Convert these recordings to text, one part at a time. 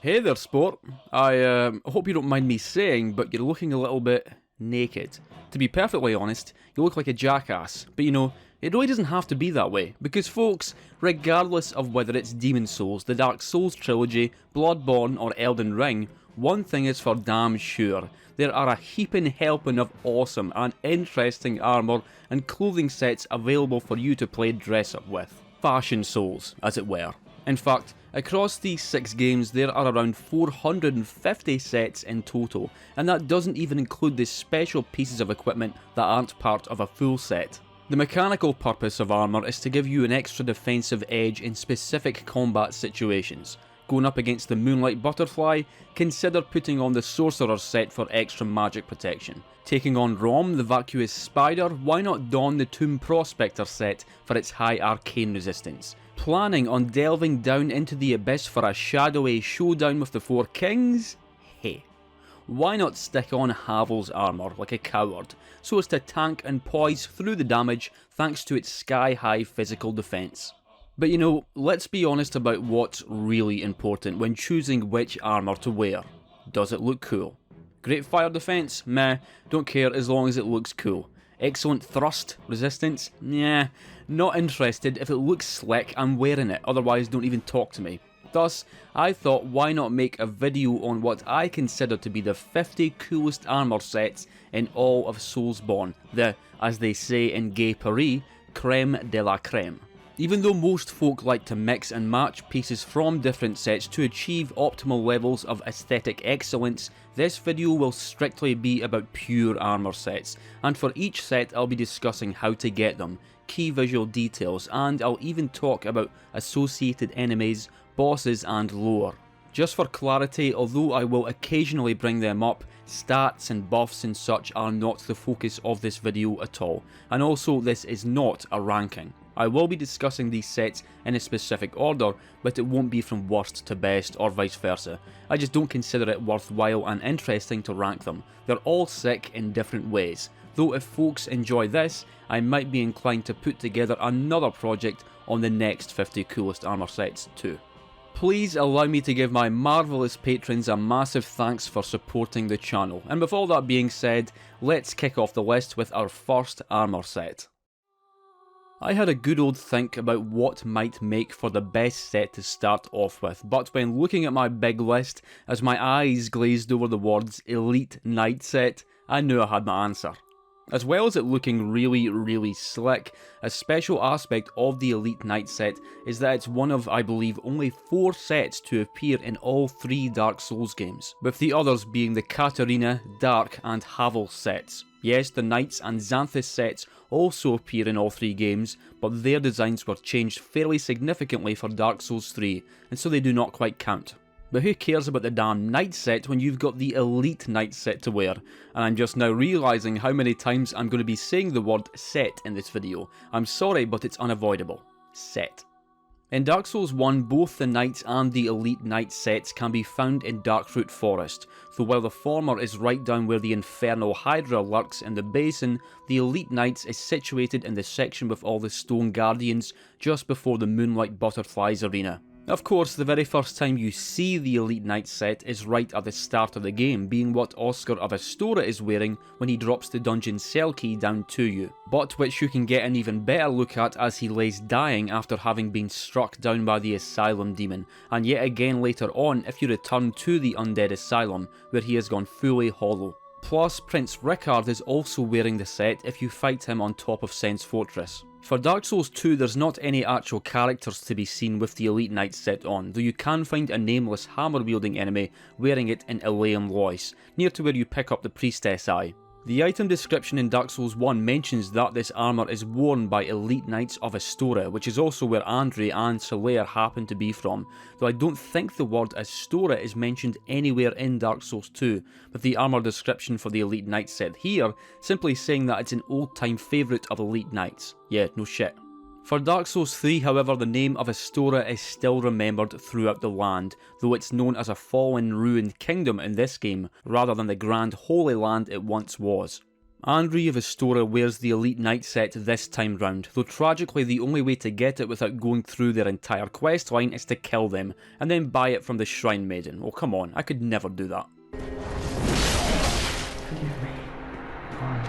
Hey there, sport. I hope you don't mind me saying, but you're looking a little bit naked. To be perfectly honest, you look like a jackass, but you know, it really doesn't have to be that way, because folks, regardless of whether it's Demon Souls, the Dark Souls trilogy, Bloodborne or Elden Ring, one thing is for damn sure, there are a heaping helping of awesome and interesting armour and clothing sets available for you to play dress up with. Fashion Souls, as it were. In fact, across these 6 games there are around 450 sets in total, and that doesn't even include the special pieces of equipment that aren't part of a full set. The mechanical purpose of armour is to give you an extra defensive edge in specific combat situations. Going up against the Moonlight Butterfly, consider putting on the Sorcerer set for extra magic protection. Taking on Rom, the Vacuous Spider, why not don the Tomb Prospector set for its high arcane resistance? Planning on delving down into the abyss for a shadowy showdown with the Four Kings? Hey. Why not stick on Havel's armour like a coward, so as to tank and poise through the damage thanks to its sky-high physical defence? But you know, let's be honest about what's really important when choosing which armour to wear. Does it look cool? Great fire defense? Meh, don't care as long as it looks cool. Excellent thrust resistance? Nah, not interested. If it looks slick, I'm wearing it, otherwise don't even talk to me. Thus, I thought why not make a video on what I consider to be the 50 coolest armour sets in all of Soulsborne, the, as they say in Gay Paris, creme de la creme. Even though most folk like to mix and match pieces from different sets to achieve optimal levels of aesthetic excellence, this video will strictly be about pure armour sets, and for each set I'll be discussing how to get them, key visual details, and I'll even talk about associated enemies, bosses and lore. Just for clarity, although I will occasionally bring them up, stats and buffs and such are not the focus of this video at all, and also this is not a ranking. I will be discussing these sets in a specific order, but it won't be from worst to best or vice versa. I just don't consider it worthwhile and interesting to rank them. They're all sick in different ways, though if folks enjoy this, I might be inclined to put together another project on the next 50 coolest armour sets too. Please allow me to give my marvellous patrons a massive thanks for supporting the channel, and with all that being said, let's kick off the list with our first armour set. I had a good old think about what might make for the best set to start off with, but when looking at my big list, as my eyes glazed over the words Elite Knight Set, I knew I had my answer. As well as it looking really slick, a special aspect of the Elite Knight set is that it's one of, I believe, only 4 sets to appear in all 3 Dark Souls games, with the others being the Katarina, Dark and Havel sets. Yes, the Knights and Xanthus sets also appear in all 3 games, but their designs were changed fairly significantly for Dark Souls 3, and so they do not quite count. But who cares about the damn Knight set when you've got the Elite Knight set to wear? And I'm just now realising how many times I'm going to be saying the word set in this video. I'm sorry, but it's unavoidable. Set. In Dark Souls 1, both the Knights and the Elite Knight sets can be found in Darkroot Forest, though while the former is right down where the Infernal Hydra lurks in the basin, the Elite Knights is situated in the section with all the Stone Guardians just before the Moonlight Butterflies arena. Of course, the very first time you see the Elite Knight set is right at the start of the game, being what Oscar of Astora is wearing when he drops the dungeon cell key down to you, but which you can get an even better look at as he lays dying after having been struck down by the Asylum demon, and yet again later on if you return to the Undead Asylum, where he has gone fully hollow. Plus, Prince Rickard is also wearing the set if you fight him on top of Sen's Fortress. For Dark Souls 2, there's not any actual characters to be seen with the Elite Knight set on, though you can find a nameless hammer-wielding enemy wearing it in Elaeum Lois, near to where you pick up the Priestess Eye. The item description in Dark Souls 1 mentions that this armour is worn by Elite Knights of Astora, which is also where Andre and Solaire happen to be from, though I don't think the word Astora is mentioned anywhere in Dark Souls 2, with the armour description for the Elite Knight set here simply saying that it's an old-time favourite of Elite Knights. Yeah, no shit. For Dark Souls 3, however, the name of Astora is still remembered throughout the land, though it's known as a fallen ruined kingdom in this game, rather than the grand holy land it once was. Andrew of Astora wears the Elite Knight Set this time round, though tragically the only way to get it without going through their entire questline is to kill them, and then buy it from the Shrine Maiden. Oh come on, I could never do that. Forgive me. Promise.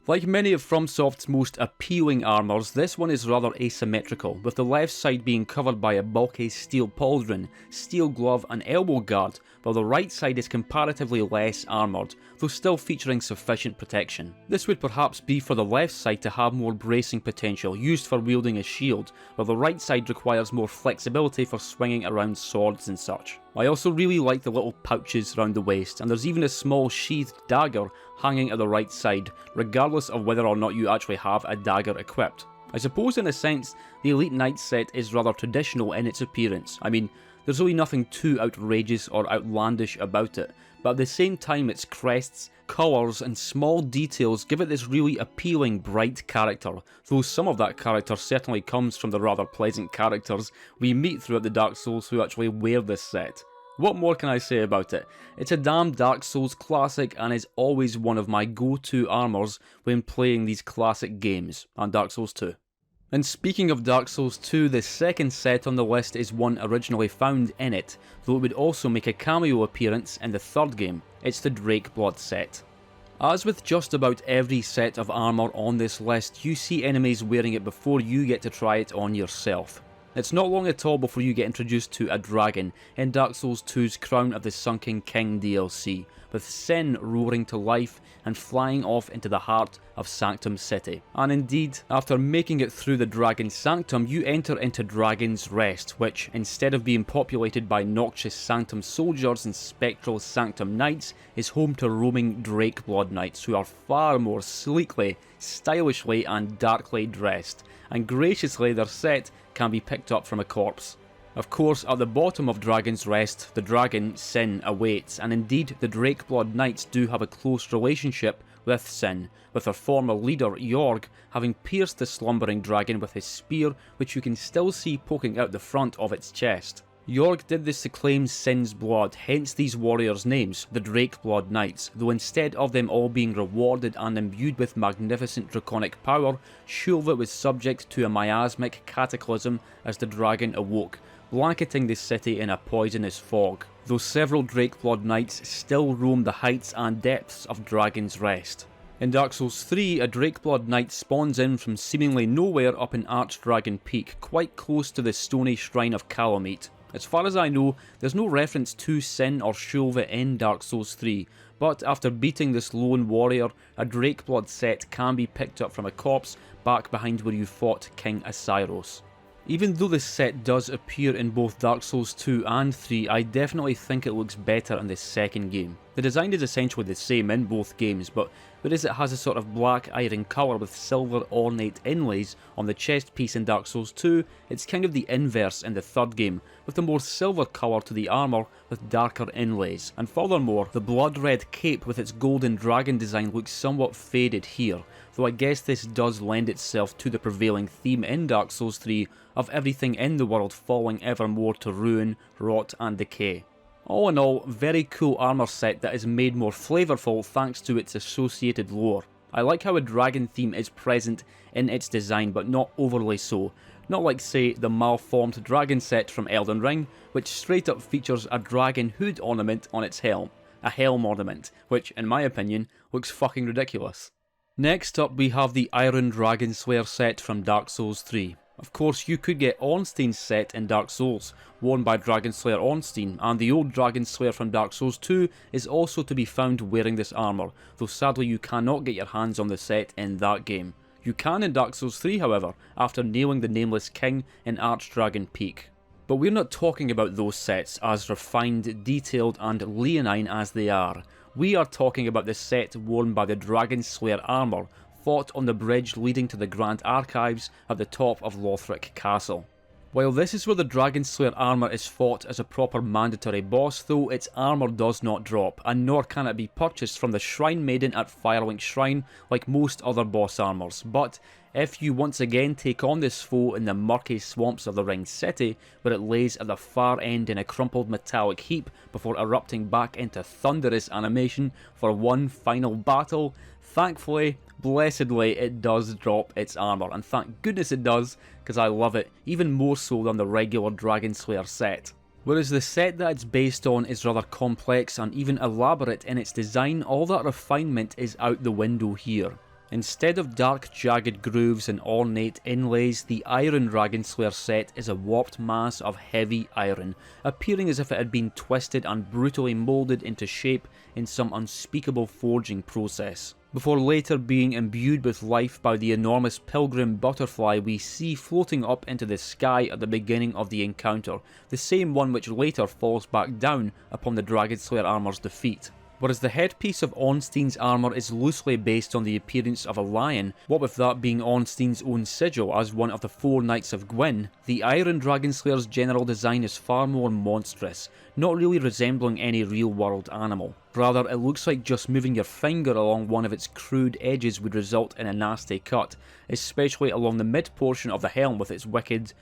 Like many of Fromsoft's most appealing armours, this one is rather asymmetrical, with the left side being covered by a bulky steel pauldron, steel glove and elbow guard, while the right side is comparatively less armoured, though still featuring sufficient protection. This would perhaps be for the left side to have more bracing potential, used for wielding a shield, while the right side requires more flexibility for swinging around swords and such. I also really like the little pouches around the waist, and there's even a small sheathed dagger hanging at the right side, regardless of whether or not you actually have a dagger equipped. I suppose in a sense, the Elite Knight Set is rather traditional in its appearance. I mean, there's really nothing too outrageous or outlandish about it, but at the same time its crests, colours and small details give it this really appealing bright character, though some of that character certainly comes from the rather pleasant characters we meet throughout the Dark Souls who actually wear this set. What more can I say about it? It's a damn Dark Souls classic and is always one of my go-to armours when playing these classic games, and Dark Souls 2. And speaking of Dark Souls 2, the second set on the list is one originally found in it, though it would also make a cameo appearance in the third game. It's the Drakeblood Set. As with just about every set of armour on this list, you see enemies wearing it before you get to try it on yourself. It's not long at all before you get introduced to a dragon in Dark Souls 2's Crown of the Sunken King DLC, with Sin roaring to life and flying off into the heart of Sanctum City. And indeed, after making it through the Dragon Sanctum, you enter into Dragon's Rest, which, instead of being populated by noxious Sanctum soldiers and spectral Sanctum knights, is home to roaming Drakeblood knights who are far more sleekly, stylishly and darkly dressed, and graciously their set can be picked up from a corpse. Of course, at the bottom of Dragon's Rest, the dragon, Sin, awaits, and indeed the Drakeblood Knights do have a close relationship with Sin, with their former leader, Yorg, having pierced the slumbering dragon with his spear, which you can still see poking out the front of its chest. Yorg did this to claim Sin's blood, hence these warriors' names, the Drakeblood Knights, though instead of them all being rewarded and imbued with magnificent draconic power, Shulva was subject to a miasmic cataclysm as the dragon awoke, blanketing the city in a poisonous fog, though several Drakeblood Knights still roam the heights and depths of Dragon's Rest. In Dark Souls 3, a Drakeblood Knight spawns in from seemingly nowhere up in Archdragon Peak, quite close to the stony shrine of Calamite. As far as I know, there's no reference to Sin or Shulva in Dark Souls 3, but after beating this lone warrior, a Drakeblood Set can be picked up from a corpse back behind where you fought King Asyros. Even though this set does appear in both Dark Souls 2 and 3, I definitely think it looks better in the second game. The design is essentially the same in both games, but whereas it has a sort of black iron colour with silver ornate inlays on the chest piece in Dark Souls 2, it's kind of the inverse in the third game, with a more silver colour to the armour with darker inlays, and furthermore, the blood red cape with its golden dragon design looks somewhat faded here, though I guess this does lend itself to the prevailing theme in Dark Souls 3 of everything in the world falling ever more to ruin, rot and decay. All in all, very cool armour set that is made more flavourful thanks to its associated lore. I like how a dragon theme is present in its design, but not overly so. Not like, say, the malformed dragon set from Elden Ring, which straight up features a dragon hood ornament on its helm. A helm ornament, which, in my opinion, looks fucking ridiculous. Next up we have the Iron Dragonslayer set from Dark Souls 3. Of course, you could get Ornstein's set in Dark Souls, worn by Dragonslayer Ornstein, and the old Dragonslayer from Dark Souls 2 is also to be found wearing this armour, though sadly you cannot get your hands on the set in that game. You can in Dark Souls 3 however, after nailing the Nameless King in Archdragon Peak. But we're not talking about those sets, as refined, detailed and leonine as they are. We are talking about the set worn by the Dragonslayer armour, fought on the bridge leading to the Grand Archives at the top of Lothric Castle. While this is where the Dragonslayer armour is fought as a proper mandatory boss, though its armour does not drop, and nor can it be purchased from the Shrine Maiden at Firelink Shrine like most other boss armours, but if you once again take on this foe in the murky swamps of the ringed city, where it lays at the far end in a crumpled metallic heap before erupting back into thunderous animation for one final battle, thankfully, blessedly, it does drop its armour, and thank goodness it does, because I love it, even more so than the regular Dragonslayer set. Whereas the set that it's based on is rather complex and even elaborate in its design, all that refinement is out the window here. Instead of dark jagged grooves and ornate inlays, the Iron Dragonslayer set is a warped mass of heavy iron, appearing as if it had been twisted and brutally moulded into shape in some unspeakable forging process, before later being imbued with life by the enormous pilgrim butterfly we see floating up into the sky at the beginning of the encounter, the same one which later falls back down upon the Dragonslayer armour's defeat. Whereas the headpiece of Ornstein's armour is loosely based on the appearance of a lion, what with that being Ornstein's own sigil as one of the 4 Knights of Gwyn, the Iron Dragonslayer's general design is far more monstrous, not really resembling any real world animal. Rather, it looks like just moving your finger along one of its crude edges would result in a nasty cut, especially along the mid portion of the helm with its wicked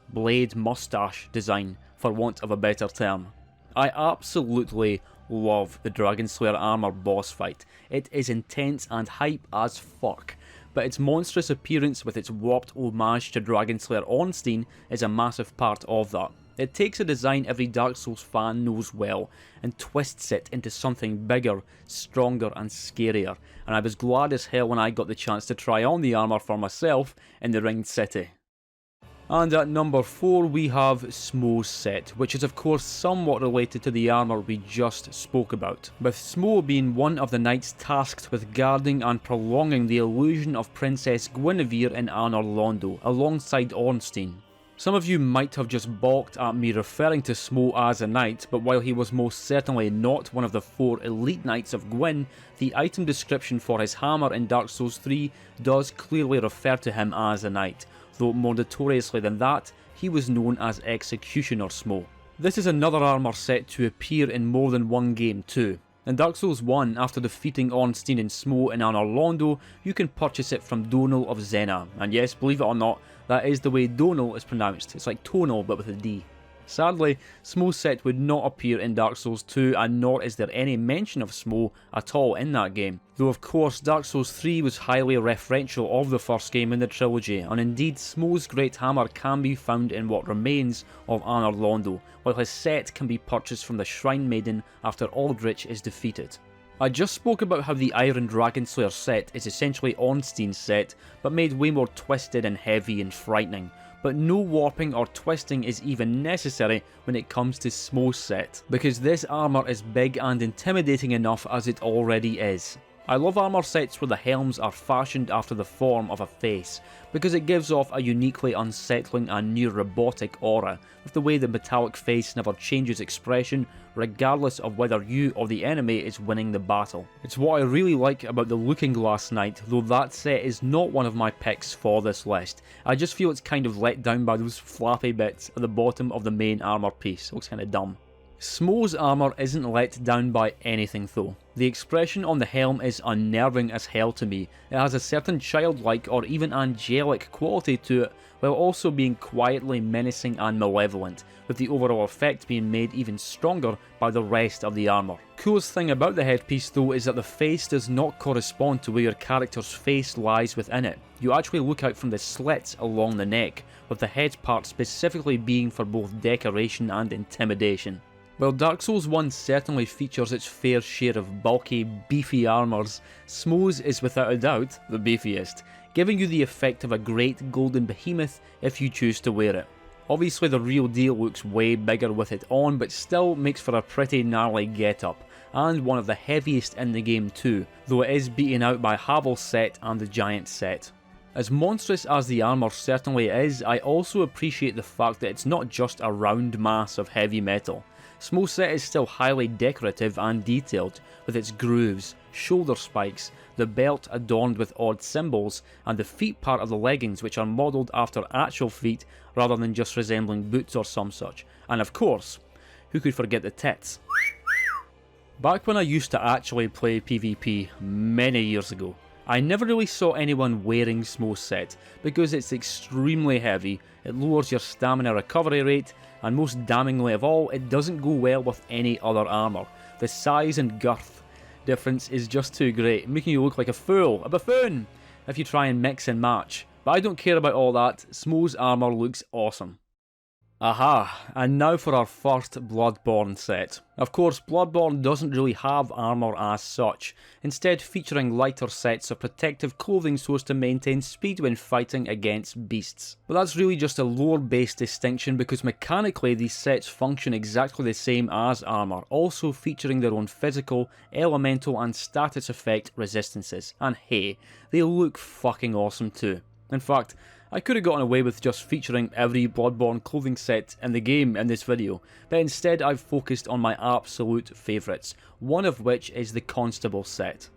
blade moustache design, for want of a better term. I absolutely love the Dragonslayer armour boss fight. It is intense and hype as fuck, but its monstrous appearance with its warped homage to Dragonslayer Ornstein is a massive part of that. It takes a design every Dark Souls fan knows well, and twists it into something bigger, stronger and scarier, and I was glad as hell when I got the chance to try on the armour for myself in the ringed city. And at number 4 we have Smough's set, which is of course somewhat related to the armour we just spoke about, with Smough being one of the knights tasked with guarding and prolonging the illusion of Princess Guinevere in Anor Londo, alongside Ornstein. Some of you might have just balked at me referring to Smough as a knight, but while he was most certainly not one of the 4 elite knights of Gwyn, the item description for his hammer in Dark Souls 3 does clearly refer to him as a knight, though more notoriously than that, he was known as Executioner Smough. This is another armour set to appear in more than one game too. In Dark Souls 1, after defeating Ornstein and Smough in Anor Londo, you can purchase it from Donal of Zena, and yes, believe it or not, that is the way Donal is pronounced. It's like tonal but with a D. Sadly, Smough's set would not appear in Dark Souls 2, and nor is there any mention of Smough at all in that game. Though of course Dark Souls 3 was highly referential of the first game in the trilogy, and indeed Smough's great hammer can be found in what remains of Anor Londo, while his set can be purchased from the Shrine Maiden after Aldrich is defeated. I just spoke about how the Iron Dragonslayer set is essentially Ornstein's set, but made way more twisted and heavy and frightening. But no warping or twisting is even necessary when it comes to Smough's set, because this armour is big and intimidating enough as it already is. I love armour sets where the helms are fashioned after the form of a face, because it gives off a uniquely unsettling and near robotic aura, with the way the metallic face never changes expression, regardless of whether you or the enemy is winning the battle. It's what I really like about the Looking Glass Knight, though that set is not one of my picks for this list. I just feel it's kind of let down by those flappy bits at the bottom of the main armour piece. It looks kind of dumb. Smough's armour isn't let down by anything though. The expression on the helm is unnerving as hell to me. It has a certain childlike or even angelic quality to it, while also being quietly menacing and malevolent, with the overall effect being made even stronger by the rest of the armour. Coolest thing about the headpiece though is that the face does not correspond to where your character's face lies within it. You actually look out from the slits along the neck, with the head part specifically being for both decoration and intimidation. While Dark Souls 1 certainly features its fair share of bulky, beefy armours, Smough's is without a doubt the beefiest, giving you the effect of a great golden behemoth if you choose to wear it. Obviously the real deal looks way bigger with it on, but still makes for a pretty gnarly getup, and one of the heaviest in the game too, though it is beaten out by Haligtree Set and the Giant Set. As monstrous as the armour certainly is, I also appreciate the fact that it's not just a round mass of heavy metal. Smough's set is still highly decorative and detailed, with its grooves, shoulder spikes, the belt adorned with odd symbols, and the feet part of the leggings which are modelled after actual feet rather than just resembling boots or some such. And of course, who could forget the tits? Back when I used to actually play PvP many years ago, I never really saw anyone wearing Smough set because it's extremely heavy, it lowers your stamina recovery rate, and most damningly of all, it doesn't go well with any other armour. The size and girth difference is just too great, making you look like a fool, a buffoon, if you try and mix and match. But I don't care about all that, Smough's armour looks awesome. Aha, and now for our first Bloodborne set. Of course, Bloodborne doesn't really have armour as such, instead featuring lighter sets of protective clothing so as to maintain speed when fighting against beasts. But that's really just a lore-based distinction because mechanically these sets function exactly the same as armour, also featuring their own physical, elemental and status effect resistances. And hey, they look fucking awesome too. In fact, I could have gotten away with just featuring every Bloodborne clothing set in the game in this video, but instead I've focused on my absolute favourites, one of which is the Constable Set.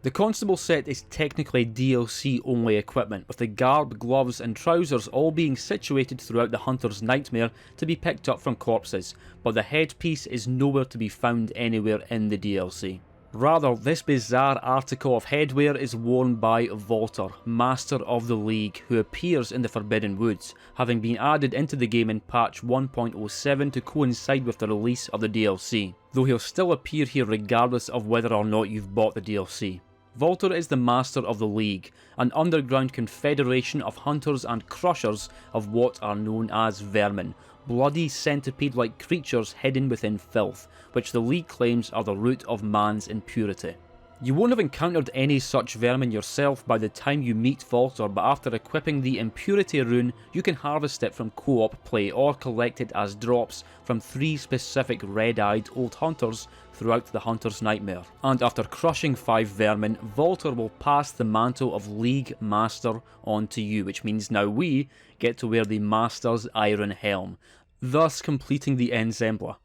The Constable Set is technically DLC only equipment, with the garb, gloves and trousers all being situated throughout the Hunter's Nightmare to be picked up from corpses, but the headpiece is nowhere to be found anywhere in the DLC. Rather, this bizarre article of headwear is worn by Volter, Master of the League, who appears in the Forbidden Woods, having been added into the game in patch 1.07 to coincide with the release of the DLC, though he'll still appear here regardless of whether or not you've bought the DLC. Volter is the Master of the League, an underground confederation of hunters and crushers of what are known as vermin, bloody centipede-like creatures hidden within filth, which the League claims are the root of man's impurity. You won't have encountered any such vermin yourself by the time you meet Volter, but after equipping the Impurity rune, you can harvest it from co-op play or collect it as drops from 3 specific red-eyed old hunters throughout the Hunter's Nightmare. And after crushing 5 vermin, Volter will pass the mantle of League Master on to you, which means now we get to wear the Master's Iron Helm, thus completing the ensemble.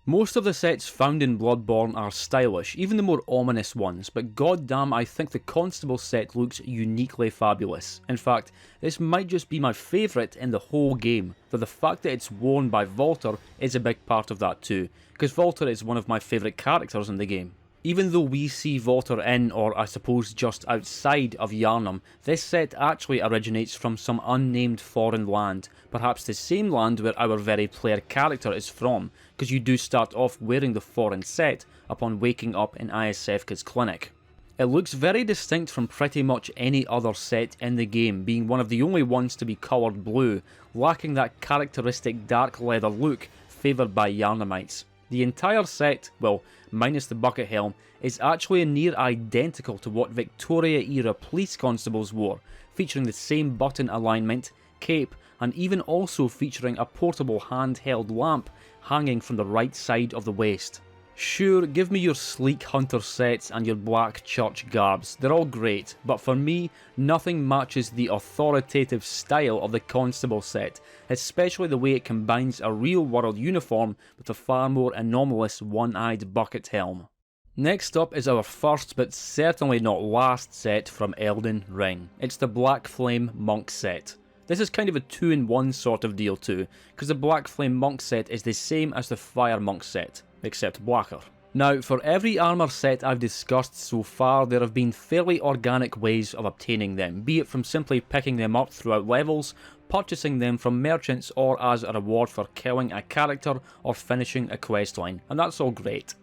Most of the sets found in Bloodborne are stylish, even the more ominous ones, but goddamn I think the Constable set looks uniquely fabulous. In fact, this might just be my favourite in the whole game, though the fact that it's worn by Volter is a big part of that too, because Volter is one of my favourite characters in the game. Even though we see Volter in, or I suppose just outside of Yharnam, this set actually originates from some unnamed foreign land, perhaps the same land where our very player character is from, because you do start off wearing the foreign set upon waking up in Iasefka's clinic. It looks very distinct from pretty much any other set in the game, being one of the only ones to be coloured blue, lacking that characteristic dark leather look favoured by Yharnamites. The entire set, well, minus the bucket helm, is actually near identical to what Victoria-era police constables wore, featuring the same button alignment, cape, and even also featuring a portable handheld lamp hanging from the right side of the waist. Sure, give me your sleek hunter sets and your black church garbs, they're all great, but for me, nothing matches the authoritative style of the Constable set, especially the way it combines a real world uniform with a far more anomalous one-eyed bucket helm. Next up is our first but certainly not last set from Elden Ring. It's the Blackflame Monk Set. This is kind of a 2-in-1 sort of deal too, because the Blackflame Monk Set is the same as the Fire Monk Set, except blacker. Now, for every armour set I've discussed so far, there have been fairly organic ways of obtaining them, be it from simply picking them up throughout levels, purchasing them from merchants, or as a reward for killing a character or finishing a questline, and that's all great.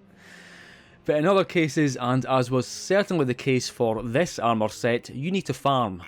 But in other cases, and as was certainly the case for this armour set, you need to farm.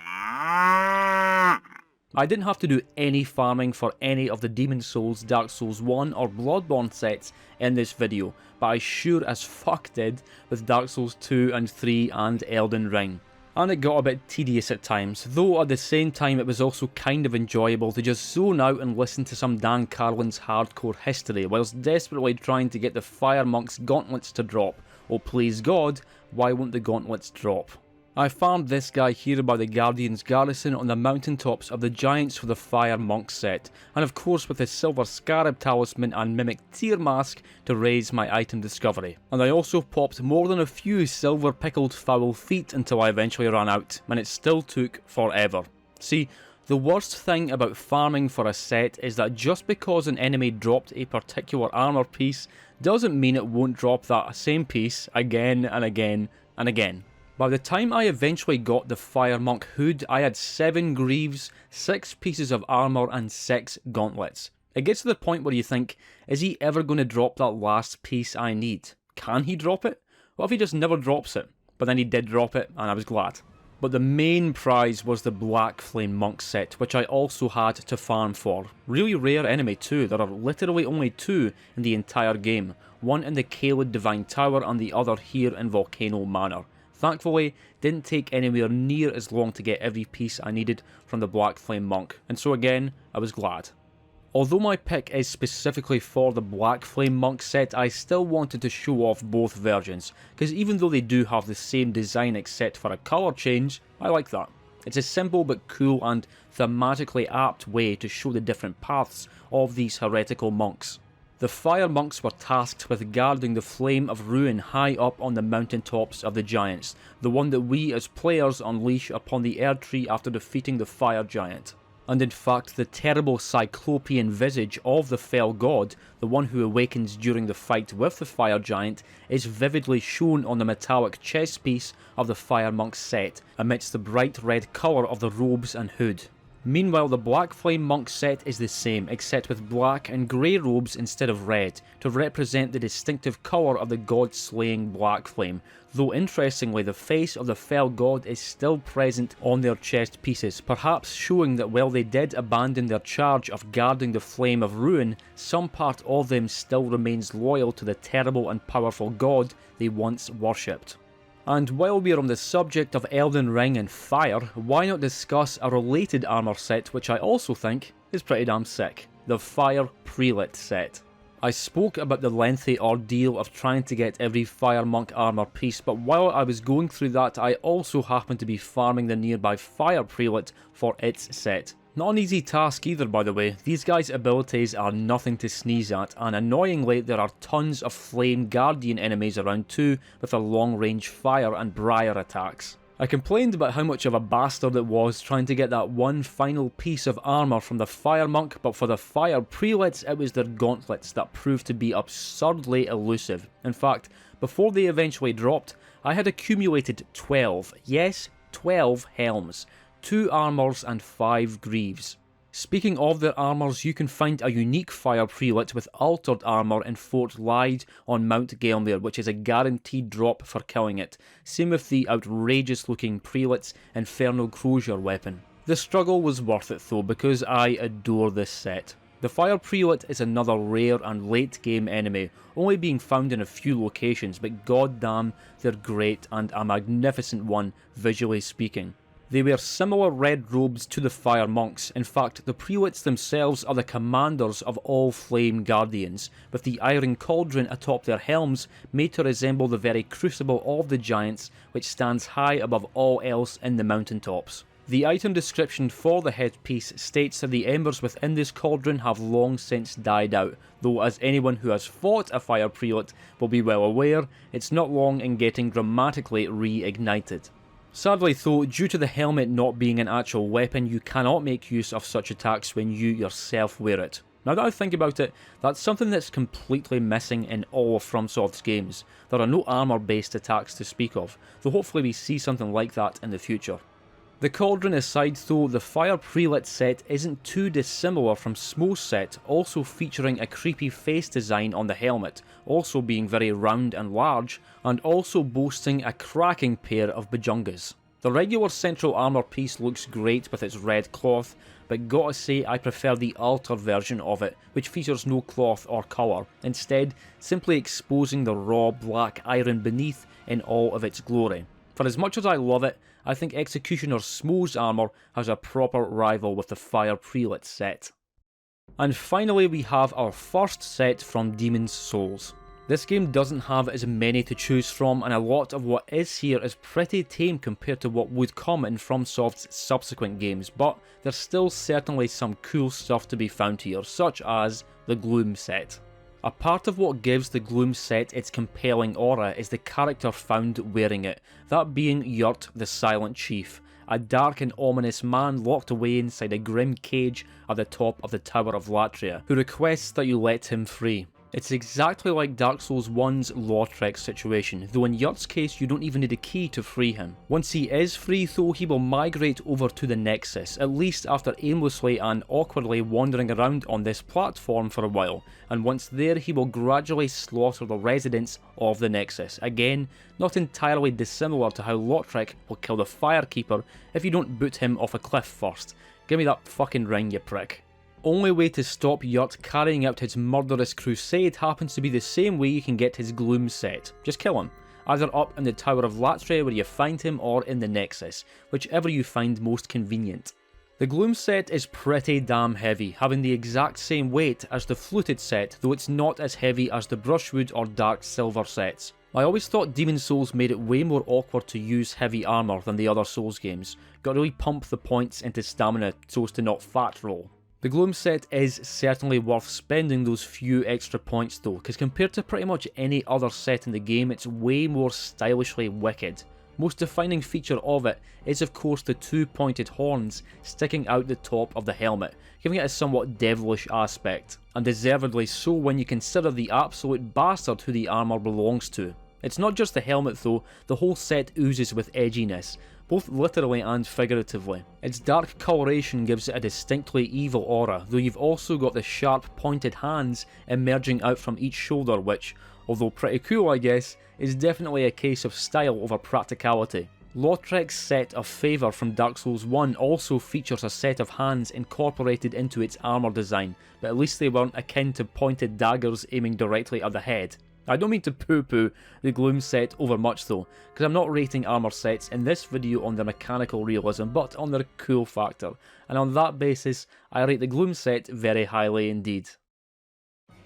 I didn't have to do any farming for any of the Demon Souls, Dark Souls 1 or Bloodborne sets in this video, but I sure as fuck did with Dark Souls 2 and 3 and Elden Ring. And it got a bit tedious at times, though at the same time it was also kind of enjoyable to just zone out and listen to some Dan Carlin's hardcore history whilst desperately trying to get the Fire Monk's gauntlets to drop. Oh please God, why won't the gauntlets drop? I farmed this guy here by the Guardian's Garrison on the mountaintops of the Giants for the Fire Monk set, and of course with the Silver Scarab Talisman and Mimic Tear Mask to raise my item discovery. And I also popped more than a few Silver Pickled Foul Feet until I eventually ran out, and it still took forever. See, the worst thing about farming for a set is that just because an enemy dropped a particular armour piece doesn't mean it won't drop that same piece again and again and again. By the time I eventually got the Fire Monk hood, I had 7 greaves, 6 pieces of armour and 6 gauntlets. It gets to the point where you think, is he ever going to drop that last piece I need? Can he drop it? What if he just never drops it? But then he did drop it, and I was glad. But the main prize was the Blackflame Monk Set, which I also had to farm for. Really rare enemy too, there are literally only 2 in the entire game. One in the Caelid Divine Tower and the other here in Volcano Manor. Thankfully, didn't take anywhere near as long to get every piece I needed from the Blackflame Monk, and so again, I was glad. Although my pick is specifically for the Blackflame Monk set, I still wanted to show off both versions, because even though they do have the same design except for a colour change, I like that. It's a simple but cool and thematically apt way to show the different paths of these heretical monks. The Fire Monks were tasked with guarding the Flame of Ruin high up on the mountaintops of the Giants, the one that we as players unleash upon the Erdtree after defeating the Fire Giant. And in fact, the terrible cyclopean visage of the fell god, the one who awakens during the fight with the Fire Giant, is vividly shown on the metallic chest piece of the Fire Monk set, amidst the bright red colour of the robes and hood. Meanwhile, the Blackflame Monk set is the same, except with black and grey robes instead of red, to represent the distinctive colour of the god-slaying Blackflame, though interestingly the face of the fell god is still present on their chest pieces, perhaps showing that while they did abandon their charge of guarding the Flame of Ruin, some part of them still remains loyal to the terrible and powerful god they once worshipped. And while we're on the subject of Elden Ring and fire, why not discuss a related armour set which I also think is pretty damn sick, the Fire Prelate Set. I spoke about the lengthy ordeal of trying to get every Fire Monk armour piece, but while I was going through that I also happened to be farming the nearby Fire Prelate for its set. Not an easy task either, by the way. These guys' abilities are nothing to sneeze at, and annoyingly there are tons of Flame Guardian enemies around too, with their long range fire and briar attacks. I complained about how much of a bastard it was trying to get that one final piece of armour from the Fire Monk, but for the Fire Prelates it was their gauntlets that proved to be absurdly elusive. In fact, before they eventually dropped, I had accumulated 12, yes, 12 helms, 2 armours and 5 greaves. Speaking of their armours, you can find a unique Fire Prelate with altered armour in Fort Lyde on Mount Gelmir, which is a guaranteed drop for killing it. Same with the outrageous looking Prelate's Infernal Crozier weapon. The struggle was worth it though, because I adore this set. The Fire Prelate is another rare and late game enemy, only being found in a few locations, but goddamn they're great and a magnificent one visually speaking. They wear similar red robes to the Fire Monks. In fact, the Prelates themselves are the commanders of all Flame Guardians, with the Iron Cauldron atop their helms made to resemble the very Crucible of the Giants, which stands high above all else in the mountaintops. The item description for the headpiece states that the embers within this cauldron have long since died out, though as anyone who has fought a Fire Prelate will be well aware, it's not long in getting dramatically reignited. Sadly though, due to the helmet not being an actual weapon, you cannot make use of such attacks when you yourself wear it. Now that I think about it, that's something that's completely missing in all of FromSoft's games. There are no armour based attacks to speak of, though hopefully we see something like that in the future. The cauldron aside though, the Fire Prelate set isn't too dissimilar from Smough's set, also featuring a creepy face design on the helmet, also being very round and large, and also boasting a cracking pair of bajungas. The regular central armour piece looks great with its red cloth, but gotta say I prefer the altered version of it, which features no cloth or colour, instead simply exposing the raw black iron beneath in all of its glory. For as much as I love it, I think Executioner Smough's armour has a proper rival with the Fire Prelate set. And finally we have our first set from Demon's Souls. This game doesn't have as many to choose from, and a lot of what is here is pretty tame compared to what would come in FromSoft's subsequent games, but there's still certainly some cool stuff to be found here, such as the Gloom Set. A part of what gives the Gloom Set its compelling aura is the character found wearing it, that being Yurt the Silent Chief, a dark and ominous man locked away inside a grim cage at the top of the Tower of Latria, who requests that you let him free. It's exactly like Dark Souls 1's Lautrec situation, though in Yurt's case you don't even need a key to free him. Once he is free though, he will migrate over to the Nexus, at least after aimlessly and awkwardly wandering around on this platform for a while, and once there he will gradually slaughter the residents of the Nexus, again not entirely dissimilar to how Lautrec will kill the Firekeeper if you don't boot him off a cliff first. Give me that fucking ring, you prick. Only way to stop Yurt carrying out his murderous crusade happens to be the same way you can get his Gloom Set. Just kill him. Either up in the Tower of Latre where you find him or in the Nexus, whichever you find most convenient. The Gloom Set is pretty damn heavy, having the exact same weight as the Fluted Set, though it's not as heavy as the Brushwood or Dark Silver sets. I always thought Demon Souls made it way more awkward to use heavy armour than the other Souls games. Got to really pump the points into stamina so as to not fat roll. The Gloom Set is certainly worth spending those few extra points though, because compared to pretty much any other set in the game, it's way more stylishly wicked. Most defining feature of it is of course the two pointed horns sticking out the top of the helmet, giving it a somewhat devilish aspect, and deservedly so when you consider the absolute bastard who the armour belongs to. It's not just the helmet though, the whole set oozes with edginess, both literally and figuratively. Its dark coloration gives it a distinctly evil aura, though you've also got the sharp pointed hands emerging out from each shoulder which, although pretty cool I guess, is definitely a case of style over practicality. Lautrec's Set of Favour from Dark Souls 1 also features a set of hands incorporated into its armour design, but at least they weren't akin to pointed daggers aiming directly at the head. I don't mean to poo-poo the Gloom Set over much though, because I'm not rating armour sets in this video on their mechanical realism, but on their cool factor, and on that basis I rate the Gloom Set very highly indeed.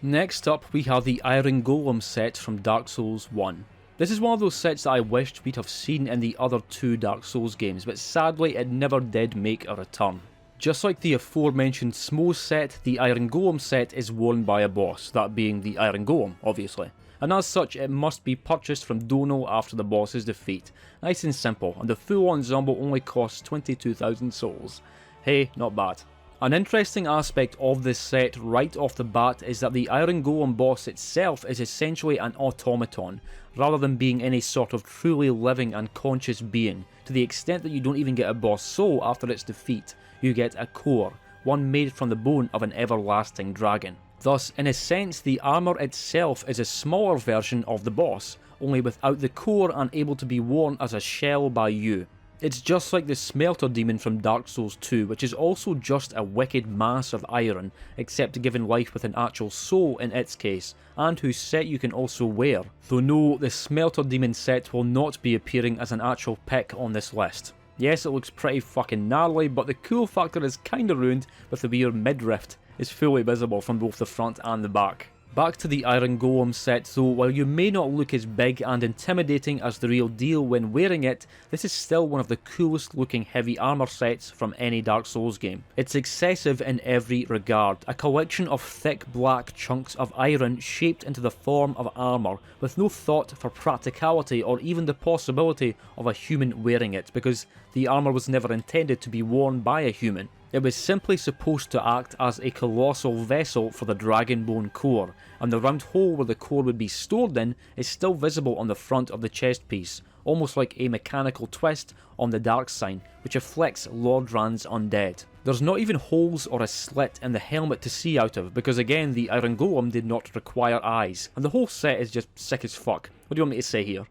Next up we have the Iron Golem Set from Dark Souls 1. This is one of those sets that I wished we'd have seen in the other two Dark Souls games, but sadly it never did make a return. Just like the aforementioned Smough set, the Iron Golem set is worn by a boss, that being the Iron Golem, obviously. And as such it must be purchased from Dono after the boss's defeat. Nice and simple, and the full ensemble only costs 22,000 souls. Hey, not bad. An interesting aspect of this set right off the bat is that the Iron Golem boss itself is essentially an automaton, rather than being any sort of truly living and conscious being, to the extent that you don't even get a boss soul after its defeat. You get a core, one made from the bone of an everlasting dragon. Thus, in a sense, the armour itself is a smaller version of the boss, only without the core and able to be worn as a shell by you. It's just like the Smelter Demon from Dark Souls 2, which is also just a wicked mass of iron, except given life with an actual soul in its case, and whose set you can also wear. Though no, the Smelter Demon set will not be appearing as an actual pick on this list. Yes, it looks pretty fucking gnarly, but the cool factor is kinda ruined with the weird midriff is fully visible from both the front and the back. Back to the Iron Golem set though, while you may not look as big and intimidating as the real deal when wearing it, this is still one of the coolest looking heavy armour sets from any Dark Souls game. It's excessive in every regard, a collection of thick black chunks of iron shaped into the form of armour, with no thought for practicality or even the possibility of a human wearing it, because the armour was never intended to be worn by a human. It was simply supposed to act as a colossal vessel for the Dragonbone core, and the round hole where the core would be stored in is still visible on the front of the chest piece, almost like a mechanical twist on the dark sign, which afflicts Lordran's undead. There's not even holes or a slit in the helmet to see out of, because again the Iron Golem did not require eyes, and the whole set is just sick as fuck. What do you want me to say here?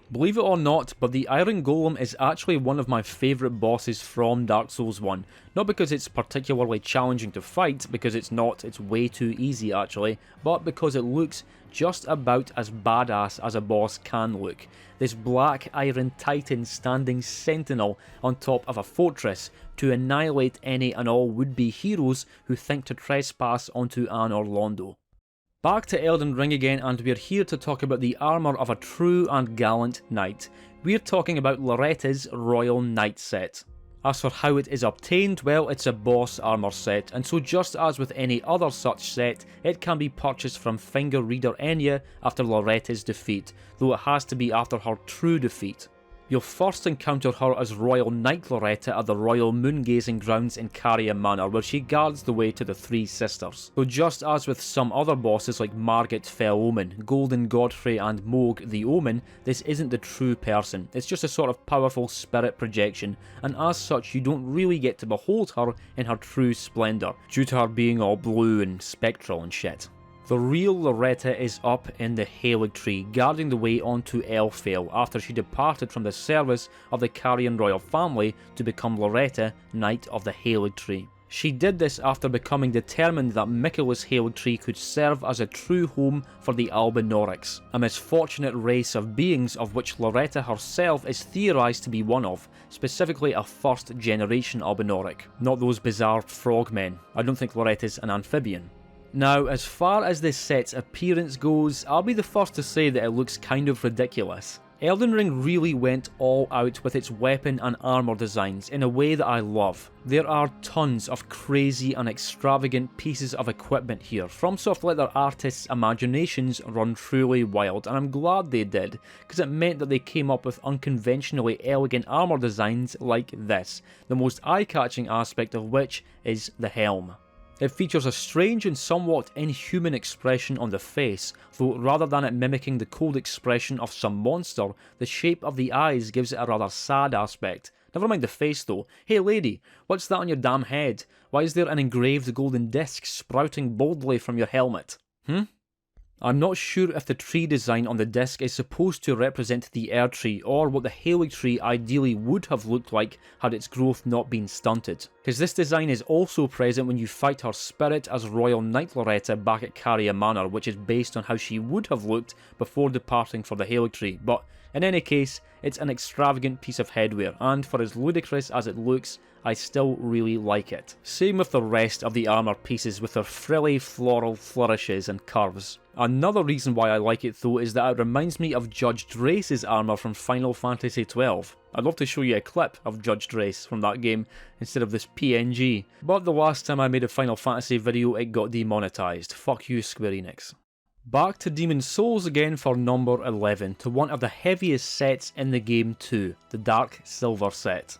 Believe it or not, but the Iron Golem is actually one of my favourite bosses from Dark Souls 1. Not because it's particularly challenging to fight, because it's not, it's way too easy actually, but because it looks just about as badass as a boss can look. This black iron titan standing sentinel on top of a fortress to annihilate any and all would-be heroes who think to trespass onto Anor Londo. Back to Elden Ring again, and we're here to talk about the armour of a true and gallant knight. We're talking about Loretta's Royal Knight Set. As for how it is obtained, well, it's a boss armour set, and so just as with any other such set, it can be purchased from Finger Reader Enya after Loretta's defeat, though it has to be after her true defeat. You'll first encounter her as Royal Knight Loretta at the Royal Moongazing Grounds in Caria Manor, where she guards the way to the Three Sisters. So just as with some other bosses like Margit Fell Omen, Golden Godfrey and Moog the Omen, this isn't the true person. It's just a sort of powerful spirit projection, and as such you don't really get to behold her in her true splendour, due to her being all blue and spectral and shit. The real Loretta is up in the Haligtree, guarding the way onto Elfvale after she departed from the service of the Carrion royal family to become Loretta, Knight of the Haligtree. She did this after becoming determined that Michaelis Haligtree could serve as a true home for the Albinorics, a misfortunate race of beings of which Loretta herself is theorised to be one of, specifically a first generation Albinoric, not those bizarre frogmen. I don't think Loretta's an amphibian. Now, as far as this set's appearance goes, I'll be the first to say that it looks kind of ridiculous. Elden Ring really went all out with its weapon and armour designs in a way that I love. There are tons of crazy and extravagant pieces of equipment here. Fromsoft let their artists' imaginations run truly wild, and I'm glad they did, because it meant that they came up with unconventionally elegant armour designs like this, the most eye-catching aspect of which is the helm. It features a strange and somewhat inhuman expression on the face, though rather than it mimicking the cold expression of some monster, the shape of the eyes gives it a rather sad aspect. Never mind the face though. Hey lady, what's that on your damn head? Why is there an engraved golden disc sprouting boldly from your helmet? I'm not sure if the tree design on the disc is supposed to represent the Erdtree or what the Haligtree ideally would have looked like had its growth not been stunted, because this design is also present when you fight her spirit as Royal Knight Loretta back at Caria Manor, which is based on how she would have looked before departing for the Haligtree, but in any case, it's an extravagant piece of headwear, and for as ludicrous as it looks, I still really like it. Same with the rest of the armour pieces with their frilly floral flourishes and curves. Another reason why I like it though is that it reminds me of Judge Drace's armour from Final Fantasy XII. I'd love to show you a clip of Judge Drace from that game instead of this PNG, but the last time I made a Final Fantasy video it got demonetised. Fuck you, Square Enix. Back to Demon's Souls again for number 11, to one of the heaviest sets in the game too, the Dark Silver Set.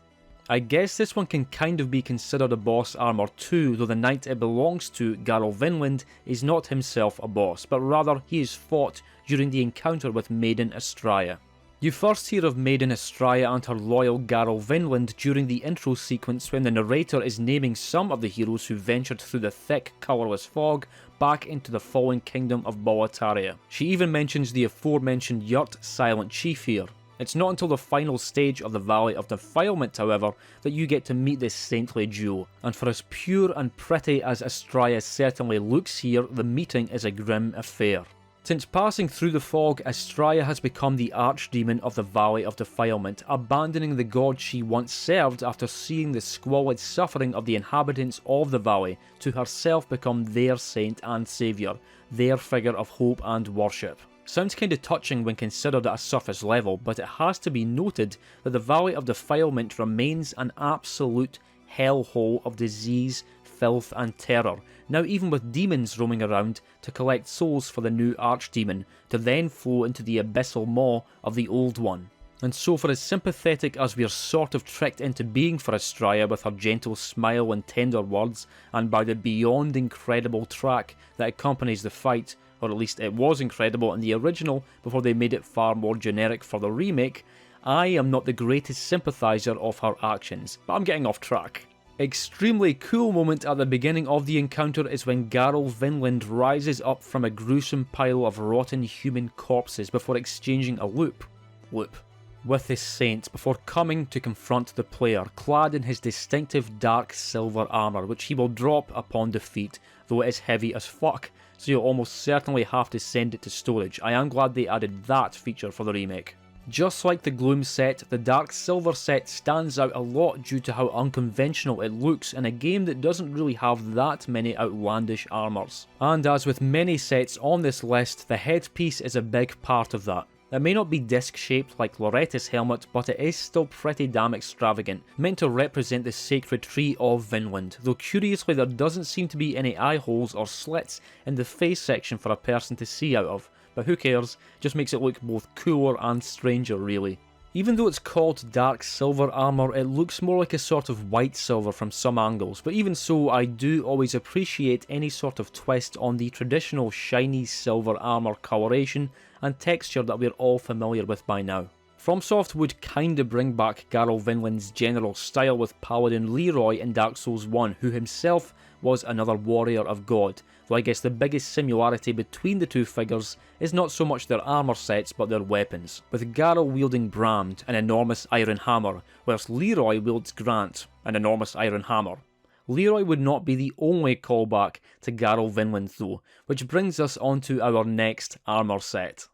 I guess this one can kind of be considered a boss armour too, though the knight it belongs to, Garl Vinland, is not himself a boss, but rather he is fought during the encounter with Maiden Astraea. You first hear of Maiden Astraea and her loyal Garl Vinland during the intro sequence when the narrator is naming some of the heroes who ventured through the thick, colourless fog back into the fallen kingdom of Boletaria. She even mentions the aforementioned Yurt Silent Chief here. It's not until the final stage of the Valley of Defilement, however, that you get to meet this saintly duo, and for as pure and pretty as Astraea certainly looks here, the meeting is a grim affair. Since passing through the fog, Astraea has become the archdemon of the Valley of Defilement, abandoning the god she once served after seeing the squalid suffering of the inhabitants of the valley to herself become their saint and saviour, their figure of hope and worship. Sounds kinda touching when considered at a surface level, but it has to be noted that the Valley of Defilement remains an absolute hellhole of disease, filth and terror, now even with demons roaming around to collect souls for the new archdemon, to then flow into the abyssal maw of the old one. And so for as sympathetic as we're sort of tricked into being for Astraea with her gentle smile and tender words, and by the beyond incredible track that accompanies the fight, or at least it was incredible in the original before they made it far more generic for the remake, I am not the greatest sympathiser of her actions, but I'm getting off track. Extremely cool moment at the beginning of the encounter is when Garl Vinland rises up from a gruesome pile of rotten human corpses before exchanging a loop with his saint before coming to confront the player, clad in his distinctive dark silver armour, which he will drop upon defeat, though it is heavy as fuck, so you'll almost certainly have to send it to storage. I am glad they added that feature for the remake. Just like the Gloom set, the Dark Silver set stands out a lot due to how unconventional it looks in a game that doesn't really have that many outlandish armours. And as with many sets on this list, the headpiece is a big part of that. It may not be disc-shaped like Loretta's helmet, but it is still pretty damn extravagant, meant to represent the sacred tree of Vinland, though curiously there doesn't seem to be any eye holes or slits in the face section for a person to see out of, but who cares, just makes it look both cooler and stranger really. Even though it's called dark silver armour, it looks more like a sort of white silver from some angles, but even so, I do always appreciate any sort of twist on the traditional shiny silver armour coloration and texture that we're all familiar with by now. Fromsoft would kinda bring back Garl Vinland's general style with Paladin Leroy in Dark Souls 1, who himself was another warrior of God, though I guess the biggest similarity between the two figures is not so much their armour sets but their weapons, with Garl wielding Bramd, an enormous iron hammer, whilst Leroy wields Grant, an enormous iron hammer. Leroy would not be the only callback to Garl Vinland though, which brings us on to our next armour set.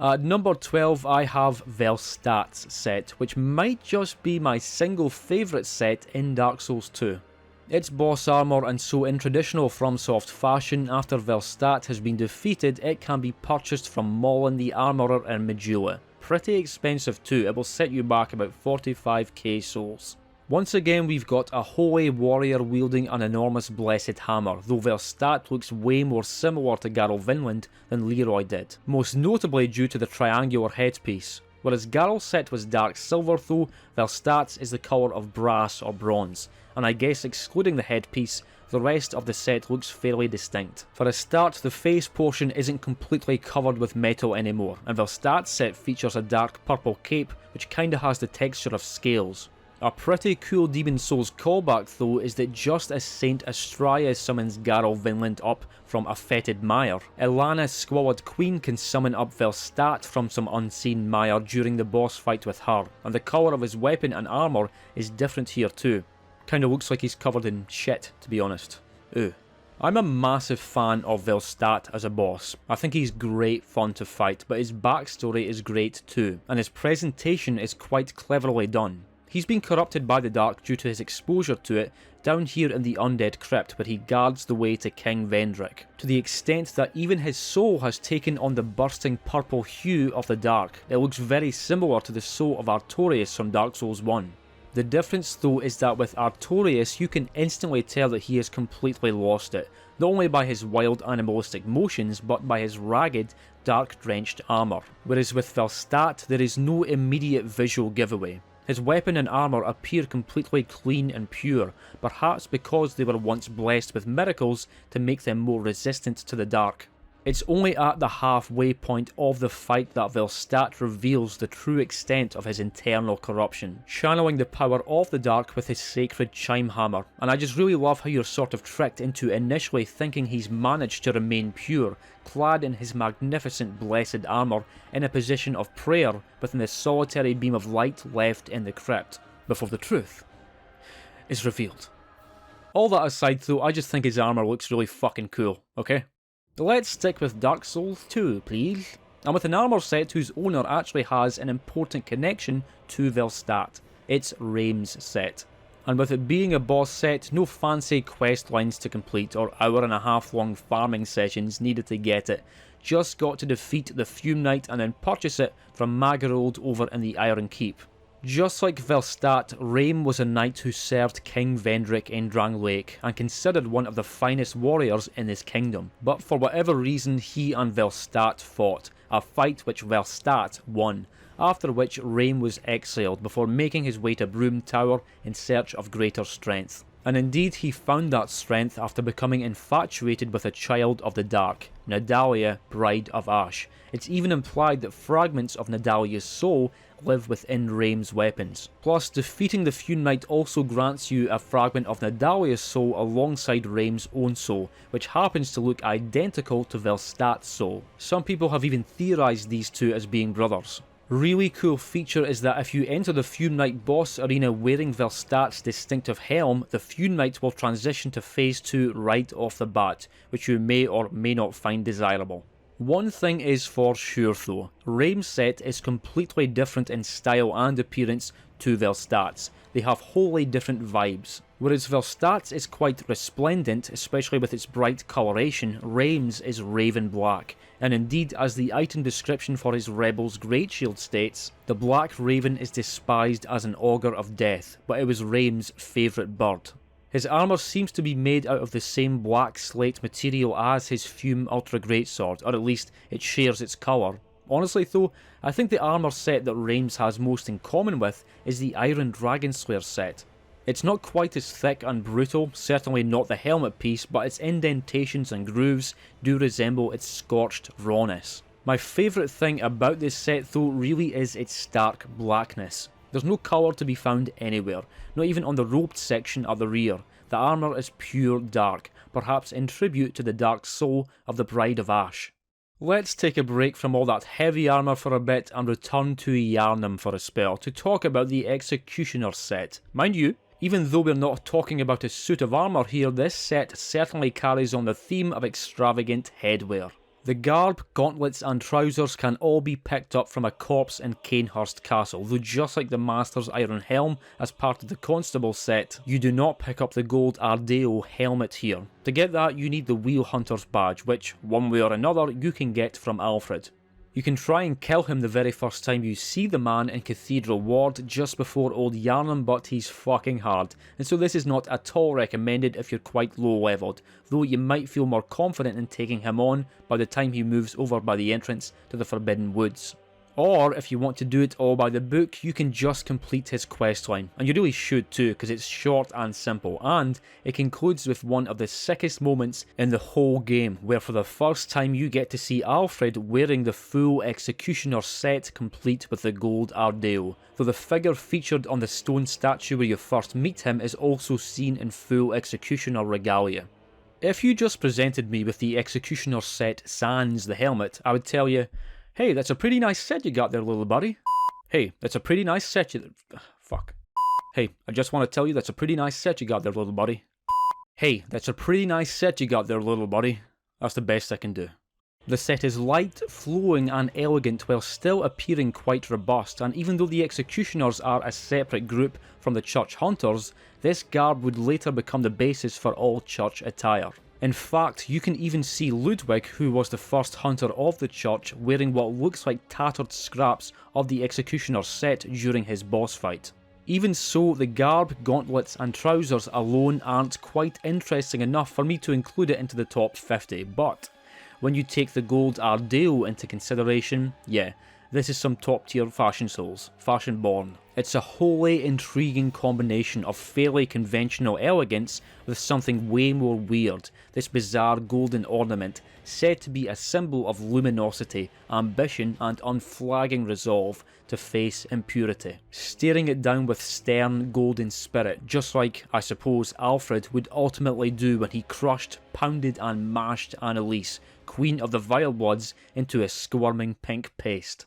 At number 12 I have Velstadt's set, which might just be my single favourite set in Dark Souls 2. It's boss armour, and so in traditional FromSoft fashion, after Velstadt has been defeated, it can be purchased from Mollin the Armourer in Majula. Pretty expensive too, it will set you back about 45k souls. Once again we've got a holy warrior wielding an enormous blessed hammer, though Velstadt looks way more similar to Garl Vinland than Leroy did, most notably due to the triangular headpiece. Whereas Garl's set was dark silver though, Velstadt's is the colour of brass or bronze, and I guess excluding the headpiece, the rest of the set looks fairly distinct. For a start, the face portion isn't completely covered with metal anymore, and Velstadt's set features a dark purple cape which kinda has the texture of scales. A pretty cool Demon Souls callback though is that just as Saint Astraea summons Garl Vinland up from a fetid mire, Ilana's Squalid Queen can summon up Velstadt from some unseen mire during the boss fight with her, and the colour of his weapon and armour is different here too. Kinda looks like he's covered in shit, to be honest. Ooh. I'm a massive fan of Velstadt as a boss. I think he's great fun to fight, but his backstory is great too, and his presentation is quite cleverly done. He's been corrupted by the dark due to his exposure to it down here in the Undead Crypt where he guards the way to King Vendrick, to the extent that even his soul has taken on the bursting purple hue of the dark. It looks very similar to the soul of Artorias from Dark Souls 1. The difference though is that with Artorias you can instantly tell that he has completely lost it, not only by his wild animalistic motions but by his ragged, dark drenched armour. Whereas with Velstadt there is no immediate visual giveaway. His weapon and armour appear completely clean and pure, perhaps because they were once blessed with miracles to make them more resistant to the dark. It's only at the halfway point of the fight that Velstadt reveals the true extent of his internal corruption, channeling the power of the dark with his sacred chime hammer, and I just really love how you're sort of tricked into initially thinking he's managed to remain pure, clad in his magnificent blessed armour in a position of prayer within the solitary beam of light left in the crypt, before the truth is revealed. All that aside though, I just think his armour looks really fucking cool, okay? Let's stick with Dark Souls 2, please. And with an armour set whose owner actually has an important connection to Velstadt. It's Raime's set. And with it being a boss set, no fancy quest lines to complete or hour-and-a-half long farming sessions needed to get it. Just got to defeat the Fume Knight and then purchase it from Magarold over in the Iron Keep. Just like Velstadt, Raime was a knight who served King Vendrick in Drang Lake and considered one of the finest warriors in his kingdom. But for whatever reason, he and Velstadt fought, a fight which Velstadt won, after which Raime was exiled before making his way to Broom Tower in search of greater strength. And indeed he found that strength after becoming infatuated with a child of the dark, Nadalia, Bride of Ash. It's even implied that fragments of Nadalia's soul live within Raime's weapons. Plus, defeating the Fume Knight also grants you a fragment of Nadalia's soul alongside Raime's own soul, which happens to look identical to Velstadt's soul. Some people have even theorised these two as being brothers. Really cool feature is that if you enter the Fume Knight boss arena wearing Velstadt's distinctive helm, the Fume Knight will transition to phase 2 right off the bat, which you may or may not find desirable. One thing is for sure though, Raime's set is completely different in style and appearance to Velstadt's. They have wholly different vibes. Whereas Velstadt's is quite resplendent, especially with its bright coloration, Raime's is raven black. And indeed, as the item description for his Rebel's Great Shield states, the Black Raven is despised as an augur of death, but it was Raime's favourite bird. His armour seems to be made out of the same black slate material as his Fume Ultra Greatsword, or at least it shares its colour. Honestly though, I think the armour set that Raime's has most in common with is the Iron Dragonslayer set. It's not quite as thick and brutal, certainly not the helmet piece, but its indentations and grooves do resemble its scorched rawness. My favourite thing about this set though really is its stark blackness. There's no colour to be found anywhere, not even on the robed section at the rear. The armour is pure dark, perhaps in tribute to the dark soul of the Bride of Ash. Let's take a break from all that heavy armour for a bit and return to Yharnam for a spell to talk about the Executioner set. Mind you, even though we're not talking about a suit of armour here, this set certainly carries on the theme of extravagant headwear. The garb, gauntlets and trousers can all be picked up from a corpse in Cainhurst Castle, though just like the Master's Iron Helm as part of the Constable set, you do not pick up the gold Ardeo helmet here. To get that you need the Wheel Hunter's badge, which, one way or another, you can get from Alfred. You can try and kill him the very first time you see the man in Cathedral Ward just before Old Yharnam, but he's fucking hard, and so this is not at all recommended if you're quite low leveled, though you might feel more confident in taking him on by the time he moves over by the entrance to the Forbidden Woods. Or, if you want to do it all by the book, you can just complete his questline, and you really should too, because it's short and simple, and it concludes with one of the sickest moments in the whole game, where for the first time you get to see Alfred wearing the full Executioner set complete with the gold Ardeo, though the figure featured on the stone statue where you first meet him is also seen in full Executioner regalia. If you just presented me with the Executioner set sans the helmet, I would tell you, hey, that's a pretty nice set you got there, little buddy. Hey, that's a pretty nice set you... Fuck. Hey, I just want to tell you that's a pretty nice set you got there, little buddy. Hey, that's a pretty nice set you got there, little buddy. That's the best I can do. The set is light, flowing and elegant while still appearing quite robust, and even though the Executioners are a separate group from the Church Hunters, this garb would later become the basis for all Church attire. In fact, you can even see Ludwig, who was the first hunter of the church, wearing what looks like tattered scraps of the Executioner set during his boss fight. Even so, the garb, gauntlets and trousers alone aren't quite interesting enough for me to include it into the top 50, but when you take the gold Ardeo into consideration, yeah, this is some top tier fashion souls, fashion born. It's a wholly intriguing combination of fairly conventional elegance with something way more weird, this bizarre golden ornament said to be a symbol of luminosity, ambition and unflagging resolve to face impurity. Staring it down with stern golden spirit, just like, I suppose, Alfred would ultimately do when he crushed, pounded and mashed Annalise, Queen of the Vilebloods, into a squirming pink paste.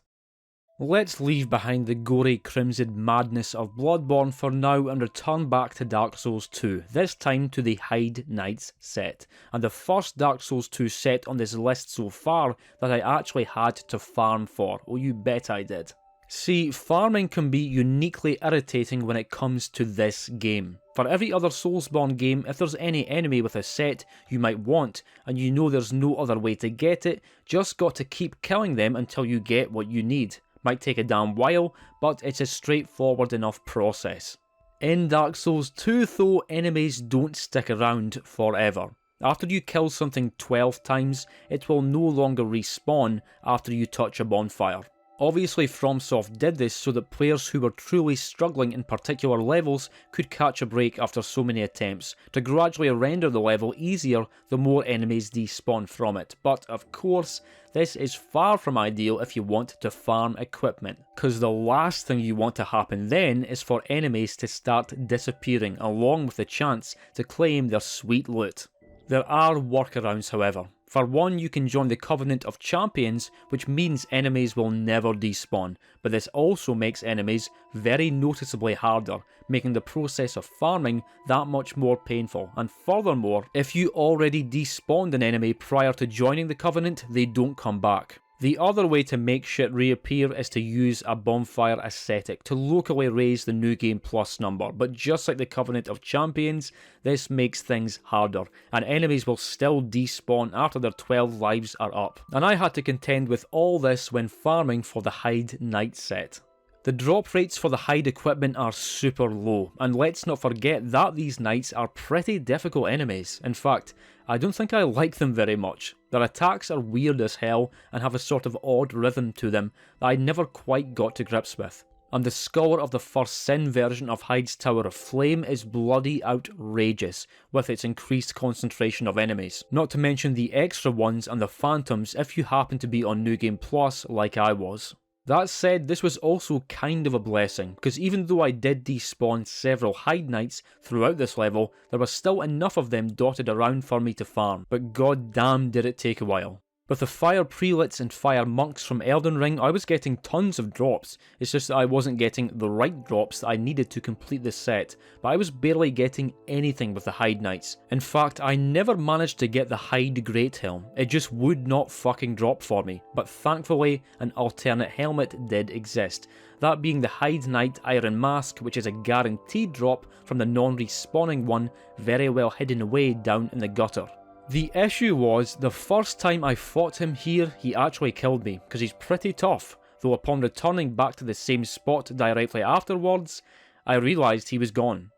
Let's leave behind the gory crimson madness of Bloodborne for now and return back to Dark Souls 2, this time to the Heide Knight Set, and the first Dark Souls 2 set on this list so far that I actually had to farm for. Oh, you bet I did. See, farming can be uniquely irritating when it comes to this game. For every other Soulsborne game, if there's any enemy with a set you might want, and you know there's no other way to get it, just got to keep killing them until you get what you need. Might take a damn while, but it's a straightforward enough process. In Dark Souls 2 though, enemies don't stick around forever. After you kill something 12 times, it will no longer respawn after you touch a bonfire. Obviously Fromsoft did this so that players who were truly struggling in particular levels could catch a break after so many attempts, to gradually render the level easier the more enemies despawn from it. But of course, this is far from ideal if you want to farm equipment, cause the last thing you want to happen then is for enemies to start disappearing along with the chance to claim their sweet loot. There are workarounds however. For one, you can join the Covenant of Champions, which means enemies will never despawn, but this also makes enemies very noticeably harder, making the process of farming that much more painful, and furthermore, if you already despawned an enemy prior to joining the Covenant, they don't come back. The other way to make shit reappear is to use a bonfire ascetic to locally raise the New Game Plus number, but just like the Covenant of Champions, this makes things harder, and enemies will still despawn after their 12 lives are up. And I had to contend with all this when farming for the Heide Knight Set. The drop rates for the Heide equipment are super low, and let's not forget that these knights are pretty difficult enemies. In fact, I don't think I like them very much. Their attacks are weird as hell and have a sort of odd rhythm to them that I never quite got to grips with. And the Scholar of the First Sin version of Heide's Tower of Flame is bloody outrageous with its increased concentration of enemies. Not to mention the extra ones and the phantoms if you happen to be on New Game Plus like I was. That said, this was also kind of a blessing, because even though I did despawn several Heide Knights throughout this level, there was still enough of them dotted around for me to farm, but god damn did it take a while. With the Fire Prelates and Fire Monks from Elden Ring, I was getting tons of drops. It's just that I wasn't getting the right drops that I needed to complete the set, but I was barely getting anything with the Heide Knights. In fact, I never managed to get the Heide Great Helm. It just would not fucking drop for me, but thankfully an alternate helmet did exist. That being the Heide Knight Iron Mask, which is a guaranteed drop from the non-respawning one, very well hidden away down in the gutter. The issue was, the first time I fought him here, he actually killed me, because he's pretty tough, though upon returning back to the same spot directly afterwards, I realised he was gone.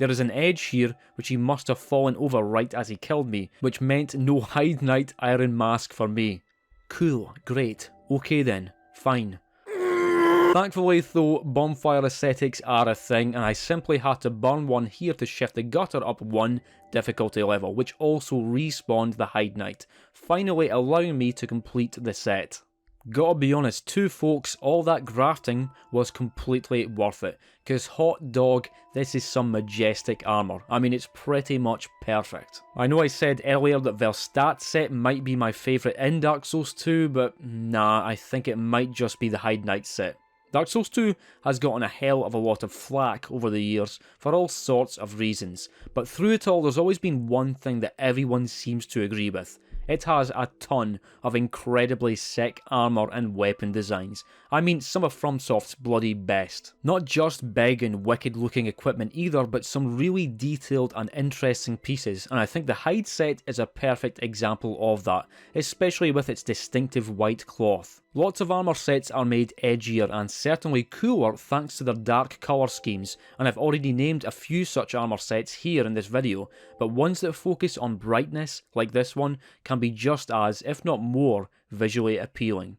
There is an edge here, which he must have fallen over right as he killed me, which meant no Heide Knight Iron Mask for me. Cool, great, okay then, fine. Thankfully though, bonfire ascetics are a thing, and I simply had to burn one here to shift the gutter up one difficulty level, which also respawned the Heide Knight, finally allowing me to complete the set. Gotta be honest too folks, all that grafting was completely worth it, cause hot dog, this is some majestic armour. I mean, it's pretty much perfect. I know I said earlier that Velstadt set might be my favourite in Dark Souls 2, but nah, I think it might just be the Heide Knight set. Dark Souls 2 has gotten a hell of a lot of flack over the years for all sorts of reasons, but through it all there's always been one thing that everyone seems to agree with. It has a ton of incredibly sick armour and weapon designs. I mean, some of Fromsoft's bloody best. Not just big and wicked looking equipment either, but some really detailed and interesting pieces, and I think the Heide set is a perfect example of that, especially with its distinctive white cloth. Lots of armour sets are made edgier and certainly cooler thanks to their dark colour schemes, and I've already named a few such armour sets here in this video, but ones that focus on brightness, like this one, can be just as, if not more, visually appealing.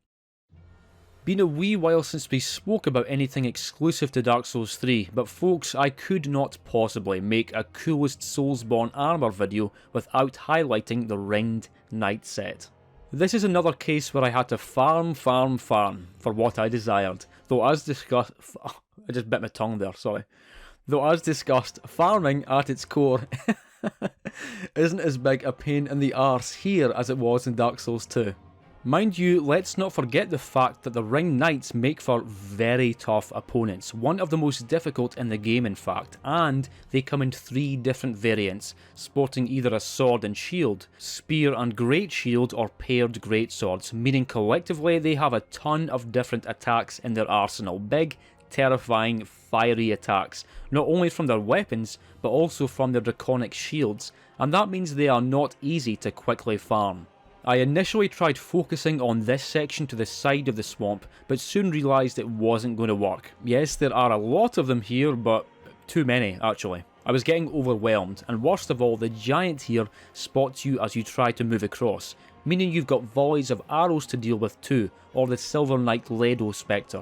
Been a wee while since we spoke about anything exclusive to Dark Souls 3, but folks, I could not possibly make a coolest Soulsborne armour video without highlighting the Ringed Knight set. This is another case where I had to farm for what I desired, though as discussed, I just bit my tongue there, sorry. Though as discussed, farming at its core isn't as big a pain in the arse here as it was in Dark Souls 2. Mind you, let's not forget the fact that the Ringed Knights make for very tough opponents, one of the most difficult in the game in fact, and they come in 3 different variants, sporting either a sword and shield, spear and great shield, or paired greatswords, meaning collectively they have a ton of different attacks in their arsenal, big, terrifying, fiery attacks, not only from their weapons, but also from their draconic shields, and that means they are not easy to quickly farm. I initially tried focusing on this section to the side of the swamp, but soon realised it wasn't going to work. Yes, there are a lot of them here, but too many actually. I was getting overwhelmed, and worst of all, the giant here spots you as you try to move across, meaning you've got volleys of arrows to deal with too, or the Silver Knight Ledo Spectre.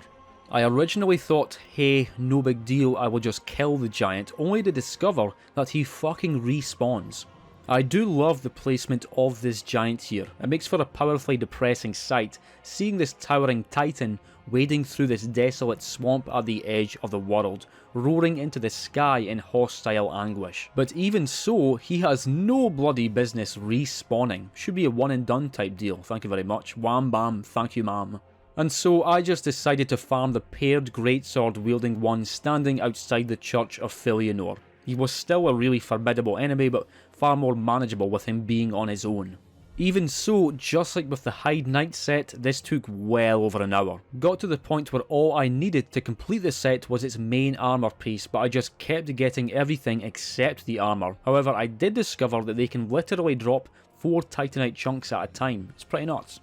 I originally thought, hey, no big deal, I will just kill the giant, only to discover that he fucking respawns. I do love the placement of this giant here. It makes for a powerfully depressing sight, seeing this towering titan wading through this desolate swamp at the edge of the world, roaring into the sky in hostile anguish. But even so, he has no bloody business respawning. Should be a one and done type deal, thank you very much. Wham bam, thank you ma'am. And so I just decided to farm the paired greatsword wielding one standing outside the Church of Filianor. He was still a really formidable enemy, but far more manageable with him being on his own. Even so, just like with the Heide Knight set, this took well over an hour. Got to the point where all I needed to complete the set was its main armour piece, but I just kept getting everything except the armour. However, I did discover that they can literally drop 4 Titanite chunks at a time. It's pretty nuts.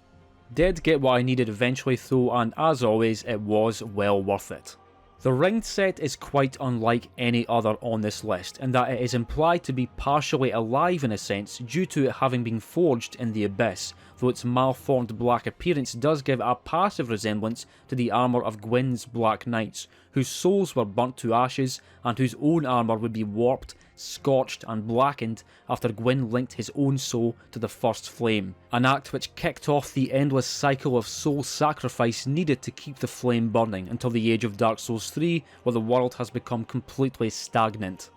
Did get what I needed eventually though, and as always, it was well worth it. The ringed set is quite unlike any other on this list, in that it is implied to be partially alive in a sense due to it having been forged in the Abyss, though its malformed black appearance does give a passive resemblance to the armour of Gwyn's Black Knights, whose souls were burnt to ashes and whose own armour would be warped, scorched and blackened after Gwyn linked his own soul to the First Flame, an act which kicked off the endless cycle of soul sacrifice needed to keep the flame burning until the age of Dark Souls 3, where the world has become completely stagnant.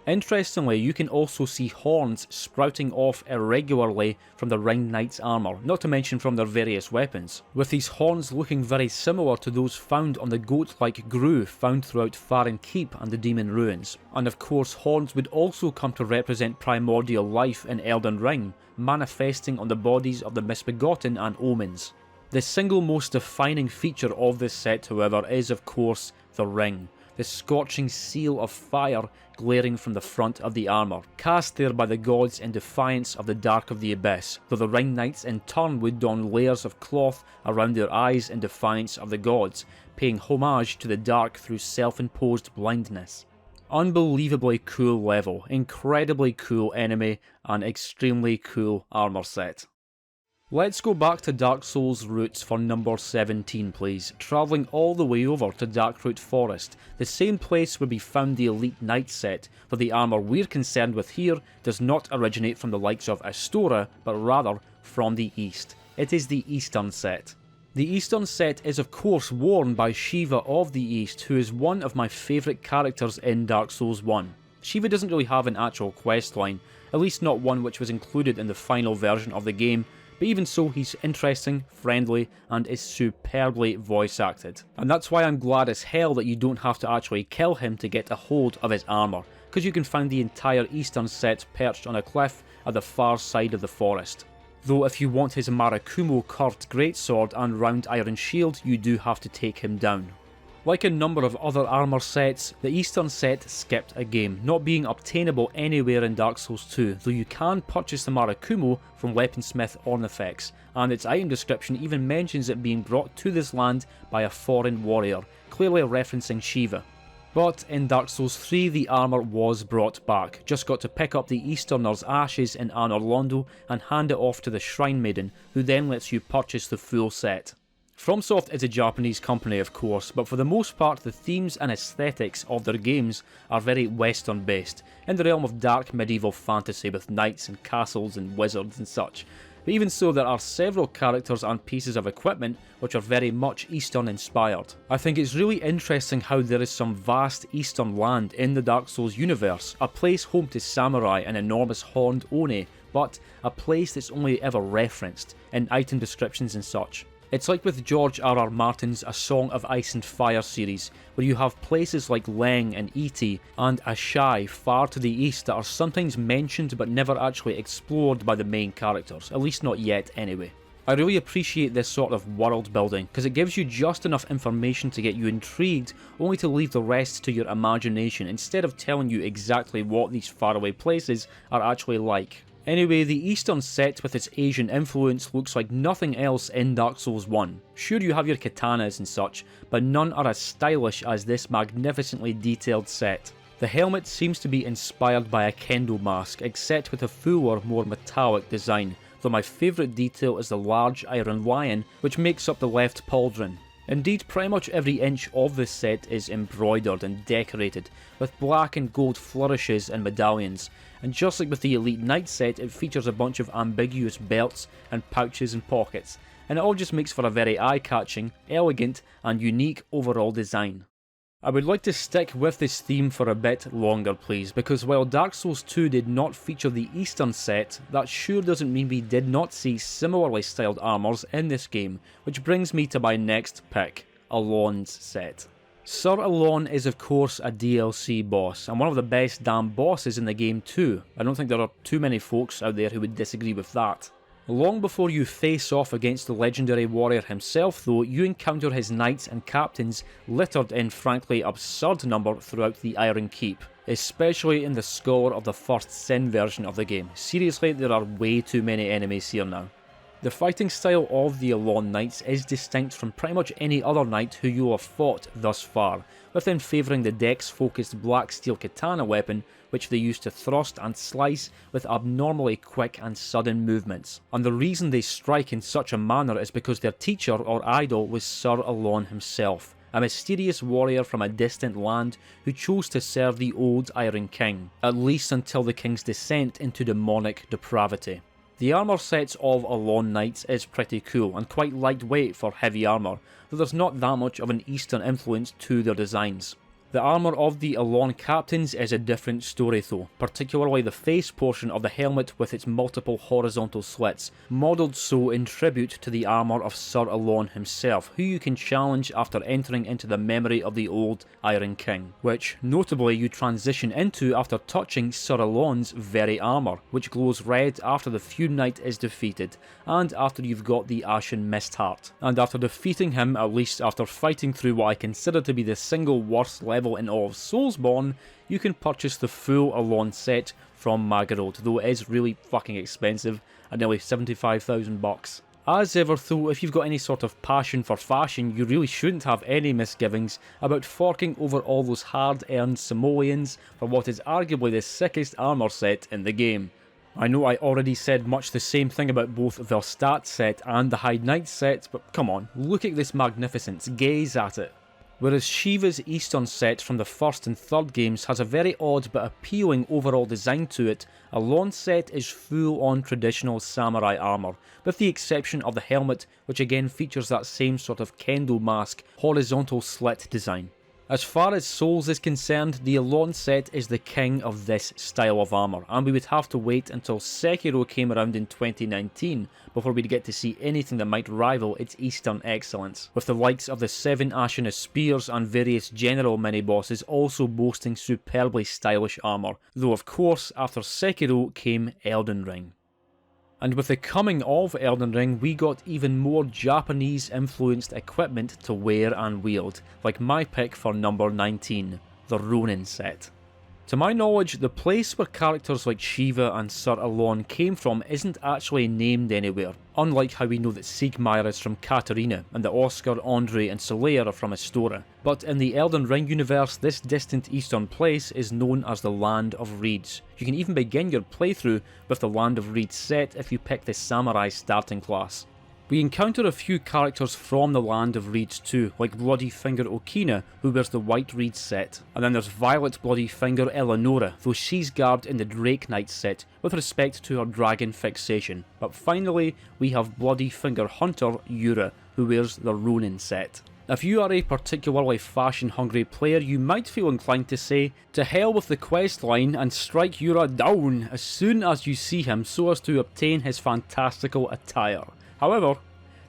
Interestingly, you can also see horns sprouting off irregularly from the Ringed Knight's armour, not to mention from their various weapons, with these horns looking very similar to those found on the goat-like grue found throughout Farron Keep and the Demon Ruins. And of course, horns would also come to represent primordial life in Elden Ring, manifesting on the bodies of the Misbegotten and Omens. The single most defining feature of this set, however, is of course the ring. The scorching seal of fire glaring from the front of the armour, cast there by the gods in defiance of the dark of the Abyss, though the Ringed Knights in turn would don layers of cloth around their eyes in defiance of the gods, paying homage to the dark through self-imposed blindness. Unbelievably cool level, incredibly cool enemy, and extremely cool armour set. Let's go back to Dark Souls' roots for number 17 please, travelling all the way over to Darkroot Forest, the same place where we found the Elite Knight set, though the armour we're concerned with here does not originate from the likes of Astora, but rather from the East. It is the Eastern Set. The Eastern Set is of course worn by Shiva of the East, who is one of my favourite characters in Dark Souls 1. Shiva doesn't really have an actual questline, at least not one which was included in the final version of the game, but even so he's interesting, friendly, and is superbly voice acted. And that's why I'm glad as hell that you don't have to actually kill him to get a hold of his armour, because you can find the entire Eastern Set perched on a cliff at the far side of the forest. Though if you want his Marakumo curved greatsword and round iron shield, you do have to take him down. Like a number of other armour sets, the Eastern Set skipped a game, not being obtainable anywhere in Dark Souls 2, though you can purchase the Marakumo from Weaponsmith Ornifex, and its item description even mentions it being brought to this land by a foreign warrior, clearly referencing Shiva. But in Dark Souls 3 the armour was brought back, just got to pick up the Easterner's ashes in Anor Londo and hand it off to the Shrine Maiden, who then lets you purchase the full set. Fromsoft is a Japanese company of course, but for the most part the themes and aesthetics of their games are very western based, in the realm of dark medieval fantasy with knights and castles and wizards and such. But even so, there are several characters and pieces of equipment which are very much Eastern inspired. I think it's really interesting how there is some vast Eastern land in the Dark Souls universe, a place home to samurai and enormous horned Oni, but a place that's only ever referenced in item descriptions and such. It's like with George R.R. Martin's A Song of Ice and Fire series, where you have places like Leng and Iti and Ashai far to the east that are sometimes mentioned but never actually explored by the main characters, at least not yet anyway. I really appreciate this sort of world building, because it gives you just enough information to get you intrigued, only to leave the rest to your imagination instead of telling you exactly what these faraway places are actually like. Anyway, the Eastern Set with its Asian influence looks like nothing else in Dark Souls 1. Sure, you have your katanas and such, but none are as stylish as this magnificently detailed set. The helmet seems to be inspired by a kendo mask, except with a fuller, more metallic design, though my favourite detail is the large iron lion which makes up the left pauldron. Indeed, pretty much every inch of this set is embroidered and decorated, with black and gold flourishes and medallions, and just like with the Elite Knight set, it features a bunch of ambiguous belts and pouches and pockets, and it all just makes for a very eye-catching, elegant and unique overall design. I would like to stick with this theme for a bit longer please, because while Dark Souls 2 did not feature the Eastern Set, that sure doesn't mean we did not see similarly styled armours in this game, which brings me to my next pick, Alonne's set. Sir Alonne is of course a DLC boss, and one of the best damn bosses in the game too. I don't think there are too many folks out there who would disagree with that. Long before you face off against the legendary warrior himself though, you encounter his knights and captains littered in frankly absurd number throughout the Iron Keep, especially in the Scholar of the First Sin version of the game. Seriously, there are way too many enemies here now. The fighting style of the Alonne Knights is distinct from pretty much any other knight who you will have fought thus far, with them favouring the dex-focused black steel katana weapon, which they use to thrust and slice with abnormally quick and sudden movements. And the reason they strike in such a manner is because their teacher or idol was Sir Alonne himself, a mysterious warrior from a distant land who chose to serve the old Iron King, at least until the king's descent into demonic depravity. The armour sets of Alonne Knights is pretty cool and quite lightweight for heavy armour, though there's not that much of an Eastern influence to their designs. The armour of the Alonne captains is a different story though, particularly the face portion of the helmet with its multiple horizontal slits, modelled so in tribute to the armour of Sir Alonne himself, who you can challenge after entering into the memory of the old Iron King, which notably you transition into after touching Sir Alonne's very armour, which glows red after the Feud Knight is defeated, and after you've got the Ashen Mist Heart. And after defeating him, at least after fighting through what I consider to be the single worst level in all of Soulsborne, you can purchase the full Alonne set from Magarode, though it is really fucking expensive at nearly 75,000 bucks. As ever though, if you've got any sort of passion for fashion, you really shouldn't have any misgivings about forking over all those hard-earned simoleons for what is arguably the sickest armour set in the game. I know I already said much the same thing about both Velstadt set and the Heide Knight set, but come on, look at this magnificence, gaze at it. Whereas Shiva's Eastern set from the first and third games has a very odd but appealing overall design to it, Alonne set is full on traditional samurai armour, with the exception of the helmet, which again features that same sort of kendo mask, horizontal slit design. As far as Souls is concerned, the Alonne set is the king of this style of armour, and we would have to wait until Sekiro came around in 2019 before we'd get to see anything that might rival its Eastern excellence, with the likes of the 7 Ashen Spears and various general mini-bosses also boasting superbly stylish armour, though of course after Sekiro came Elden Ring. And with the coming of Elden Ring, we got even more Japanese-influenced equipment to wear and wield, like my pick for number 19, the Ronin Set. To my knowledge, the place where characters like Shiva and Sir Alonne came from isn't actually named anywhere, unlike how we know that Siegmeyer is from Katarina, and that Oscar, Andre and Solaire are from Astora. But in the Elden Ring universe, this distant eastern place is known as the Land of Reeds. You can even begin your playthrough with the Land of Reeds set if you pick the Samurai starting class. We encounter a few characters from the Land of Reeds too, like Bloody Finger Okina, who wears the White Reeds set. And then there's Violet Bloody Finger Eleonora, though she's garbed in the Drake Knight set, with respect to her dragon fixation. But finally, we have Bloody Finger Hunter Yura, who wears the Ronin set. If you are a particularly fashion-hungry player, you might feel inclined to say, to hell with the questline and strike Yura down as soon as you see him so as to obtain his fantastical attire. However,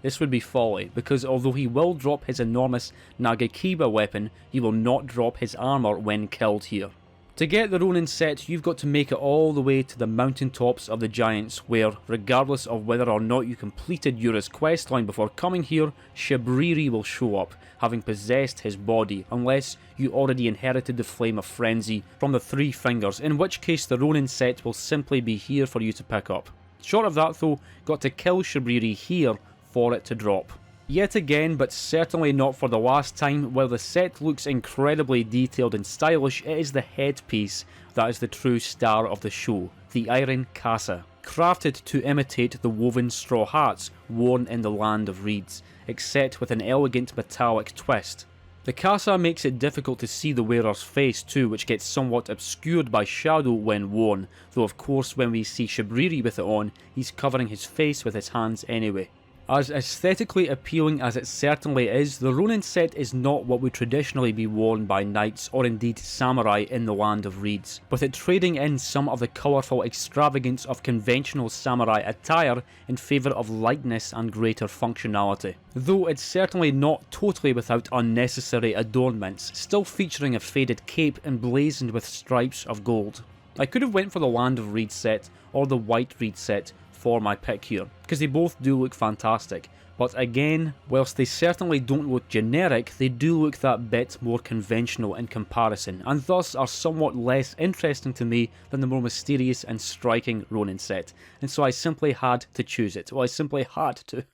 this would be folly, because although he will drop his enormous Nagakiba weapon, he will not drop his armour when killed here. To get the Ronin set, you've got to make it all the way to the mountaintops of the Giants, where, regardless of whether or not you completed Yura's questline before coming here, Shabriri will show up, having possessed his body, unless you already inherited the Flame of Frenzy from the Three Fingers, in which case the Ronin set will simply be here for you to pick up. Short of that though, got to kill Shabriri here for it to drop. Yet again, but certainly not for the last time, while the set looks incredibly detailed and stylish, it is the headpiece that is the true star of the show, the Iron Casa, crafted to imitate the woven straw hats worn in the Land of Reeds, except with an elegant metallic twist. The Casa makes it difficult to see the wearer's face too, which gets somewhat obscured by shadow when worn, though of course when we see Shabriri with it on, he's covering his face with his hands anyway. As aesthetically appealing as it certainly is, the Ronin set is not what would traditionally be worn by knights or indeed samurai in the Land of Reeds, with it trading in some of the colourful extravagance of conventional samurai attire in favour of lightness and greater functionality. Though it's certainly not totally without unnecessary adornments, still featuring a faded cape emblazoned with stripes of gold. I could have went for the Land of Reeds set or the White Reeds set for my pick here, because they both do look fantastic, But again, whilst they certainly don't look generic, they do look that bit more conventional in comparison, and thus are somewhat less interesting to me than the more mysterious and striking Ronin set, and so I simply had to choose it. Well, I simply had to.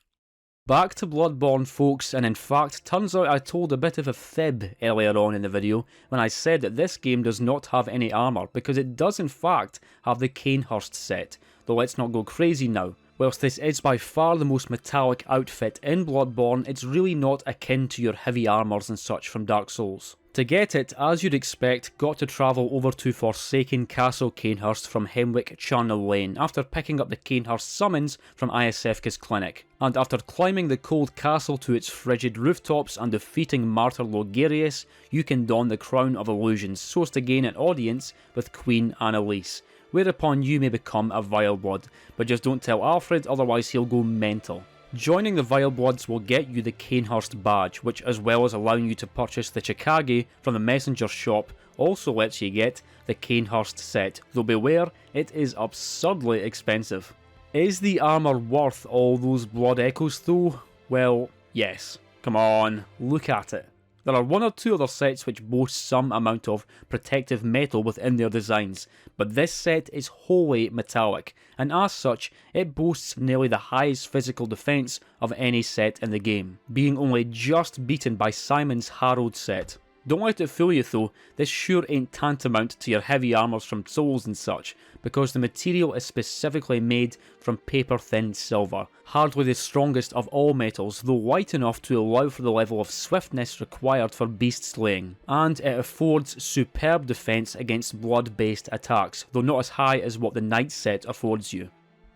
Back to Bloodborne, folks, and in fact, turns out I told a bit of a fib earlier on in the video when I said that this game does not have any armour, because it does in fact have the Cainhurst set, though let's not go crazy now. Whilst this is by far the most metallic outfit in Bloodborne, it's really not akin to your heavy armours and such from Dark Souls. To get it, as you'd expect, got to travel over to Forsaken Castle Cainhurst from Hemwick Charnel Lane after picking up the Cainhurst summons from Iasefka's clinic, and after climbing the cold castle to its frigid rooftops and defeating Martyr Logarius, you can don the Crown of Illusions so as to gain an audience with Queen Annalise, whereupon you may become a Vileblood, but just don't tell Alfred otherwise he'll go mental. Joining the Vilebloods will get you the Cainhurst badge, which as well as allowing you to purchase the Chikage from the messenger shop, also lets you get the Cainhurst set, though beware, it is absurdly expensive. Is the armour worth all those blood echoes though? Well, yes. Come on, look at it. There are one or two other sets which boast some amount of protective metal within their designs, but this set is wholly metallic, and as such, it boasts nearly the highest physical defense of any set in the game, being only just beaten by Simon's Harrowed set. Don't let it fool you though, this sure ain't tantamount to your heavy armours from Souls and such, because the material is specifically made from paper-thin silver, hardly the strongest of all metals, though light enough to allow for the level of swiftness required for beast slaying, and it affords superb defence against blood-based attacks, though not as high as what the Knight set affords you.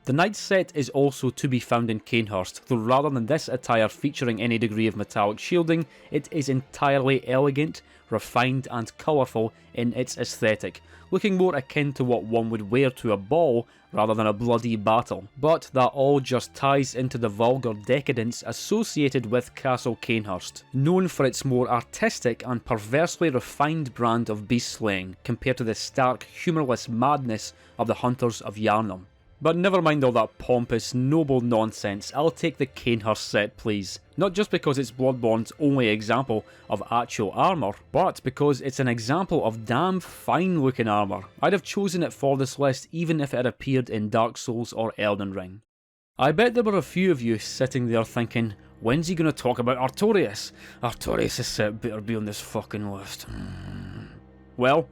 The Knight set is also to be found in Cainhurst, though rather than this attire featuring any degree of metallic shielding, it is entirely elegant, refined and colourful in its aesthetic, looking more akin to what one would wear to a ball rather than a bloody battle. But that all just ties into the vulgar decadence associated with Castle Cainhurst, known for its more artistic and perversely refined brand of beast slaying, compared to the stark, humourless madness of the Hunters of Yharnam. But never mind all that pompous, noble nonsense, I'll take the Cainhurst set please. Not just because it's Bloodborne's only example of actual armour, but because it's an example of damn fine looking armour. I'd have chosen it for this list even if it had appeared in Dark Souls or Elden Ring. I bet there were a few of you sitting there thinking, when's he going to talk about Artorias? Artorias' set better be on this fucking list. Well,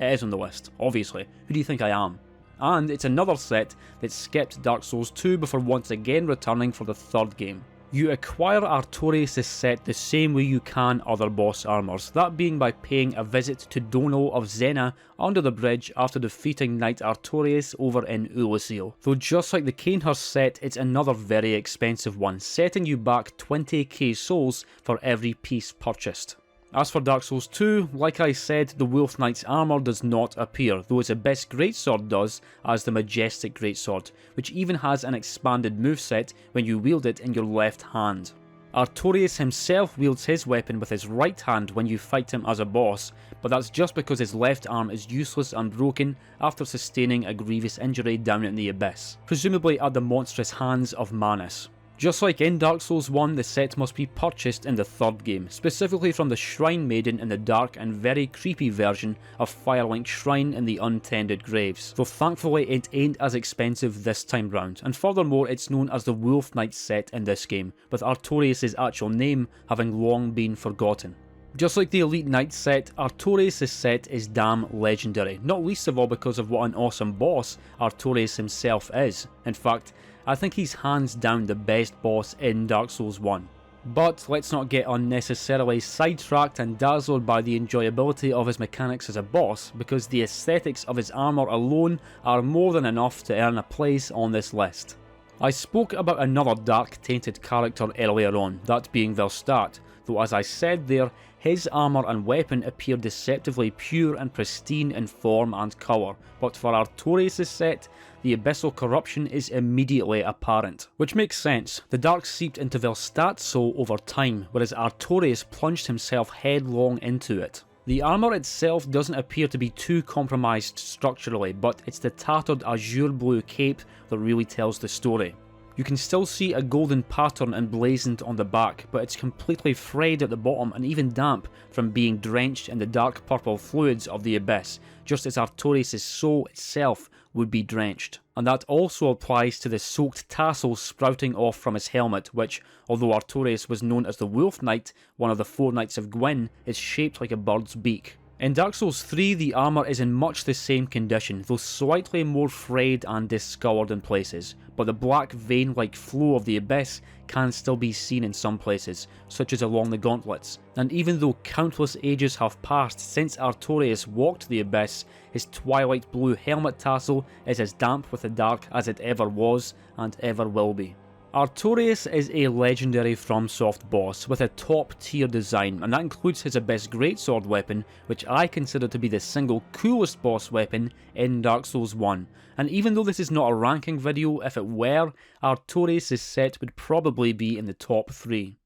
it is on the list, obviously. Who do you think I am? And it's another set that skipped Dark Souls 2 before once again returning for the third game. You acquire Artorias' set the same way you can other boss armours, that being by paying a visit to Dono of Zena under the bridge after defeating Knight Artorias over in Ulusil. Though just like the Cainhurst set, it's another very expensive one, setting you back 20k souls for every piece purchased. As for Dark Souls 2, like I said, the Wolf Knight's armour does not appear, though its Abyss Greatsword does as the Majestic Greatsword, which even has an expanded moveset when you wield it in your left hand. Artorias himself wields his weapon with his right hand when you fight him as a boss, but that's just because his left arm is useless and broken after sustaining a grievous injury down in the Abyss, presumably at the monstrous hands of Manus. Just like in Dark Souls 1, the set must be purchased in the third game, specifically from the Shrine Maiden in the dark and very creepy version of Firelink Shrine in the Untended Graves, though thankfully it ain't as expensive this time round, and furthermore it's known as the Wolf Knight set in this game, with Artorias' actual name having long been forgotten. Just like the Elite Knight set, Artorias' set is damn legendary, not least of all because of what an awesome boss Artorias himself is. In fact, I think he's hands down the best boss in Dark Souls 1. But let's not get unnecessarily sidetracked and dazzled by the enjoyability of his mechanics as a boss, because the aesthetics of his armour alone are more than enough to earn a place on this list. I spoke about another dark tainted character earlier on, that being Velstadt, though as I said there, his armour and weapon appear deceptively pure and pristine in form and colour, but for Artorias' set, the abyssal corruption is immediately apparent. Which makes sense, the dark seeped into Velstadt's soul over time, whereas Artorias plunged himself headlong into it. The armour itself doesn't appear to be too compromised structurally, but it's the tattered azure blue cape that really tells the story. You can still see a golden pattern emblazoned on the back, but it's completely frayed at the bottom and even damp from being drenched in the dark purple fluids of the Abyss, just as Artorias' soul itself would be drenched. And that also applies to the soaked tassels sprouting off from his helmet, which, although Artorias was known as the Wolf Knight, one of the 4 Knights of Gwyn, is shaped like a bird's beak. In Dark Souls 3, the armour is in much the same condition, though slightly more frayed and discoloured in places, but the black vein-like flow of the Abyss can still be seen in some places, such as along the gauntlets. And even though countless ages have passed since Artorias walked the Abyss, his twilight blue helmet tassel is as damp with the dark as it ever was and ever will be. Artorias is a legendary Fromsoft boss with a top tier design, and that includes his Abyss Greatsword weapon, which I consider to be the single coolest boss weapon in Dark Souls 1. And even though this is not a ranking video, if it were, Artorias' set would probably be in the top 3.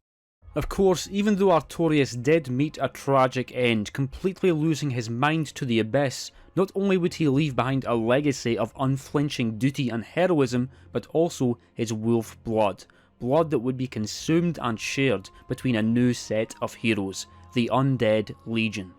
Of course, even though Artorias did meet a tragic end, completely losing his mind to the Abyss, not only would he leave behind a legacy of unflinching duty and heroism, but also his wolf blood. Blood that would be consumed and shared between a new set of heroes, the Undead Legion.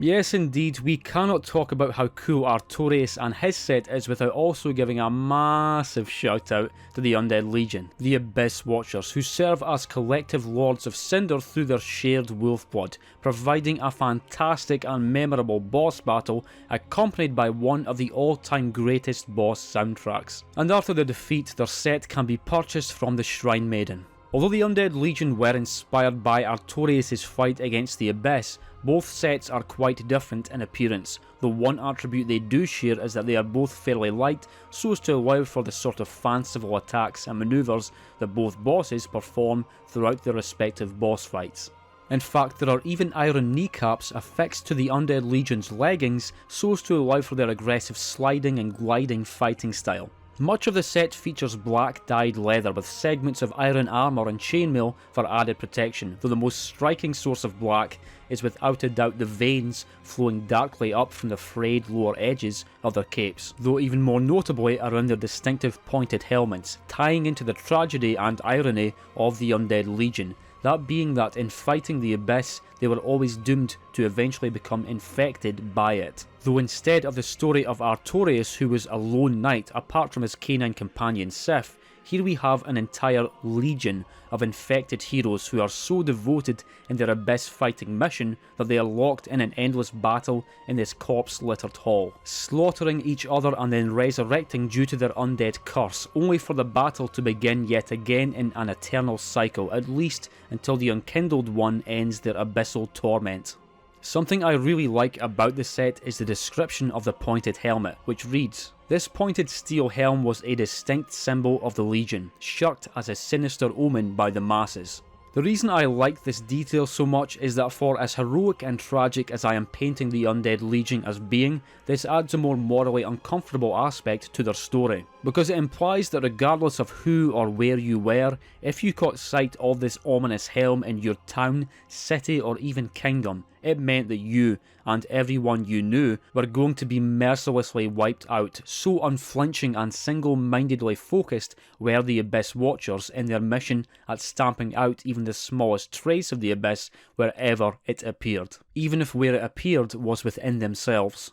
Yes indeed, we cannot talk about how cool Artorias and his set is without also giving a massive shout out to the Undead Legion, the Abyss Watchers, who serve as collective Lords of Cinder through their shared wolf blood, providing a fantastic and memorable boss battle accompanied by one of the all-time greatest boss soundtracks. And after the defeat, their set can be purchased from the Shrine Maiden. Although the Undead Legion were inspired by Artorias' fight against the Abyss, both sets are quite different in appearance, though one attribute they do share is that they are both fairly light, so as to allow for the sort of fanciful attacks and manoeuvres that both bosses perform throughout their respective boss fights. In fact, there are even iron kneecaps affixed to the Undead Legion's leggings so as to allow for their aggressive sliding and gliding fighting style. Much of the set features black dyed leather with segments of iron armour and chainmail for added protection, though the most striking source of black is without a doubt the veins flowing darkly up from the frayed lower edges of their capes, though even more notably around their distinctive pointed helmets, tying into the tragedy and irony of the Undead Legion, that being that in fighting the Abyss, they were always doomed to eventually become infected by it. Though instead of the story of Artorias, who was a lone knight apart from his canine companion Sif, here we have an entire legion of infected heroes who are so devoted in their Abyss fighting mission that they are locked in an endless battle in this corpse-littered hall, slaughtering each other and then resurrecting due to their undead curse, only for the battle to begin yet again in an eternal cycle, at least until the Unkindled One ends their abyssal torment. Something I really like about the set is the description of the pointed helmet, which reads, "This pointed steel helm was a distinct symbol of the Legion, shirked as a sinister omen by the masses." The reason I like this detail so much is that for as heroic and tragic as I am painting the Undead Legion as being, this adds a more morally uncomfortable aspect to their story, because it implies that regardless of who or where you were, if you caught sight of this ominous helm in your town, city or even kingdom, it meant that you, and everyone you knew, were going to be mercilessly wiped out. So unflinching and single-mindedly focused were the Abyss Watchers in their mission at stamping out even the smallest trace of the Abyss wherever it appeared, even if where it appeared was within themselves.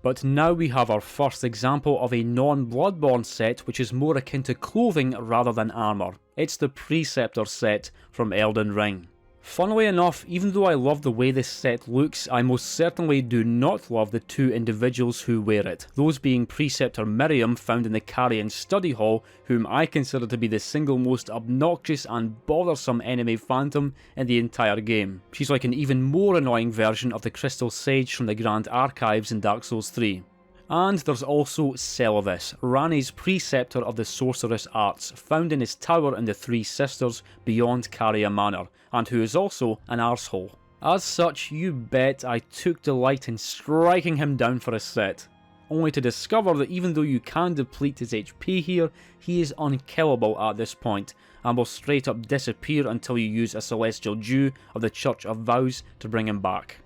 But now we have our first example of a non-Bloodborne set which is more akin to clothing rather than armour. It's the Preceptor set from Elden Ring. Funnily enough, even though I love the way this set looks, I most certainly do not love the two individuals who wear it, those being Preceptor Miriam found in the Carrion Study Hall, whom I consider to be the single most obnoxious and bothersome enemy phantom in the entire game. She's like an even more annoying version of the Crystal Sage from the Grand Archives in Dark Souls 3. And there's also Celavis, Ranni's Preceptor of the Sorceress Arts, found in his tower in the Three Sisters beyond Caria Manor, and who is also an arsehole. As such, you bet I took delight in striking him down for a set, only to discover that even though you can deplete his HP here, he is unkillable at this point, and will straight up disappear until you use a Celestial Dew of the Church of Vows to bring him back.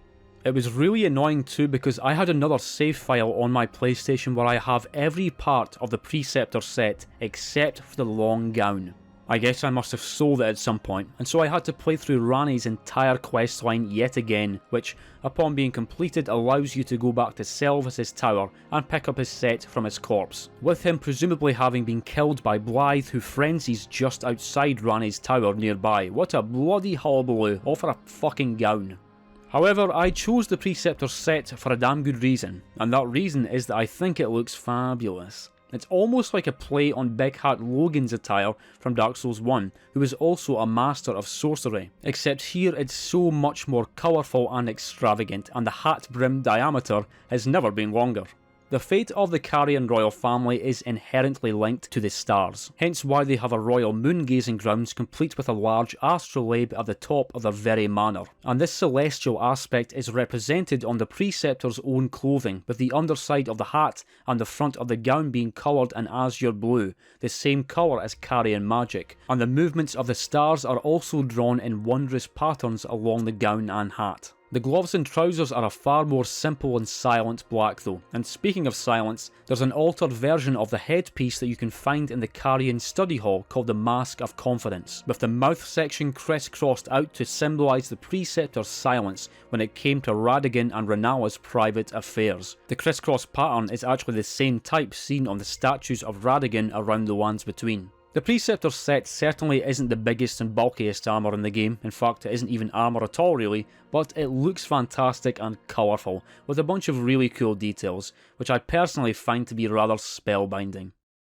It was really annoying too because I had another save file on my PlayStation where I have every part of the Preceptor set except for the long gown. I guess I must have sold it at some point, and so I had to play through Ranni's entire questline yet again, which, upon being completed, allows you to go back to Selva's tower and pick up his set from his corpse, with him presumably having been killed by Blythe, who frenzies just outside Ranni's tower nearby. What a bloody hullabaloo, all for a fucking gown. However, I chose the Preceptor set for a damn good reason, and that reason is that I think it looks fabulous. It's almost like a play on Big Hat Logan's attire from Dark Souls 1, who is also a master of sorcery, except here it's so much more colourful and extravagant, and the hat brim diameter has never been longer. The fate of the Carian royal family is inherently linked to the stars, hence why they have a royal moon-gazing grounds complete with a large astrolabe at the top of their very manor, and this celestial aspect is represented on the Preceptor's own clothing, with the underside of the hat and the front of the gown being coloured in azure blue, the same colour as Carian magic, and the movements of the stars are also drawn in wondrous patterns along the gown and hat. The gloves and trousers are a far more simple and silent black though, and speaking of silence, there's an altered version of the headpiece that you can find in the Carian study hall called the Mask of Confidence, with the mouth section crisscrossed out to symbolise the Preceptor's silence when it came to Radagon and Renalla's private affairs. The crisscross pattern is actually the same type seen on the statues of Radagon around the lands between. The Preceptor set certainly isn't the biggest and bulkiest armour in the game, in fact it isn't even armour at all really, but it looks fantastic and colourful, with a bunch of really cool details, which I personally find to be rather spellbinding.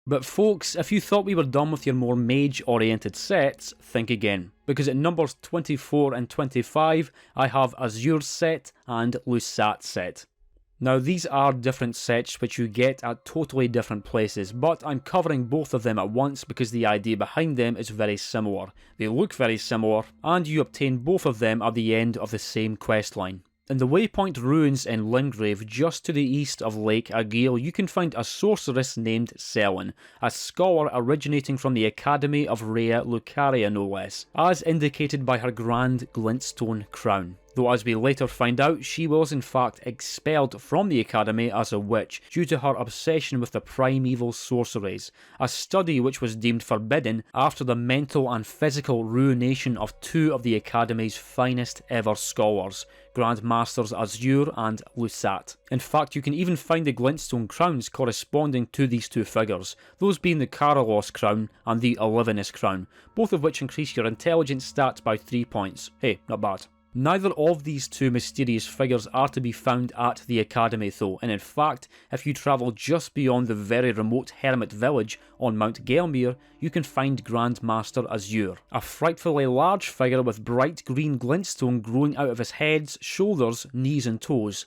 But folks, if you thought we were done with your more mage-oriented sets, think again, because at numbers 24 and 25 I have Azur Set and Lusat Set. Now these are different sets which you get at totally different places, but I'm covering both of them at once because the idea behind them is very similar. They look very similar, and you obtain both of them at the end of the same questline. In the Waypoint Ruins in Limgrave, just to the east of Lake Agil, you can find a sorceress named Selin, a scholar originating from the Academy of Rhea Lucaria no less, as indicated by her grand glintstone crown. Though as we later find out, she was in fact expelled from the academy as a witch due to her obsession with the primeval sorceries, a study which was deemed forbidden after the mental and physical ruination of two of the academy's finest ever scholars, Grand Masters Azur and Lusat. In fact, you can even find the glintstone crowns corresponding to these two figures, those being the Karalos crown and the Olivinus crown, both of which increase your intelligence stats by 3 points. Hey, not bad. Neither of these two mysterious figures are to be found at the academy though, and in fact, if you travel just beyond the very remote hermit village on Mount Gelmir, you can find Grand Master Azur, a frightfully large figure with bright green glintstone growing out of his head, shoulders, knees and toes.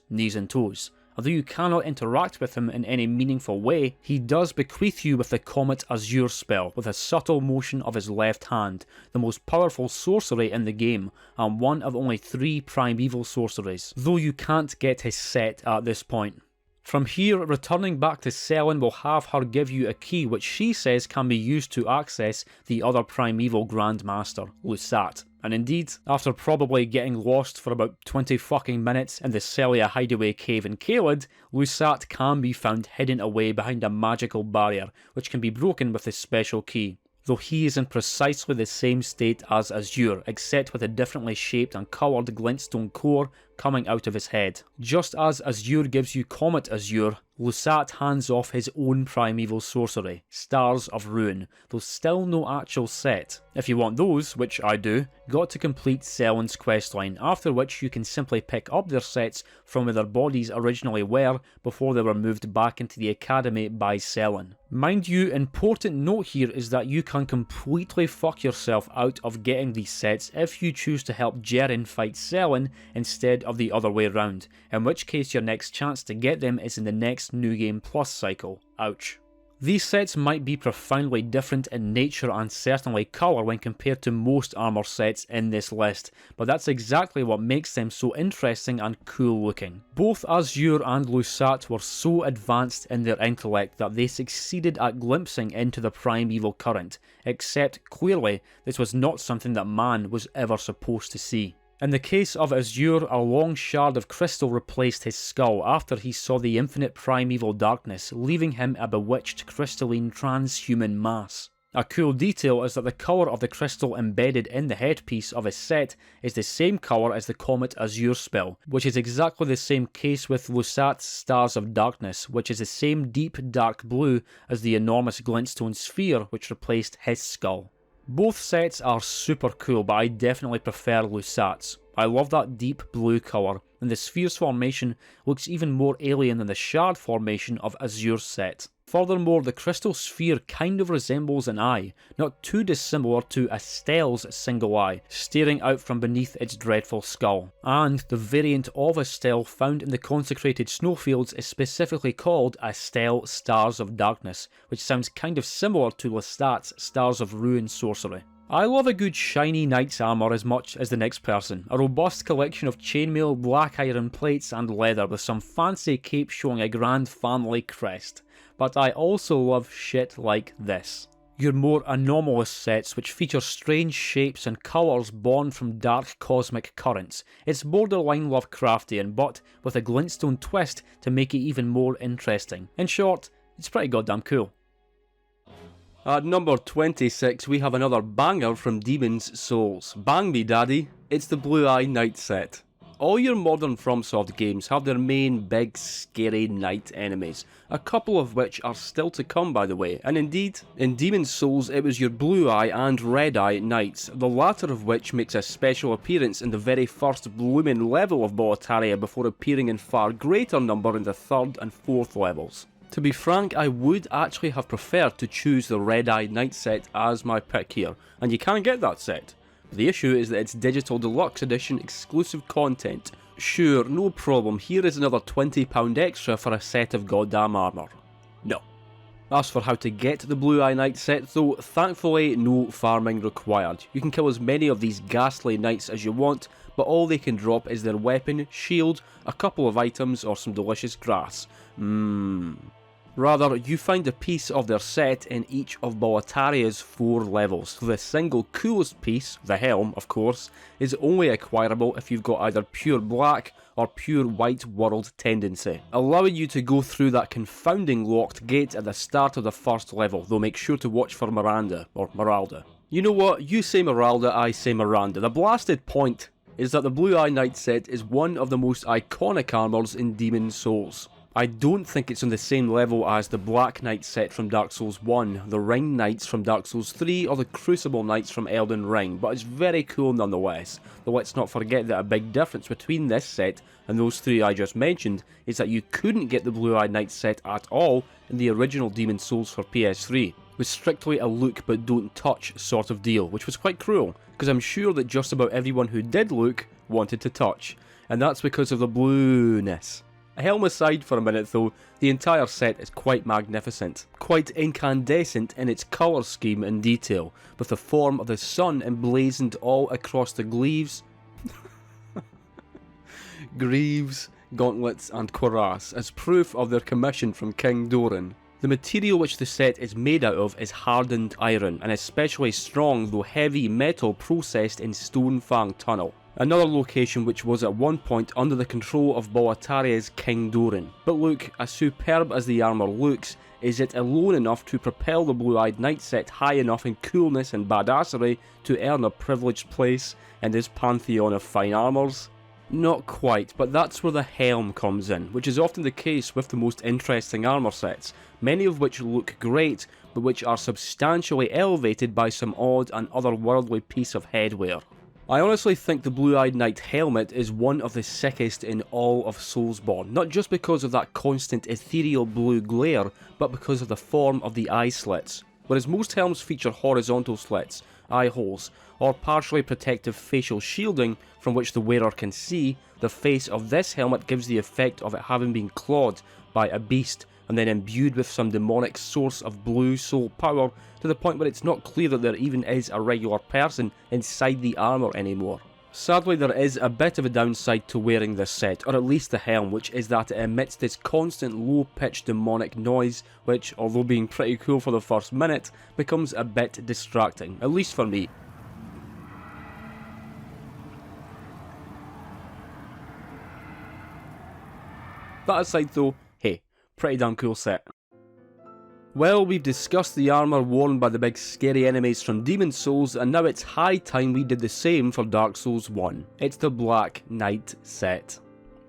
Although you cannot interact with him in any meaningful way, he does bequeath you with the Comet Azur spell with a subtle motion of his left hand, the most powerful sorcery in the game, and one of only 3 primeval sorceries, though you can't get his set at this point. From here, returning back to Selin will have her give you a key which she says can be used to access the other primeval Grandmaster, Lusat. And indeed, after probably getting lost for about 20 fucking minutes in the Celia hideaway cave in Caelid, Lusat can be found hidden away behind a magical barrier, which can be broken with this special key. Though he is in precisely the same state as Azur, except with a differently shaped and coloured glintstone core coming out of his head. Just as Azur gives you Comet Azur, Lusat hands off his own primeval sorcery, Stars of Ruin, though still no actual set. If you want those, which I do, got to complete Selin's questline, after which you can simply pick up their sets from where their bodies originally were before they were moved back into the academy by Selin. Mind you, important note here is that you can completely fuck yourself out of getting these sets if you choose to help Jeren fight Selin instead of the other way around, in which case your next chance to get them is in the next New Game Plus cycle. Ouch. These sets might be profoundly different in nature and certainly colour when compared to most armour sets in this list, but that's exactly what makes them so interesting and cool looking. Both Azur and Lusat were so advanced in their intellect that they succeeded at glimpsing into the primeval current, except clearly this was not something that man was ever supposed to see. In the case of Azur, a long shard of crystal replaced his skull after he saw the infinite primeval darkness, leaving him a bewitched crystalline transhuman mass. A cool detail is that the colour of the crystal embedded in the headpiece of his set is the same colour as the Comet Azur spell, which is exactly the same case with Lusat's Stars of Darkness, which is the same deep dark blue as the enormous glintstone sphere which replaced his skull. Both sets are super cool, but I definitely prefer Lusat's. I love that deep blue colour, and the sphere's formation looks even more alien than the shard formation of Azur's set. Furthermore, the crystal sphere kind of resembles an eye, not too dissimilar to Estelle's single eye, staring out from beneath its dreadful skull. And the variant of Estelle found in the consecrated snowfields is specifically called Estelle Stars of Darkness, which sounds kind of similar to Lestat's Stars of Ruin sorcery. I love a good shiny knight's armour as much as the next person. A robust collection of chainmail, black iron plates and leather with some fancy cape showing a grand family crest. But I also love shit like this. Your more anomalous sets which feature strange shapes and colours born from dark cosmic currents. It's borderline Lovecraftian, but with a glintstone twist to make it even more interesting. In short, it's pretty goddamn cool. At number 26 we have another banger from Demon's Souls. Bang me daddy, it's the Blue-Eye Knight Set. All your modern Fromsoft games have their main big scary knight enemies, a couple of which are still to come by the way, and indeed, in Demon's Souls it was your Blue-Eye and Red-Eye knights, the latter of which makes a special appearance in the very first blooming level of Boletaria before appearing in far greater number in the 3rd and 4th levels. To be frank, I would actually have preferred to choose the Red-Eye Knight set as my pick here, and you can't get that set. The issue is that it's digital deluxe edition exclusive content. Sure, no problem, here is another £20 extra for a set of goddamn armour. No. As for how to get the Blue-Eye Knight set though, thankfully no farming required. You can kill as many of these ghastly knights as you want, but all they can drop is their weapon, shield, a couple of items or some delicious grass. Rather, you find a piece of their set in each of Boletaria's 4 levels. The single coolest piece, the helm of course, is only acquirable if you've got either pure black or pure white world tendency, allowing you to go through that confounding locked gate at the start of the first level, though make sure to watch for Miranda, or Meralda. You know what, you say Meralda, I say Miranda. The blasted point is that the Blue-Eye Knight set is one of the most iconic armours in Demon's Souls. I don't think it's on the same level as the Black Knight set from Dark Souls 1, the Ring Knights from Dark Souls 3, or the Crucible Knights from Elden Ring, but it's very cool nonetheless. Though let's not forget that a big difference between this set and those 3 I just mentioned is that you couldn't get the Blue-Eye Knight set at all in the original Demon's Souls for PS3. It was strictly a look but don't touch sort of deal, which was quite cruel, because I'm sure that just about everyone who did look wanted to touch, and that's because of the blueness. Helm aside for a minute though, the entire set is quite magnificent, quite incandescent in its colour scheme and detail, with the form of the sun emblazoned all across the greaves, gauntlets and cuirass as proof of their commission from King Doran. The material which the set is made out of is hardened iron, an especially strong though heavy metal processed in Stonefang Tunnel. Another location which was at one point under the control of Boletaria's King Doran. But look, as superb as the armour looks, is it alone enough to propel the Blue-Eyed Knight set high enough in coolness and badassery to earn a privileged place in this pantheon of fine armours? Not quite, but that's where the helm comes in, which is often the case with the most interesting armour sets, many of which look great, but which are substantially elevated by some odd and otherworldly piece of headwear. I honestly think the Blue-Eyed Knight helmet is one of the sickest in all of Soulsborne, not just because of that constant ethereal blue glare, but because of the form of the eye slits. Whereas most helms feature horizontal slits, eye holes, or partially protective facial shielding from which the wearer can see, the face of this helmet gives the effect of it having been clawed by a beast and then imbued with some demonic source of blue soul power to the point where it's not clear that there even is a regular person inside the armour anymore. Sadly, there is a bit of a downside to wearing this set, or at least the helm, which is that it emits this constant low-pitched demonic noise which, although being pretty cool for the first minute, becomes a bit distracting, at least for me. That aside though, hey, pretty damn cool set. Well, we've discussed the armour worn by the big scary enemies from Demon Souls, and now it's high time we did the same for Dark Souls 1. It's the Black Knight Set.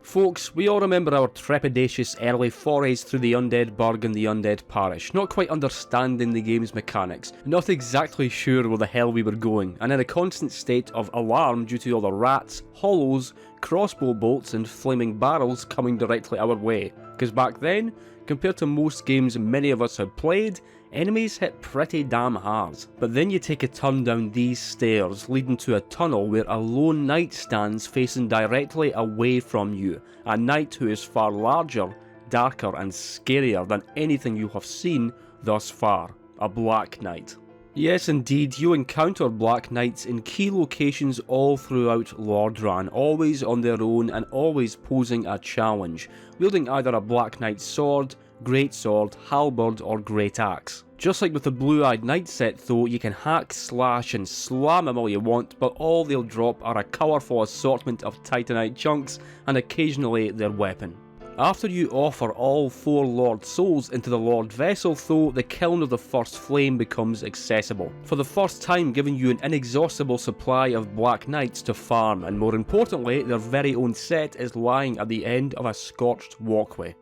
Folks, we all remember our trepidatious early forays through the Undead Burg and the Undead Parish, not quite understanding the game's mechanics, not exactly sure where the hell we were going, and in a constant state of alarm due to all the rats, hollows, crossbow bolts and flaming barrels coming directly our way, because back then, compared to most games many of us had played, enemies hit pretty damn hard. But then you take a turn down these stairs leading to a tunnel where a lone knight stands facing directly away from you, a knight who is far larger, darker and scarier than anything you have seen thus far, a Black Knight. Yes indeed, you encounter Black Knights in key locations all throughout Lordran, always on their own and always posing a challenge, wielding either a Black Knight sword, greatsword, halberd or great axe. Just like with the Blue-Eyed Knight set though, you can hack, slash and slam them all you want, but all they'll drop are a colourful assortment of titanite chunks and occasionally their weapon. After you offer all 4 Lord Souls into the Lord Vessel though, the Kiln of the First Flame becomes accessible, for the first time giving you an inexhaustible supply of Black Knights to farm, and more importantly, their very own set is lying at the end of a scorched walkway.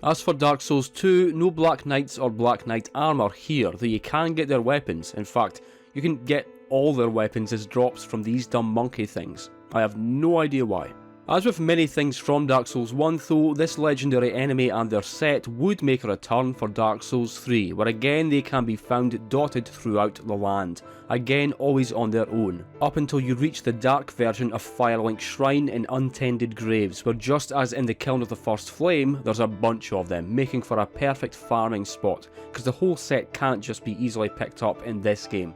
As for Dark Souls 2, no Black Knights or Black Knight armour here, though you can get their weapons. In fact, you can get all their weapons as drops from these dumb monkey things. I have no idea why. As with many things from Dark Souls 1 though, this legendary enemy and their set would make a return for Dark Souls 3, where again they can be found dotted throughout the land, again always on their own, up until you reach the dark version of Firelink Shrine in Untended Graves, where just as in the Kiln of the First Flame, there's a bunch of them, making for a perfect farming spot, because the whole set can't just be easily picked up in this game.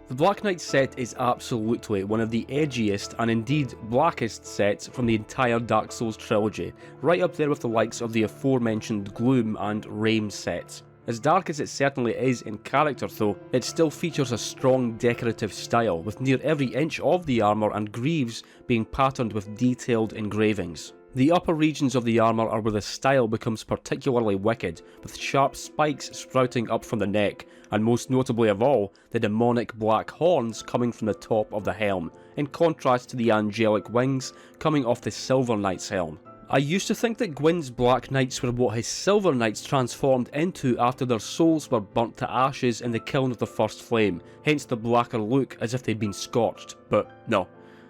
The Black Knight set is absolutely one of the edgiest and indeed blackest sets from the entire Dark Souls trilogy, right up there with the likes of the aforementioned Gloom and Raime sets. As dark as it certainly is in character though, it still features a strong decorative style, with near every inch of the armour and greaves being patterned with detailed engravings. The upper regions of the armour are where the style becomes particularly wicked, with sharp spikes sprouting up from the neck, and most notably of all, the demonic black horns coming from the top of the helm, in contrast to the angelic wings coming off the Silver Knight's helm. I used to think that Gwyn's Black Knights were what his Silver Knights transformed into after their souls were burnt to ashes in the Kiln of the First Flame, hence the blacker look as if they'd been scorched, but no.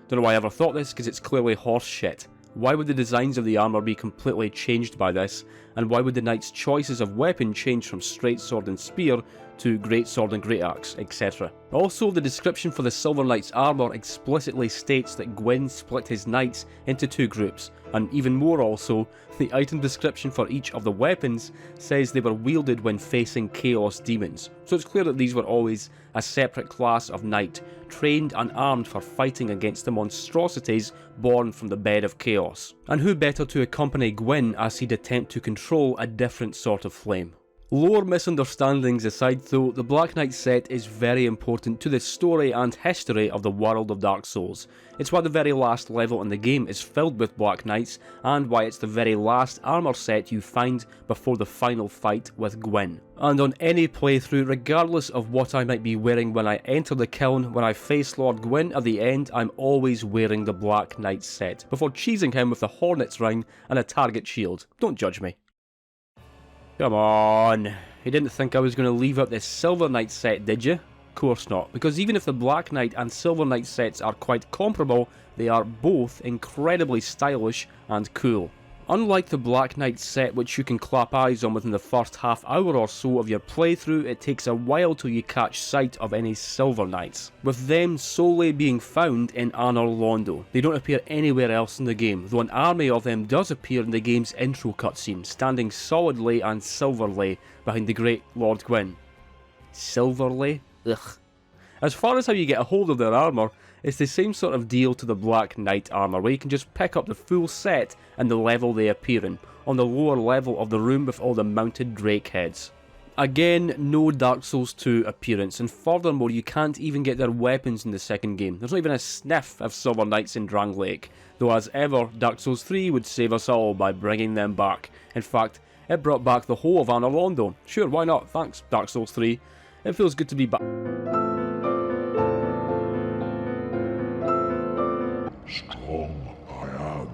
Don't know why I ever thought this, because it's clearly horse shit. Why would the designs of the armour be completely changed by this, and why would the knight's choices of weapon change from straight sword and spear to great sword and great axe, etc. Also, the description for the Silver Knight's armour explicitly states that Gwyn split his knights into 2 groups, and even more also, the item description for each of the weapons says they were wielded when facing chaos demons, so it's clear that these were always a separate class of knight, trained and armed for fighting against the monstrosities born from the bed of chaos. And who better to accompany Gwyn as he'd attempt to control a different sort of flame. Lore misunderstandings aside though, the Black Knight set is very important to the story and history of the world of Dark Souls. It's why the very last level in the game is filled with Black Knights, and why it's the very last armour set you find before the final fight with Gwyn. And on any playthrough, regardless of what I might be wearing when I enter the kiln, when I face Lord Gwyn at the end, I'm always wearing the Black Knight set, before cheesing him with a Hornet's Ring and a target shield. Don't judge me. Come on, you didn't think I was going to leave out this Silver Knight set, did you? Of course not, because even if the Black Knight and Silver Knight sets are quite comparable, they are both incredibly stylish and cool. Unlike the Black Knight set, which you can clap eyes on within the first half hour or so of your playthrough, it takes a while till you catch sight of any Silver Knights, with them solely being found in Anor Londo. They don't appear anywhere else in the game, though an army of them does appear in the game's intro cutscene, standing solidly and silverly behind the great Lord Gwyn. Silverly? Ugh. As far as how you get a hold of their armour, it's the same sort of deal to the Black Knight armour, where you can just pick up the full set and the level they appear in, on the lower level of the room with all the mounted drake heads. Again, no Dark Souls 2 appearance, and furthermore you can't even get their weapons in the second game. There's not even a sniff of Silver Knights in Drangleic, though as ever, Dark Souls 3 would save us all by bringing them back. In fact, it brought back the whole of Anor Londo. Sure, why not? Thanks, Dark Souls 3. It feels good to be back. Strong I am.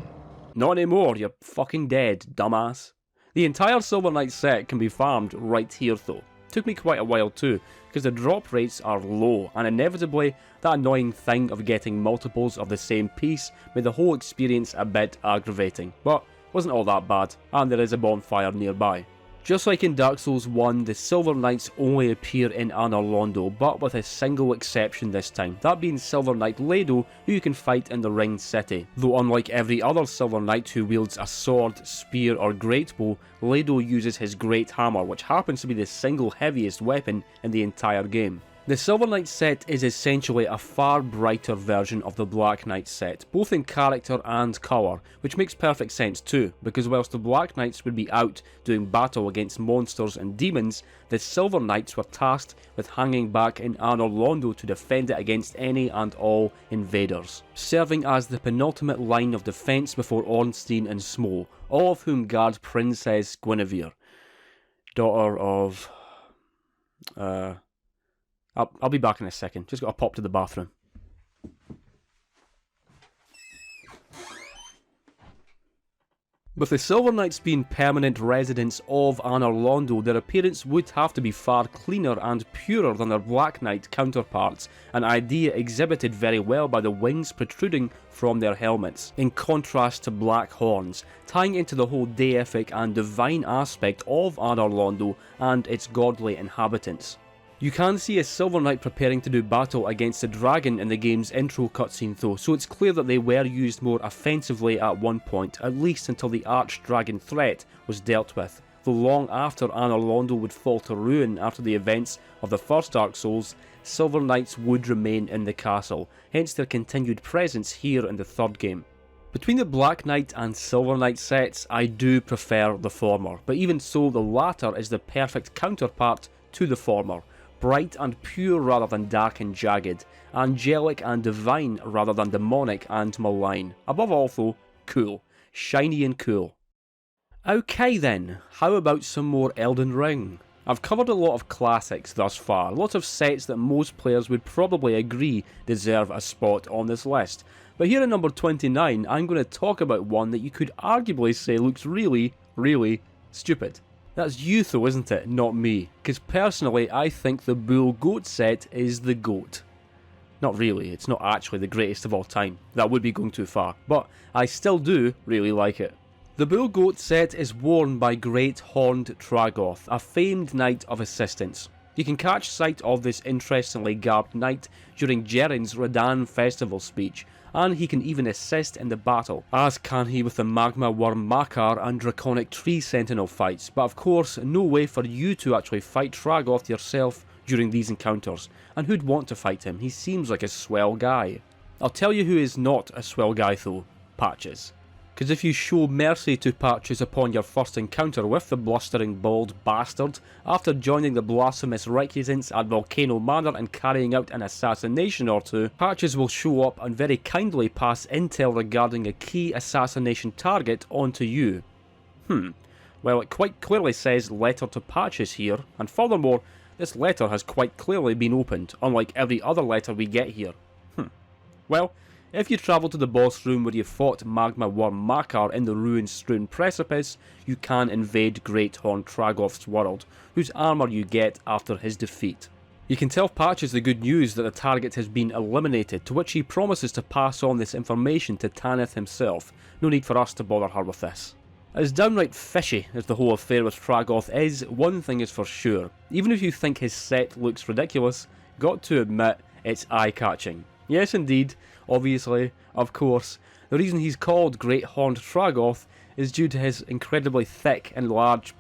Not anymore, you're fucking dead, dumbass. The entire Silver Knight set can be farmed right here though. Took me quite a while too, because the drop rates are low, and inevitably that annoying thing of getting multiples of the same piece made the whole experience a bit aggravating, but wasn't all that bad, and there is a bonfire nearby. Just like in Dark Souls 1, the Silver Knights only appear in Anor Londo, but with a single exception this time, that being Silver Knight Ledo, who you can fight in the Ringed City. Though unlike every other Silver Knight who wields a sword, spear or greatbow, Ledo uses his Great Hammer, which happens to be the single heaviest weapon in the entire game. The Silver Knight set is essentially a far brighter version of the Black Knight set, both in character and colour, which makes perfect sense too, because whilst the Black Knights would be out doing battle against monsters and demons, the Silver Knights were tasked with hanging back in Anor Londo to defend it against any and all invaders, serving as the penultimate line of defence before Ornstein and Smough, all of whom guard Princess Guinevere, daughter of... I'll be back in a second. Just got to pop to the bathroom. With the Silver Knights being permanent residents of Anor Londo, their appearance would have to be far cleaner and purer than their Black Knight counterparts, an idea exhibited very well by the wings protruding from their helmets, in contrast to black horns, tying into the whole deific and divine aspect of Anor Londo and its godly inhabitants. You can see a Silver Knight preparing to do battle against a dragon in the game's intro cutscene though, so it's clear that they were used more offensively at one point, at least until the arch-dragon threat was dealt with, though long after Anor Londo would fall to ruin after the events of the first Dark Souls, Silver Knights would remain in the castle, hence their continued presence here in the third game. Between the Black Knight and Silver Knight sets, I do prefer the former, but even so the latter is the perfect counterpart to the former. Bright and pure rather than dark and jagged, angelic and divine rather than demonic and malign. Above all though, cool. Shiny and cool. Okay then, how about some more Elden Ring? I've covered a lot of classics thus far, lots of sets that most players would probably agree deserve a spot on this list. But here at number 29, I'm going to talk about one that you could arguably say looks really, really stupid. That's you though, isn't it? Not me. Because personally, I think the Bull Goat set is the GOAT. Not really, it's not actually the greatest of all time. That would be going too far. But I still do really like it. The Bull Goat set is worn by Great Horned Tragoth, a famed knight of assistance. You can catch sight of this interestingly garbed knight during Jerin's Radan festival speech, and he can even assist in the battle, as can he with the Magma Worm Makar and Draconic Tree Sentinel fights, but of course no way for you to actually fight Tragoth yourself during these encounters, and who'd want to fight him? He seems like a swell guy. I'll tell you who is not a swell guy though, Patches. Because if you show mercy to Patches upon your first encounter with the blustering bald bastard, after joining the blasphemous recusants at Volcano Manor and carrying out an assassination or two, Patches will show up and very kindly pass intel regarding a key assassination target onto you. Well, it quite clearly says letter to Patches here, and furthermore, this letter has quite clearly been opened, unlike every other letter we get here. Well, if you travel to the boss room where you fought Magma Worm Makar in the ruin-strewn precipice, you can invade Great Horned Tragoth's world, whose armour you get after his defeat. You can tell Patches the good news that the target has been eliminated, to which he promises to pass on this information to Tanith himself. No need for us to bother her with this. As downright fishy as the whole affair with Tragoth is, one thing is for sure. Even if you think his set looks ridiculous, got to admit, it's eye-catching. Yes indeed, obviously, of course, the reason he's called Great Horned Tragoth is due to his incredibly thick and large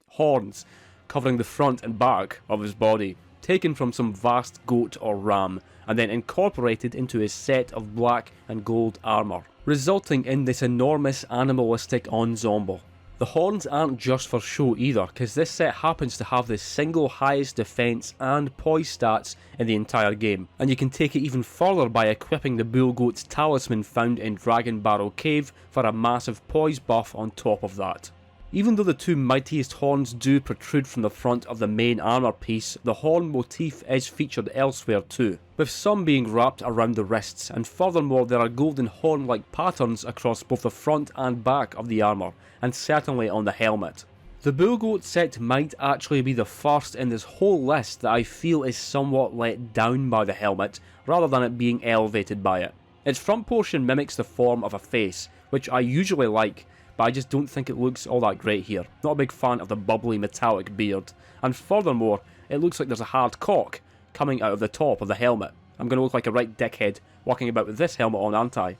horns covering the front and back of his body, taken from some vast goat or ram, and then incorporated into his set of black and gold armour, resulting in this enormous animalistic ensemble. The horns aren't just for show either, because this set happens to have the single highest defense and poise stats in the entire game, and you can take it even further by equipping the Bullgoat's talisman found in Dragon Barrow Cave for a massive poise buff on top of that. Even though the two mightiest horns do protrude from the front of the main armour piece, the horn motif is featured elsewhere too, with some being wrapped around the wrists, and furthermore there are golden horn-like patterns across both the front and back of the armour, and certainly on the helmet. The Bullgoat set might actually be the first in this whole list that I feel is somewhat let down by the helmet, rather than it being elevated by it. Its front portion mimics the form of a face, which I usually like, but I just don't think it looks all that great here. Not a big fan of the bubbly metallic beard. And furthermore, it looks like there's a hard cock coming out of the top of the helmet. I'm going to look like a right dickhead walking about with this helmet on, aren't I?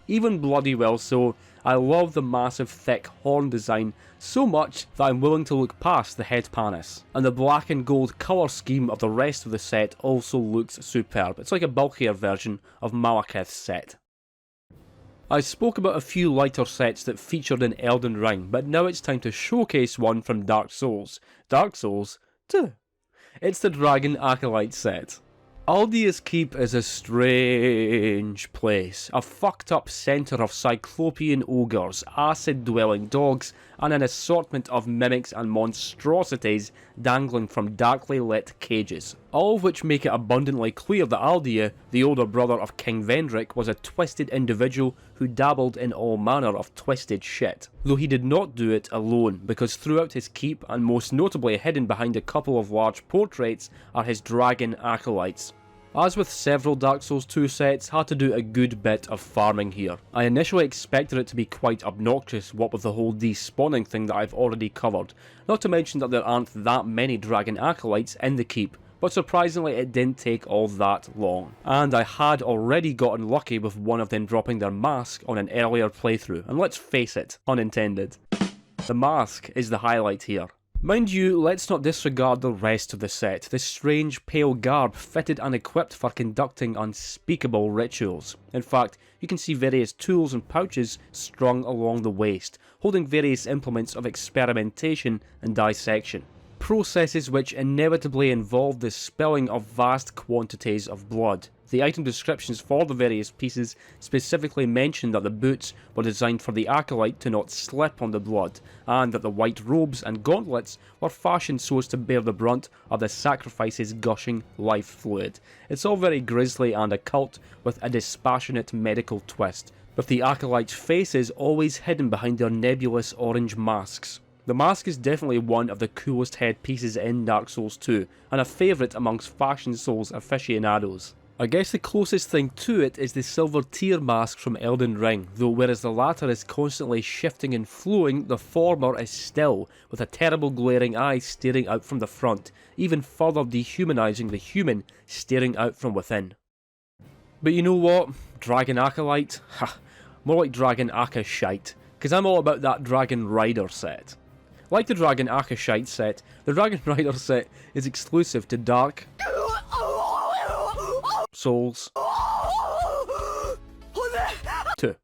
Even bloody well so, I love the massive thick horn design so much that I'm willing to look past the head panis. And the black and gold colour scheme of the rest of the set also looks superb. It's like a bulkier version of Malekith's set. I spoke about a few lighter sets that featured in Elden Ring, but now it's time to showcase one from Dark Souls. Dark Souls 2. It's the Dragon Acolyte Set. Aldia's Keep is a strange place. A fucked up centre of cyclopean ogres, acid-dwelling dogs, and an assortment of mimics and monstrosities dangling from darkly lit cages. All of which make it abundantly clear that Aldia, the older brother of King Vendrick, was a twisted individual who dabbled in all manner of twisted shit. Though he did not do it alone, because throughout his keep, and most notably hidden behind a couple of large portraits, are his dragon acolytes. As with several Dark Souls 2 sets, had to do a good bit of farming here. I initially expected it to be quite obnoxious, what with the whole despawning thing that I've already covered, not to mention that there aren't that many dragon acolytes in the keep, but surprisingly it didn't take all that long. And I had already gotten lucky with one of them dropping their mask on an earlier playthrough, and let's face it, unintended. The mask is the highlight here. Mind you, let's not disregard the rest of the set, this strange pale garb fitted and equipped for conducting unspeakable rituals. In fact, you can see various tools and pouches strung along the waist, holding various implements of experimentation and dissection. Processes which inevitably involve the spilling of vast quantities of blood. The item descriptions for the various pieces specifically mention that the boots were designed for the acolyte to not slip on the blood, and that the white robes and gauntlets were fashioned so as to bear the brunt of the sacrifice's gushing life fluid. It's all very grisly and occult, with a dispassionate medical twist, with the acolytes' faces always hidden behind their nebulous orange masks. The mask is definitely one of the coolest headpieces in Dark Souls 2, and a favourite amongst Fashion Souls aficionados. I guess the closest thing to it is the Silver Tear mask from Elden Ring, though whereas the latter is constantly shifting and flowing, the former is still, with a terrible glaring eye staring out from the front, even further dehumanising the human staring out from within. But you know what? Dragon Acolyte? Ha! More like Dragon Akashite, because I'm all about that Dragonrider set. Like the Dragon Akashite set, the Dragonrider set is exclusive to Dark Souls 2.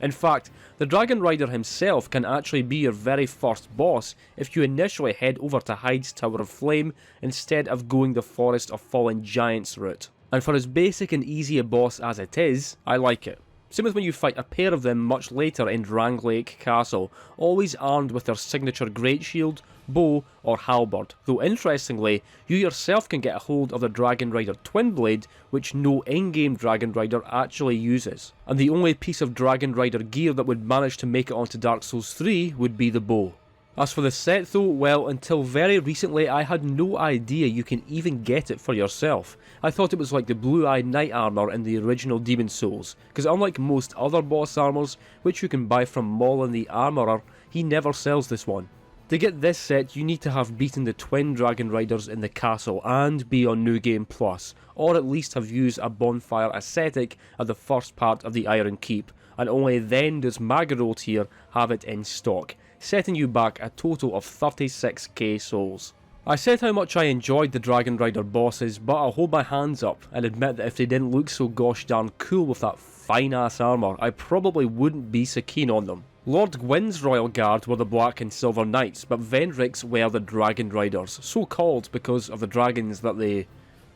In fact, the Dragonrider himself can actually be your very first boss if you initially head over to Heide's Tower of Flame instead of going the Forest of Fallen Giants route. And for as basic and easy a boss as it is, I like it. Same as when you fight a pair of them much later in Dranglake Castle, always armed with their signature great shield, bow or halberd, though interestingly, you yourself can get a hold of the Dragonrider Twin Blade, which no in-game Dragonrider actually uses. And the only piece of Dragonrider gear that would manage to make it onto Dark Souls 3 would be the bow. As for the set though, well, until very recently I had no idea you can even get it for yourself. I thought it was like the blue-eyed knight armour in the original Demon Souls, because unlike most other boss armours, which you can buy from Maulin the Armourer, he never sells this one. To get this set, you need to have beaten the twin Dragon Riders in the castle and be on New Game Plus, or at least have used a bonfire ascetic at the first part of the Iron Keep, and only then does Magarold here have it in stock, setting you back a total of 36k souls. I said how much I enjoyed the Dragonrider bosses, but I'll hold my hands up and admit that if they didn't look so gosh darn cool with that fine ass armour, I probably wouldn't be so keen on them. Lord Gwyn's Royal Guard were the Black and Silver Knights, but Vendrick's were the Dragon Riders, so called because of the dragons that they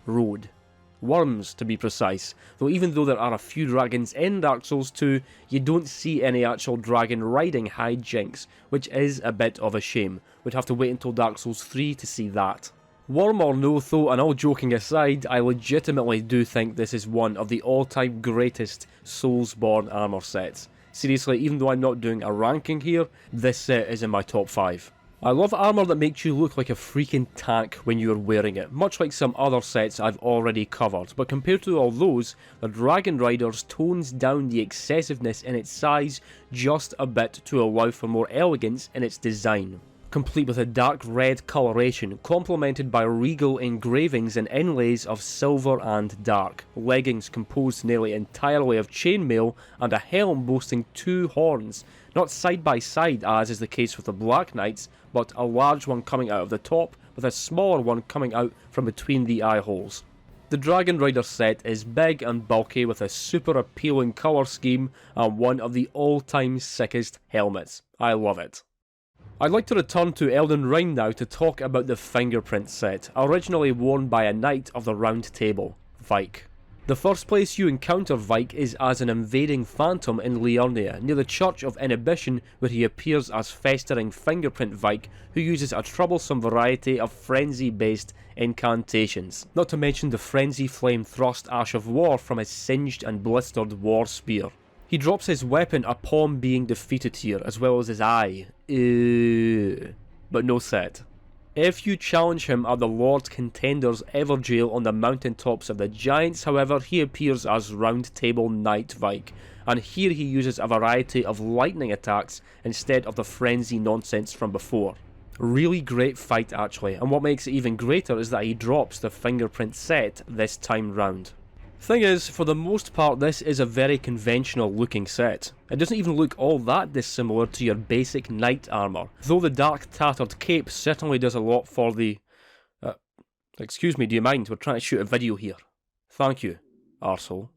rode. Worms, to be precise, though even though there are a few dragons in Dark Souls 2, you don't see any actual dragon riding hijinks, which is a bit of a shame. We'd have to wait until Dark Souls 3 to see that. Worm or no though, and all joking aside, I legitimately do think this is one of the all-time greatest Soulsborne armour sets. Seriously, even though I'm not doing a ranking here, this set is in my top 5. I love armour that makes you look like a freaking tank when you're wearing it, much like some other sets I've already covered, but compared to all those, the Dragonrider's tones down the excessiveness in its size just a bit to allow for more elegance in its design. Complete with a dark red coloration, complemented by regal engravings and inlays of silver and dark, leggings composed nearly entirely of chainmail, and a helm boasting 2 horns, not side by side as is the case with the Black Knights, but a large one coming out of the top with a smaller one coming out from between the eye holes. The Dragonrider set is big and bulky with a super appealing colour scheme and one of the all-time sickest helmets. I love it. I'd like to return to Elden Ring now to talk about the Fingerprint Set, originally worn by a Knight of the Round Table, Vike. The first place you encounter Vike is as an invading phantom in Liurnia, near the Church of Inhibition, where he appears as festering Fingerprint Vike, who uses a troublesome variety of frenzy-based incantations, not to mention the Frenzy Flame Thrust Ash of War from his singed and blistered war spear. He drops his weapon upon being defeated here, as well as his eye. But no set. If you challenge him at the Lord Contender's Everjail on the mountaintops of the Giants, however, he appears as Round Table Knight Vike, and here he uses a variety of lightning attacks instead of the frenzy nonsense from before. Really great fight actually, and what makes it even greater is that he drops the Fingerprint Set this time round. Thing is, for the most part this is a very conventional looking set. It doesn't even look all that dissimilar to your basic knight armour, though the dark tattered cape certainly does a lot for the... excuse me, do you mind? We're trying to shoot a video here. Thank you, arsehole.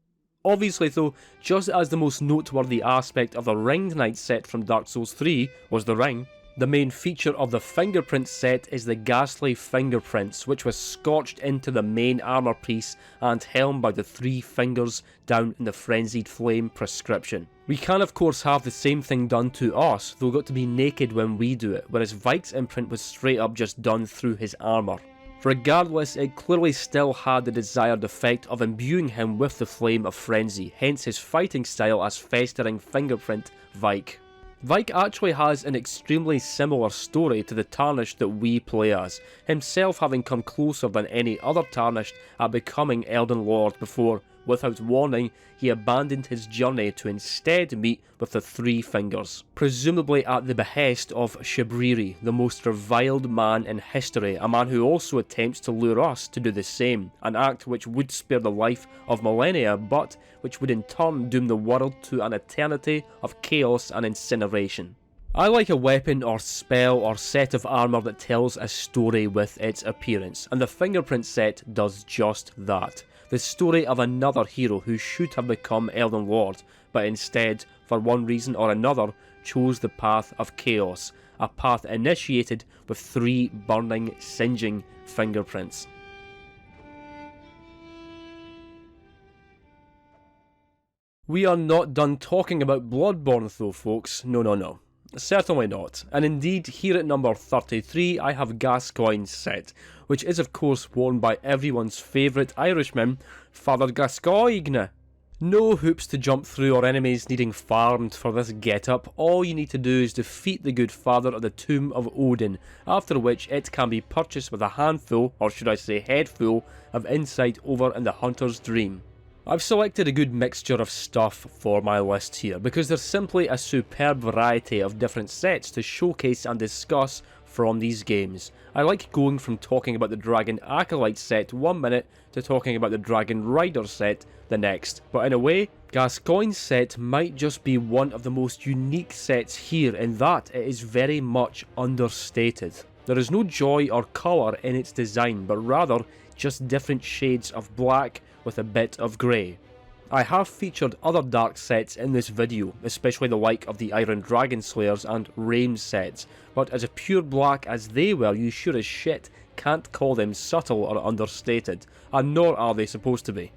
Obviously though, just as the most noteworthy aspect of the Ringed Knight set from Dark Souls 3 was the ring, the main feature of the Fingerprint set is the ghastly fingerprints, which was scorched into the main armour piece and helm by the 3 fingers down in the Frenzied Flame prescription. We can of course have the same thing done to us, though got to be naked when we do it, whereas Vike's imprint was straight up just done through his armour. Regardless, it clearly still had the desired effect of imbuing him with the flame of frenzy, hence his fighting style as festering Fingerprint Vike. Vike actually has an extremely similar story to the Tarnished that we play as, himself having come closer than any other Tarnished at becoming Elden Lord before, without warning, he abandoned his journey to instead meet with the 3 fingers, presumably at the behest of Shabriri, the most reviled man in history, a man who also attempts to lure us to do the same, an act which would spare the life of millennia, but which would in turn doom the world to an eternity of chaos and incineration. I like a weapon or spell or set of armour that tells a story with its appearance, and the Fingerprint Set does just that. The story of another hero who should have become Elden Lord, but instead, for one reason or another, chose the path of chaos, a path initiated with 3 burning, singeing fingerprints. We are not done talking about Bloodborne though, folks. No. Certainly not. And indeed, here at number 33, I have Gascoigne's Set, which is of course worn by everyone's favourite Irishman, Father Gascoigne. No hoops to jump through or enemies needing farmed for this get-up. All you need to do is defeat the good father at the Tomb of Odin, after which it can be purchased with a handful, or should I say headful, of insight over in the Hunter's Dream. I've selected a good mixture of stuff for my list here, because there's simply a superb variety of different sets to showcase and discuss from these games. I like going from talking about the Dragon Acolyte Set 1 minute to talking about the Dragonrider Set the next, but in a way, Gascoigne's Set might just be one of the most unique sets here in that it is very much understated. There is no joy or colour in its design, but rather just different shades of black with a bit of grey. I have featured other dark sets in this video, especially the like of the Iron Dragonslayers and Raime sets, but as pure black as they were, you sure as shit can't call them subtle or understated, and nor are they supposed to be.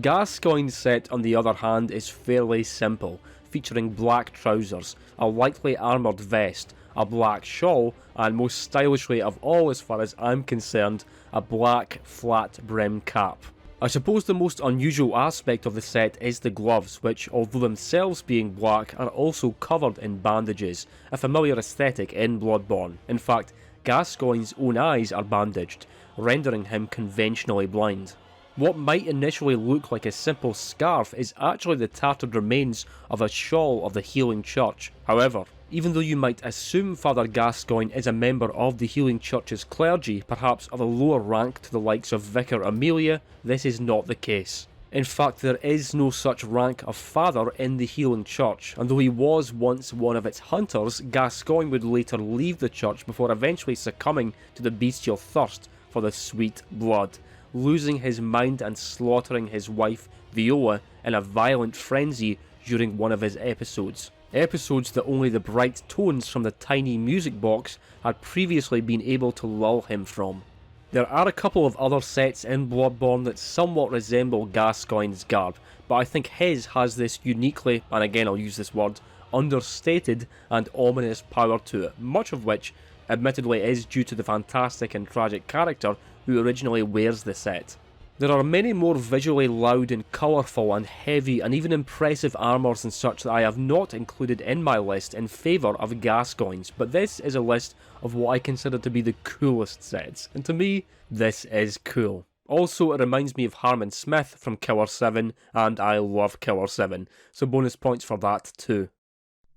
Gascoigne's set, on the other hand, is fairly simple, featuring black trousers, a lightly armoured vest, a black shawl, and most stylishly of all as far as I'm concerned, a black flat brim cap. I suppose the most unusual aspect of the set is the gloves, which, although themselves being black, are also covered in bandages, a familiar aesthetic in Bloodborne. In fact, Gascoigne's own eyes are bandaged, rendering him conventionally blind. What might initially look like a simple scarf is actually the tattered remains of a shawl of the Healing Church. However, even though you might assume Father Gascoigne is a member of the Healing Church's clergy, perhaps of a lower rank to the likes of Vicar Amelia, this is not the case. In fact, there is no such rank of father in the Healing Church, and though he was once one of its hunters, Gascoigne would later leave the church before eventually succumbing to the bestial thirst for the sweet blood, losing his mind and slaughtering his wife Viola in a violent frenzy during one of his episodes. Episodes that only the bright tones from the tiny music box had previously been able to lull him from. There are a couple of other sets in Bloodborne that somewhat resemble Gascoigne's garb, but I think his has this uniquely, and again I'll use this word, understated and ominous power to it, much of which admittedly is due to the fantastic and tragic character who originally wears the set. There are many more visually loud and colourful and heavy and even impressive armours and such that I have not included in my list in favour of Gascoigne's, but this is a list of what I consider to be the coolest sets, and to me, this is cool. Also, it reminds me of Harmon Smith from Killer 7, and I love Killer 7, so bonus points for that too.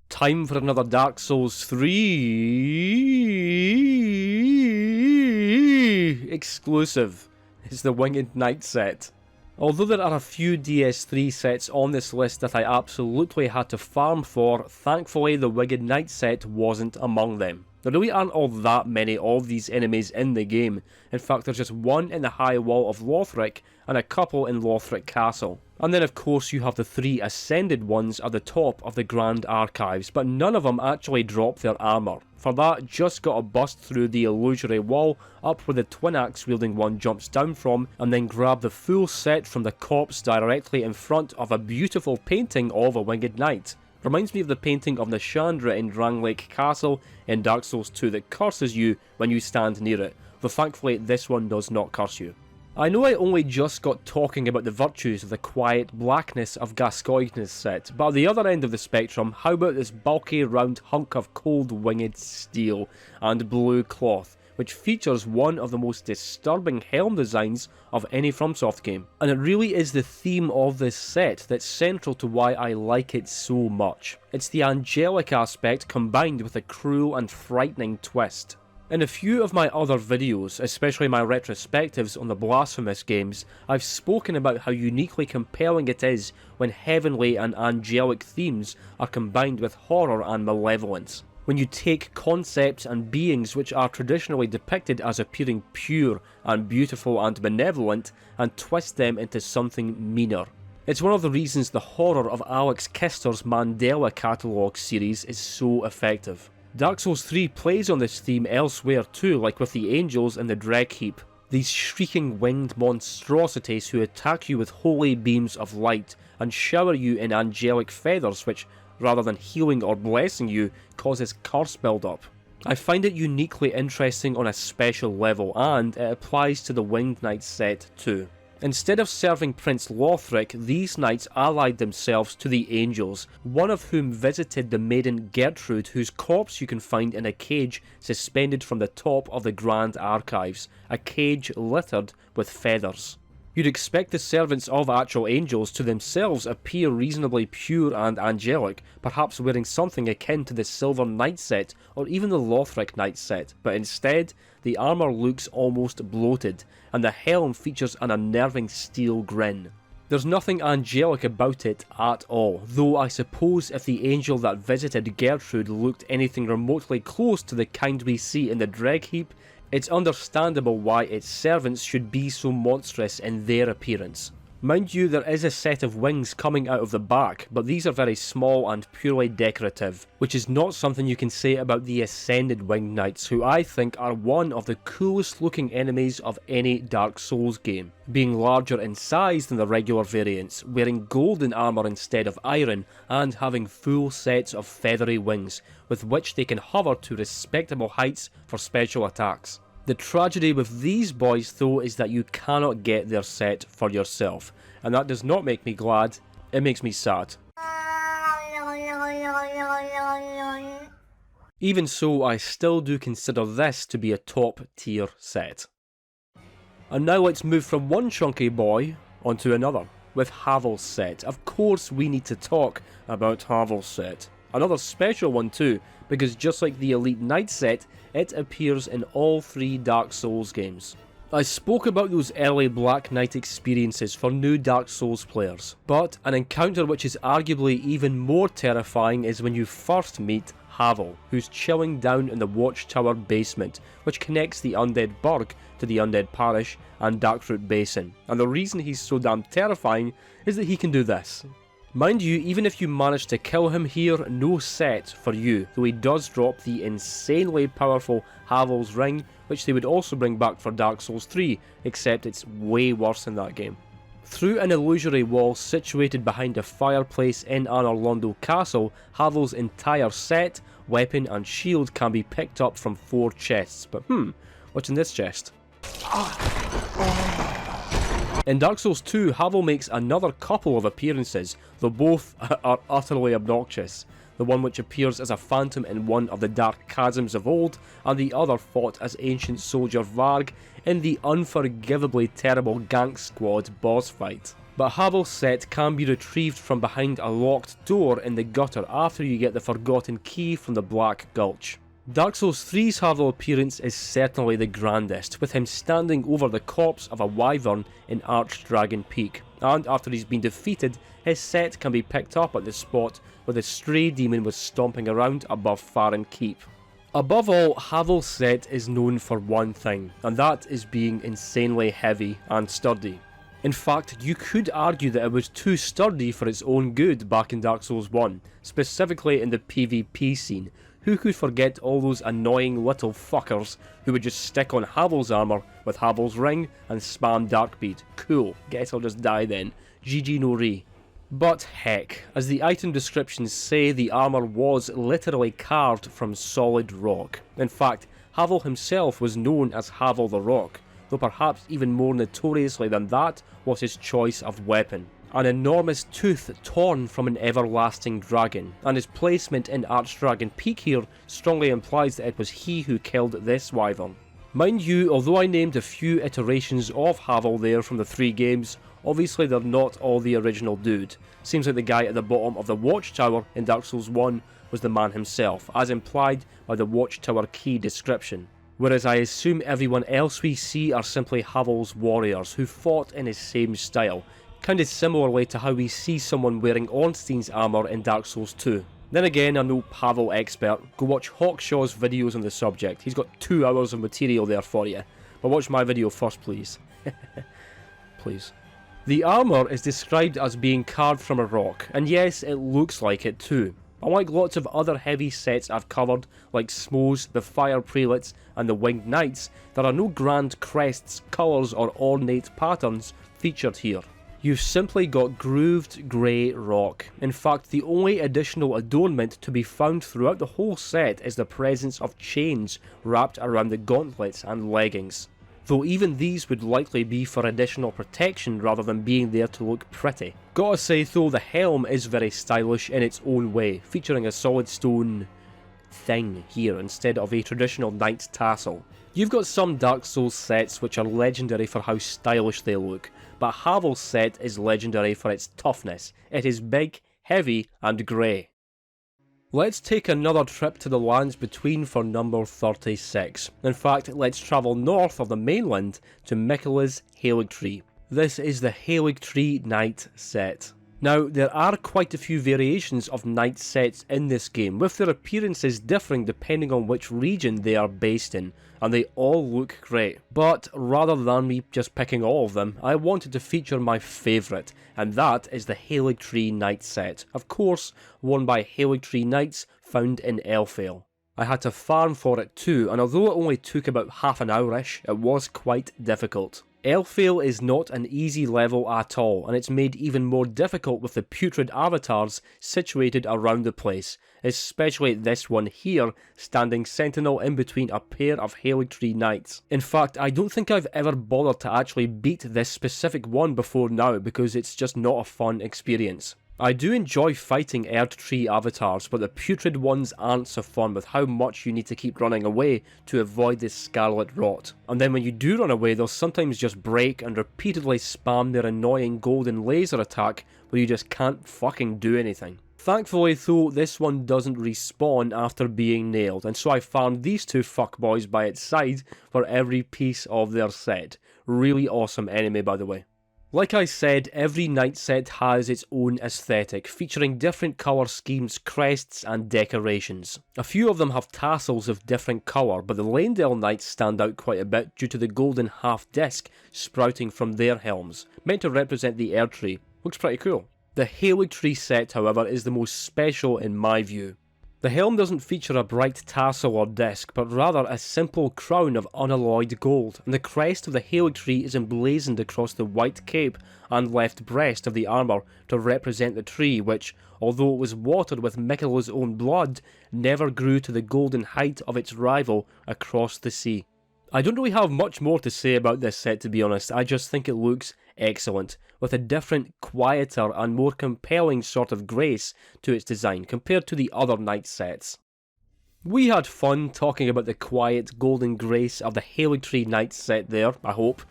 Time for another Dark Souls 3 exclusive. It's the Winged Knight set. Although there are a few DS3 sets on this list that I absolutely had to farm for, thankfully the Winged Knight set wasn't among them. There really aren't all that many of these enemies in the game. In fact, there's just one in the High Wall of Lothric and a couple in Lothric Castle. And then of course you have the 3 ascended ones at the top of the Grand Archives, but none of them actually drop their armour. For that, just gotta bust through the illusory wall up where the twin axe wielding one jumps down from, and then grab the full set from the corpse directly in front of a beautiful painting of a Winged Knight. Reminds me of the painting of Nashandra in Drangleic Castle in Dark Souls 2 that curses you when you stand near it, though thankfully this one does not curse you. I know I only just got talking about the virtues of the quiet blackness of Gascoigne's set, but at the other end of the spectrum, how about this bulky round hunk of cold winged steel and blue cloth, which features one of the most disturbing helm designs of any Fromsoft game. And it really is the theme of this set that's central to why I like it so much. It's the angelic aspect combined with a cruel and frightening twist. In a few of my other videos, especially my retrospectives on the Blasphemous games, I've spoken about how uniquely compelling it is when heavenly and angelic themes are combined with horror and malevolence. When you take concepts and beings which are traditionally depicted as appearing pure and beautiful and benevolent and twist them into something meaner. It's one of the reasons the horror of Alex Kister's Mandela catalogue series is so effective. Dark Souls 3 plays on this theme elsewhere too, like with the angels in the Dreg Heap. These shrieking winged monstrosities who attack you with holy beams of light and shower you in angelic feathers which, rather than healing or blessing you, causes curse build-up. I find it uniquely interesting on a special level, and it applies to the Winged Knight set too. Instead of serving Prince Lothric, these knights allied themselves to the angels, one of whom visited the maiden Gertrude, whose corpse you can find in a cage suspended from the top of the Grand Archives, a cage littered with feathers. You'd expect the servants of actual angels to themselves appear reasonably pure and angelic, perhaps wearing something akin to the Silver Knight set or even the Lothric Knight set, but instead, the armour looks almost bloated, and the helm features an unnerving steel grin. There's nothing angelic about it at all, though I suppose if the angel that visited Gertrude looked anything remotely close to the kind we see in the Dreg Heap, it's understandable why its servants should be so monstrous in their appearance. Mind you, there is a set of wings coming out of the back, but these are very small and purely decorative, which is not something you can say about the Ascended Winged Knights, who I think are one of the coolest looking enemies of any Dark Souls game, being larger in size than the regular variants, wearing golden armour instead of iron, and having full sets of feathery wings, with which they can hover to respectable heights for special attacks. The tragedy with these boys though is that you cannot get their set for yourself, and that does not make me glad, it makes me sad. Even so, I still do consider this to be a top tier set. And now let's move from one chunky boy onto another, with Haligtree Set. Of course we need to talk about Haligtree Set. Another special one too, because just like the Elite Knight set, it appears in all 3 Dark Souls games. I spoke about those early Black Knight experiences for new Dark Souls players, but an encounter which is arguably even more terrifying is when you first meet Haligtree, who's chilling down in the Watchtower basement, which connects the Undead Burg to the Undead Parish and Darkroot Basin, and the reason he's so damn terrifying is that he can do this. Mind you, even if you manage to kill him here, no set for you, though he does drop the insanely powerful Havel's Ring, which they would also bring back for Dark Souls 3, except it's way worse in that game. Through an illusory wall situated behind a fireplace in Anor Londo Castle, Havel's entire set, weapon and shield can be picked up from 4 chests, but what's in this chest? In Dark Souls 2, Havel makes another couple of appearances, though both are utterly obnoxious. The one which appears as a phantom in one of the Dark Chasms of old, and the other fought as ancient soldier Varg in the unforgivably terrible Gank Squad boss fight. But Havel's set can be retrieved from behind a locked door in the gutter after you get the forgotten key from the Black Gulch. Dark Souls 3's Havel appearance is certainly the grandest, with him standing over the corpse of a wyvern in Archdragon Peak, and after he's been defeated, his set can be picked up at the spot where the stray demon was stomping around above Farron Keep. Above all, Havel's set is known for one thing, and that is being insanely heavy and sturdy. In fact, you could argue that it was too sturdy for its own good back in Dark Souls 1, specifically in the PvP scene. Who could forget all those annoying little fuckers who would just stick on Havel's armour with Havel's ring and spam Darkbead? Cool, guess I'll just die then. GG no re. But heck, as the item descriptions say, the armour was literally carved from solid rock. In fact, Havel himself was known as Havel the Rock, though perhaps even more notoriously than that was his choice of weapon. An enormous tooth torn from an everlasting dragon, and his placement in Archdragon Peak here strongly implies that it was he who killed this wyvern. Mind you, although I named a few iterations of Havel there from the 3 games, obviously they're not all the original dude. Seems like the guy at the bottom of the Watchtower in Dark Souls 1 was the man himself, as implied by the Watchtower key description. Whereas I assume everyone else we see are simply Havel's warriors who fought in his same style, kinda similarly to how we see someone wearing Ornstein's armour in Dark Souls 2. Then again, I'm no Havel expert, go watch Hawkshaw's videos on the subject, he's got 2 hours of material there for you. But watch my video first please. Please. The armour is described as being carved from a rock, and yes, it looks like it too. Unlike lots of other heavy sets I've covered, like Smough's, the Fire Prelates, and the Winged Knights, there are no grand crests, colours or ornate patterns featured here. You've simply got grooved grey rock. In fact, the only additional adornment to be found throughout the whole set is the presence of chains wrapped around the gauntlets and leggings. Though even these would likely be for additional protection rather than being there to look pretty. Gotta say though, the helm is very stylish in its own way, featuring a solid stone thing here instead of a traditional knight's tassel. You've got some Dark Souls sets which are legendary for how stylish they look, but Havel's set is legendary for its toughness. It is big, heavy, and grey. Let's take another trip to the lands between for number 36. In fact, let's travel north of the mainland to Miquella's Haligtree. This is the Haligtree Knight Set. Now, there are quite a few variations of Knight sets in this game, with their appearances differing depending on which region they are based in, and they all look great. But rather than me just picking all of them, I wanted to feature my favourite, and that is the Haligtree Knight Set, of course worn by Haligtree Knights found in Elfale. I had to farm for it too, and although it only took about half an hour-ish, it was quite difficult. Elfale is not an easy level at all, and it's made even more difficult with the putrid avatars situated around the place, especially this one here, standing sentinel in between a pair of Haligtree Knights. In fact, I don't think I've ever bothered to actually beat this specific one before now, because it's just not a fun experience. I do enjoy fighting Erdtree avatars, but the putrid ones aren't so fun with how much you need to keep running away to avoid this scarlet rot. And then when you do run away, they'll sometimes just break and repeatedly spam their annoying golden laser attack where you just can't fucking do anything. Thankfully though, this one doesn't respawn after being nailed, and so I farmed these two fuckboys by its side for every piece of their set. Really awesome enemy, by the way. Like I said, every Knight set has its own aesthetic, featuring different colour schemes, crests and decorations. A few of them have tassels of different colour, but the Leyndell Knights stand out quite a bit due to the golden half-disc sprouting from their helms, meant to represent the Erdtree. Looks pretty cool. The Haligtree set, however, is the most special in my view. The helm doesn't feature a bright tassel or disc, but rather a simple crown of unalloyed gold, and the crest of the Haligtree is emblazoned across the white cape and left breast of the armour to represent the tree which, although it was watered with Miquella's own blood, never grew to the golden height of its rival across the sea. I don't really have much more to say about this set, to be honest. I just think it looks excellent, with a different, quieter and more compelling sort of grace to its design compared to the other Knight sets. We had fun talking about the quiet golden grace of the Haligtree Knight set there, I hope,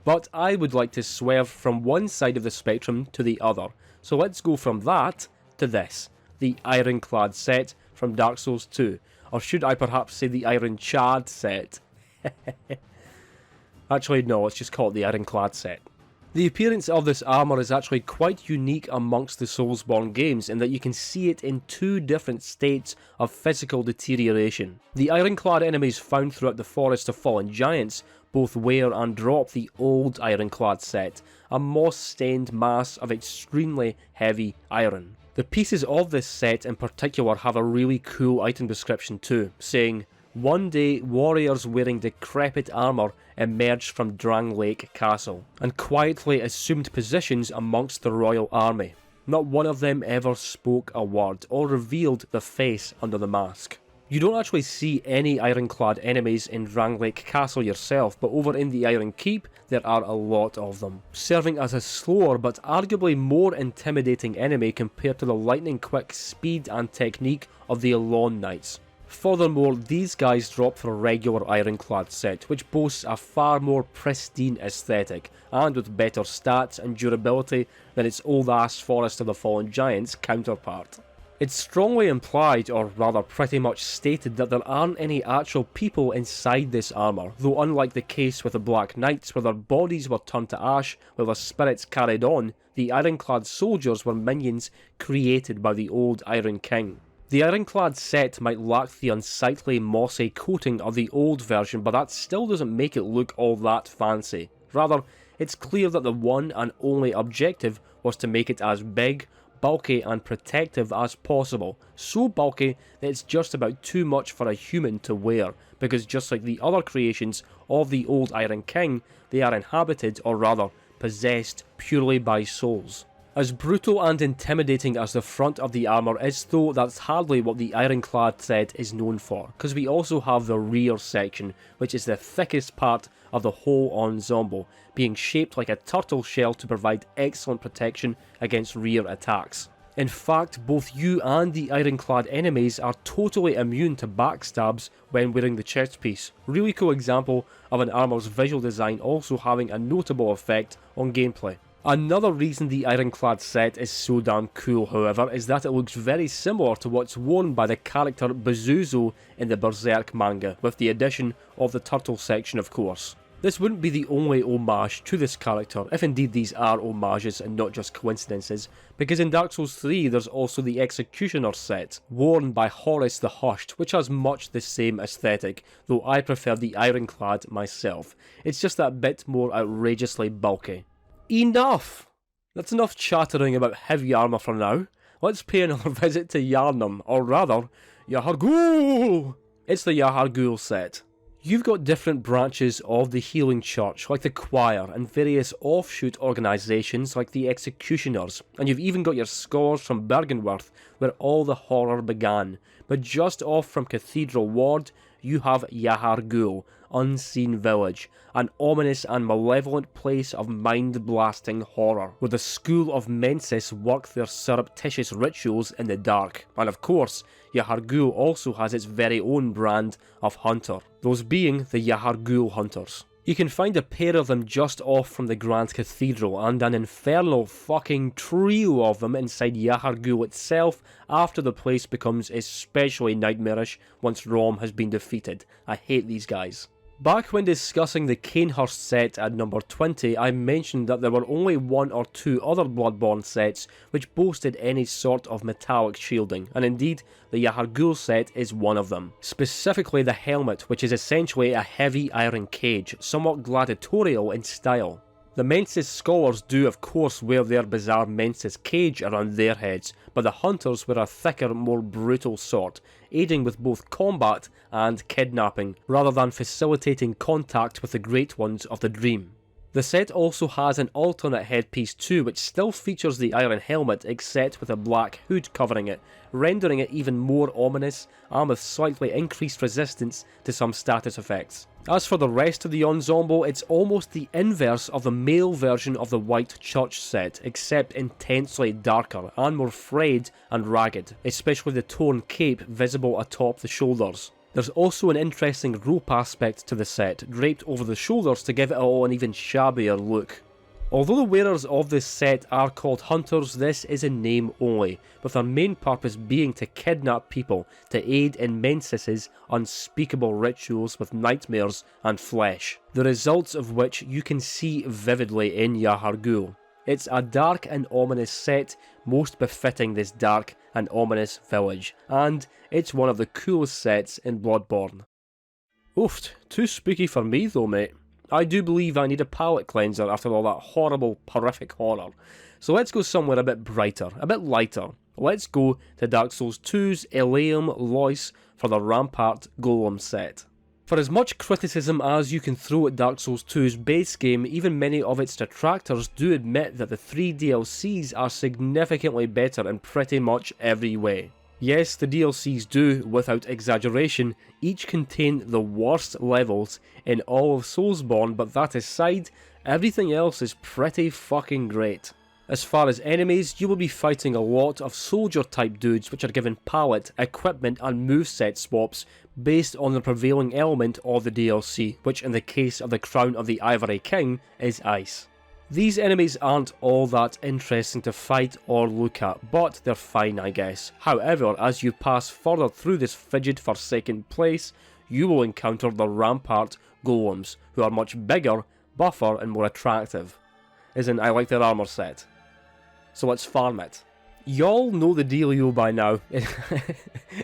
but I would like to swerve from one side of the spectrum to the other, so let's go from that to this, the Ironclad Set from Dark Souls 2, or should I perhaps say the Ironchad Set? Actually no, let's just call it the Ironclad Set. The appearance of this armour is actually quite unique amongst the Soulsborne games in that you can see it in two different states of physical deterioration. The Ironclad enemies found throughout the Forest of Fallen Giants both wear and drop the old Ironclad set, a moss-stained mass of extremely heavy iron. The pieces of this set in particular have a really cool item description too, saying, "One day, warriors wearing decrepit armour emerged from Dranglake Castle, and quietly assumed positions amongst the royal army. Not one of them ever spoke a word, or revealed the face under the mask." You don't actually see any ironclad enemies in Dranglake Castle yourself, but over in the Iron Keep, there are a lot of them, serving as a slower but arguably more intimidating enemy compared to the lightning-quick speed and technique of the Alonne Knights. Furthermore, these guys drop for a regular Ironclad set, which boasts a far more pristine aesthetic, and with better stats and durability than its old-ass Forest of the Fallen Giants counterpart. It's strongly implied, or rather pretty much stated, that there aren't any actual people inside this armour, though unlike the case with the Black Knights where their bodies were turned to ash while their spirits carried on, the Ironclad soldiers were minions created by the old Iron King. The Ironclad set might lack the unsightly mossy coating of the old version, but that still doesn't make it look all that fancy. Rather, it's clear that the one and only objective was to make it as big, bulky and protective as possible, so bulky that it's just about too much for a human to wear, because just like the other creations of the old Iron King, they are inhabited, or rather, possessed purely by souls. As brutal and intimidating as the front of the armour is though, that's hardly what the Ironclad set is known for, because we also have the rear section, which is the thickest part of the whole ensemble, being shaped like a turtle shell to provide excellent protection against rear attacks. In fact, both you and the Ironclad enemies are totally immune to backstabs when wearing the chest piece. Really cool example of an armour's visual design also having a notable effect on gameplay. Another reason the Ironclad set is so damn cool, however, is that it looks very similar to what's worn by the character Bezuzo in the Berserk manga, with the addition of the turtle section of course. This wouldn't be the only homage to this character, if indeed these are homages and not just coincidences, because in Dark Souls 3 there's also the Executioner set, worn by Horus the Hushed, which has much the same aesthetic, though I prefer the Ironclad myself. It's just that bit more outrageously bulky. Enough! That's enough chattering about heavy armour for now. Let's pay another visit to Yharnam, or rather, Yahar'gul! It's the Yahar'gul set. You've got different branches of the Healing Church, like the Choir, and various offshoot organisations like the Executioners, and you've even got your scores from Bergenworth, where all the horror began. But just off from Cathedral Ward, you have Yahar'gul, Unseen Village, an ominous and malevolent place of mind-blasting horror, where the school of Mensis work their surreptitious rituals in the dark. And of course, Yahar'gul also has its very own brand of hunter, those being the Yahar'gul Hunters. You can find a pair of them just off from the Grand Cathedral, and an infernal fucking trio of them inside Yahar'gul itself after the place becomes especially nightmarish once Rom has been defeated. I hate these guys. Back when discussing the Cainhurst set at number 20, I mentioned that there were only one or two other Bloodborne sets which boasted any sort of metallic shielding, and indeed, the Yahar'gul set is one of them. Specifically the helmet, which is essentially a heavy iron cage, somewhat gladiatorial in style. The Mensis scholars do of course wear their bizarre Mensis cage around their heads, but the hunters wear a thicker, more brutal sort, aiding with both combat and kidnapping, rather than facilitating contact with the Great Ones of the Dream. The set also has an alternate headpiece too, which still features the iron helmet except with a black hood covering it, rendering it even more ominous and with slightly increased resistance to some status effects. As for the rest of the ensemble, it's almost the inverse of the male version of the White Church set, except intensely darker and more frayed and ragged, especially the torn cape visible atop the shoulders. There's also an interesting rope aspect to the set, draped over the shoulders to give it all an even shabbier look. Although the wearers of this set are called hunters, this is in name only, with their main purpose being to kidnap people to aid in Mensis's unspeakable rituals with nightmares and flesh, the results of which you can see vividly in Yahar'gul. It's a dark and ominous set, most befitting this dark and ominous village, and it's one of the coolest sets in Bloodborne. Oof, too spooky for me though, mate. I do believe I need a palate cleanser after all that horrible, horrific horror. So let's go somewhere a bit brighter, a bit lighter. Let's go to Dark Souls 2's Elaeum Lois for the Rampart Golem Set. For as much criticism as you can throw at Dark Souls 2's base game, even many of its detractors do admit that the 3 DLCs are significantly better in pretty much every way. Yes, the DLCs do, without exaggeration, each contain the worst levels in all of Soulsborne, but that aside, everything else is pretty fucking great. As far as enemies, you will be fighting a lot of soldier type dudes which are given palette, equipment and moveset swaps based on the prevailing element of the DLC, which in the case of the Crown of the Ivory King is ice. These enemies aren't all that interesting to fight or look at, but they're fine I guess. However, as you pass further through this frigid forsaken place, you will encounter the Rampart Golems, who are much bigger, buffer and more attractive. As in, I like their armour set. So let's farm it. Y'all know the dealio by now.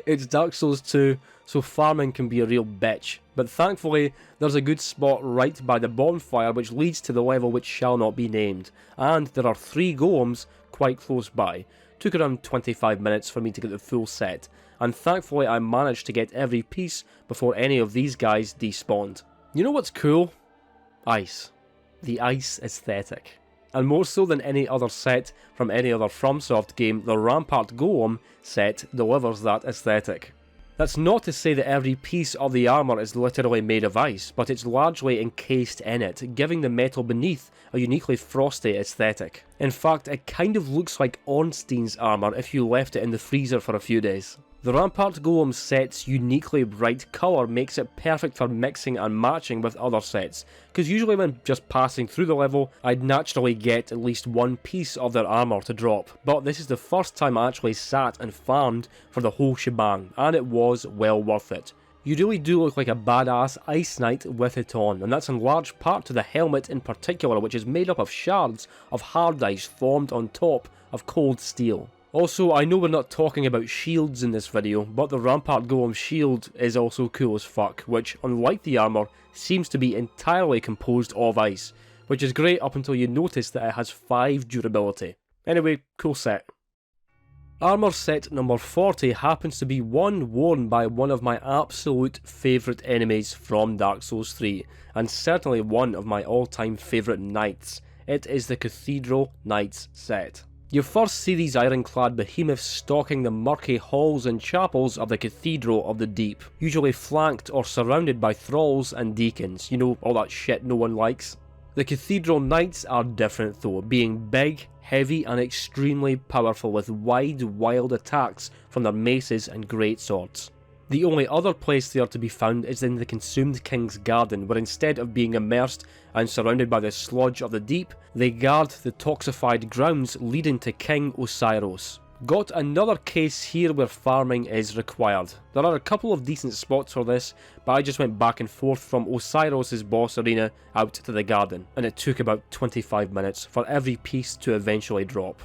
It's Dark Souls 2, so farming can be a real bitch. But thankfully, there's a good spot right by the bonfire which leads to the level which shall not be named. And there are 3 golems quite close by. Took around 25 minutes for me to get the full set. And thankfully I managed to get every piece before any of these guys despawned. You know what's cool? Ice. The ice aesthetic. And more so than any other set from any other Fromsoft game, the Rampart Golem set delivers that aesthetic. That's not to say that every piece of the armour is literally made of ice, but it's largely encased in it, giving the metal beneath a uniquely frosty aesthetic. In fact, it kind of looks like Ornstein's armour if you left it in the freezer for a few days. The Rampart Golem set's uniquely bright colour makes it perfect for mixing and matching with other sets, because usually when just passing through the level, I'd naturally get at least one piece of their armour to drop, but this is the first time I actually sat and farmed for the whole shebang, and it was well worth it. You really do look like a badass Ice Knight with it on, and that's in large part to the helmet in particular, which is made up of shards of hard ice formed on top of cold steel. Also, I know we're not talking about shields in this video, but the Rampart Golem shield is also cool as fuck, which, unlike the armour, seems to be entirely composed of ice, which is great up until you notice that it has 5 durability. Anyway, cool set. Armour set number 40 happens to be one worn by one of my absolute favourite enemies from Dark Souls 3, and certainly one of my all-time favourite knights. It is the Cathedral Knight Set. You first see these ironclad behemoths stalking the murky halls and chapels of the Cathedral of the Deep, usually flanked or surrounded by thralls and deacons, you know, all that shit no one likes. The Cathedral Knights are different though, being big, heavy and extremely powerful with wide, wild attacks from their maces and greatswords. The only other place they are to be found is in the Consumed King's Garden, where instead of being immersed and surrounded by the sludge of the deep, they guard the toxified grounds leading to King Osiros. Got another case here where farming is required. There are a couple of decent spots for this, but I just went back and forth from Osiros' boss arena out to the garden, and it took about 25 minutes for every piece to eventually drop.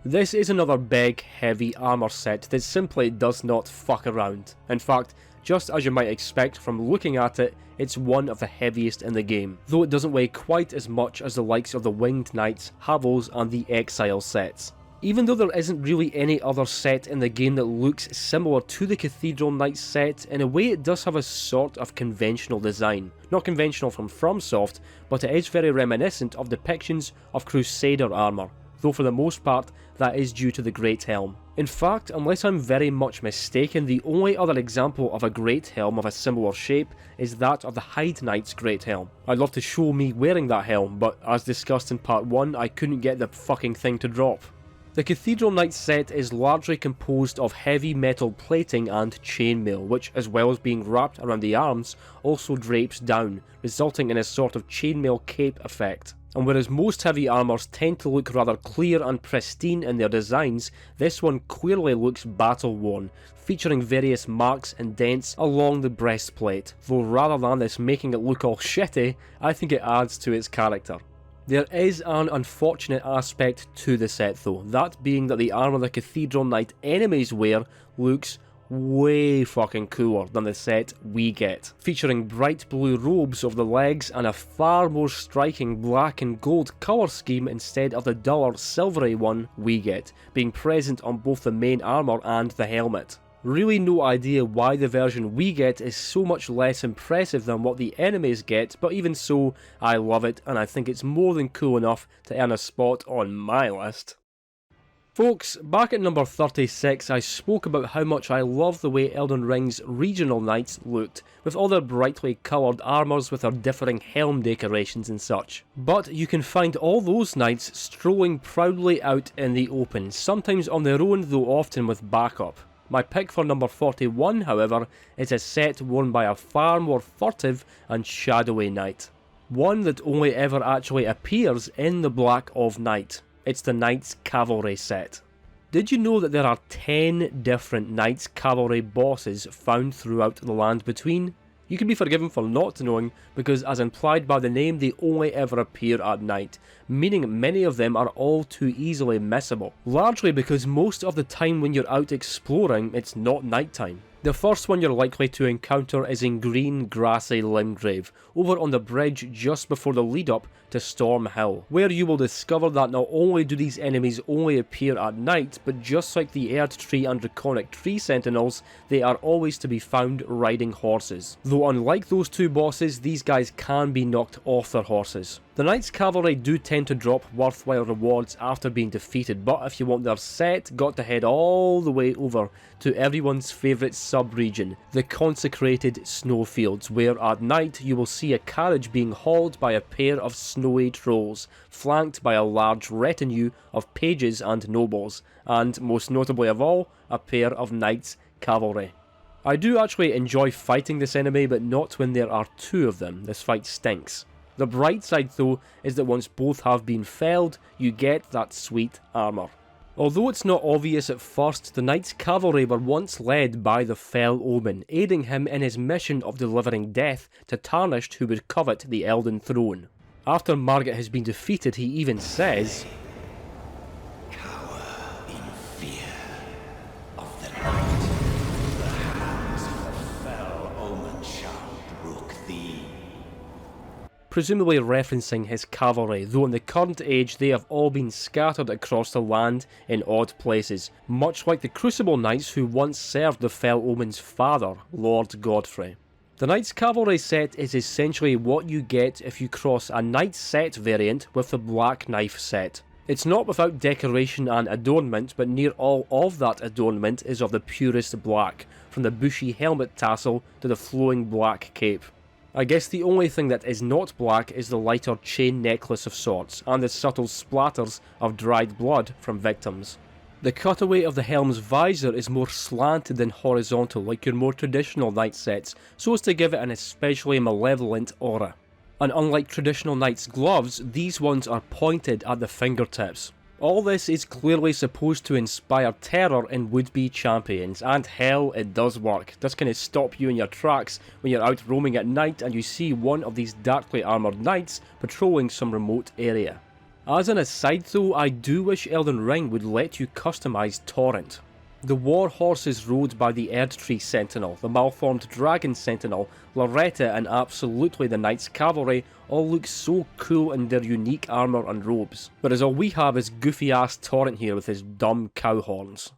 This is another big, heavy armour set that simply does not fuck around. In fact, just as you might expect from looking at it, it's one of the heaviest in the game, though it doesn't weigh quite as much as the likes of the Winged Knights, Havos and the Exile sets. Even though there isn't really any other set in the game that looks similar to the Cathedral Knight set, in a way it does have a sort of conventional design. Not conventional from FromSoft, but it is very reminiscent of depictions of Crusader armour, though for the most part that is due to the Great Helm. In fact, unless I'm very much mistaken, the only other example of a Great Helm of a similar shape is that of the Heide Knight's Great Helm. I'd love to show me wearing that helm, but as discussed in part 1, I couldn't get the fucking thing to drop. The Cathedral Knight set is largely composed of heavy metal plating and chainmail, which, as well as being wrapped around the arms, also drapes down, resulting in a sort of chainmail cape effect. And whereas most heavy armours tend to look rather clear and pristine in their designs, this one clearly looks battle-worn, featuring various marks and dents along the breastplate, though rather than this making it look all shitty, I think it adds to its character. There is an unfortunate aspect to the set though, that being that the armour the Cathedral Knight enemies wear looks way fucking cooler than the set we get, featuring bright blue robes over the legs and a far more striking black and gold colour scheme instead of the duller silvery one we get, being present on both the main armour and the helmet. Really no idea why the version we get is so much less impressive than what the enemies get, but even so, I love it and I think it's more than cool enough to earn a spot on my list. Folks, back at number 36 I spoke about how much I love the way Elden Ring's regional knights looked, with all their brightly coloured armours with their differing helm decorations and such. But you can find all those knights strolling proudly out in the open, sometimes on their own though often with backup. My pick for number 41, however, is a set worn by a far more furtive and shadowy knight. One that only ever actually appears in the Black of Night. It's the Knight's Cavalry Set. Did you know that there are 10 different Knight's Cavalry bosses found throughout the Land Between? You can be forgiven for not knowing, because as implied by the name, they only ever appear at night, meaning many of them are all too easily missable, largely because most of the time when you're out exploring, it's not nighttime. The first one you're likely to encounter is in green, grassy Limgrave, over on the bridge just before the lead up to Storm Hill, where you will discover that not only do these enemies only appear at night, but just like the Erdtree and Draconic Tree Sentinels, they are always to be found riding horses. Though unlike those two bosses, these guys can be knocked off their horses. The Knight's Cavalry do tend to drop worthwhile rewards after being defeated, but if you want their set, got to head all the way over to everyone's favourite sub-region, the consecrated snowfields, where at night you will see a carriage being hauled by a pair of snowy trolls, flanked by a large retinue of pages and nobles, and most notably of all, a pair of Knight's Cavalry. I do actually enjoy fighting this enemy, but not when there are two of them. This fight stinks. The bright side though is that once both have been felled, you get that sweet armour. Although it's not obvious at first, the Knight's cavalry were once led by the fell Omen, aiding him in his mission of delivering death to Tarnished who would covet the Elden Throne. After Margit has been defeated, he even says, "Cower in fear of the night. The hands of the fell Omen shall brook thee." Presumably referencing his cavalry, though in the current age they have all been scattered across the land in odd places, much like the Crucible Knights who once served the fell Omen's father, Lord Godfrey. The Knight's Cavalry set is essentially what you get if you cross a Knight Set variant with the Black Knife Set. It's not without decoration and adornment, but near all of that adornment is of the purest black, from the bushy helmet tassel to the flowing black cape. I guess the only thing that is not black is the lighter chain necklace of sorts, and the subtle splatters of dried blood from victims. The cutaway of the helm's visor is more slanted than horizontal like your more traditional knight sets, so as to give it an especially malevolent aura. And unlike traditional knight's gloves, these ones are pointed at the fingertips. All this is clearly supposed to inspire terror in would-be champions, and hell, it does work. This kind of stop you in your tracks when you're out roaming at night and you see one of these darkly armoured knights patrolling some remote area. As an aside though, I do wish Elden Ring would let you customise Torrent. The war horses rode by the Erdtree Sentinel, the malformed Dragon Sentinel, Loretta and absolutely the Knight's Cavalry all look so cool in their unique armour and robes, whereas all we have is goofy ass Torrent here with his dumb cow horns.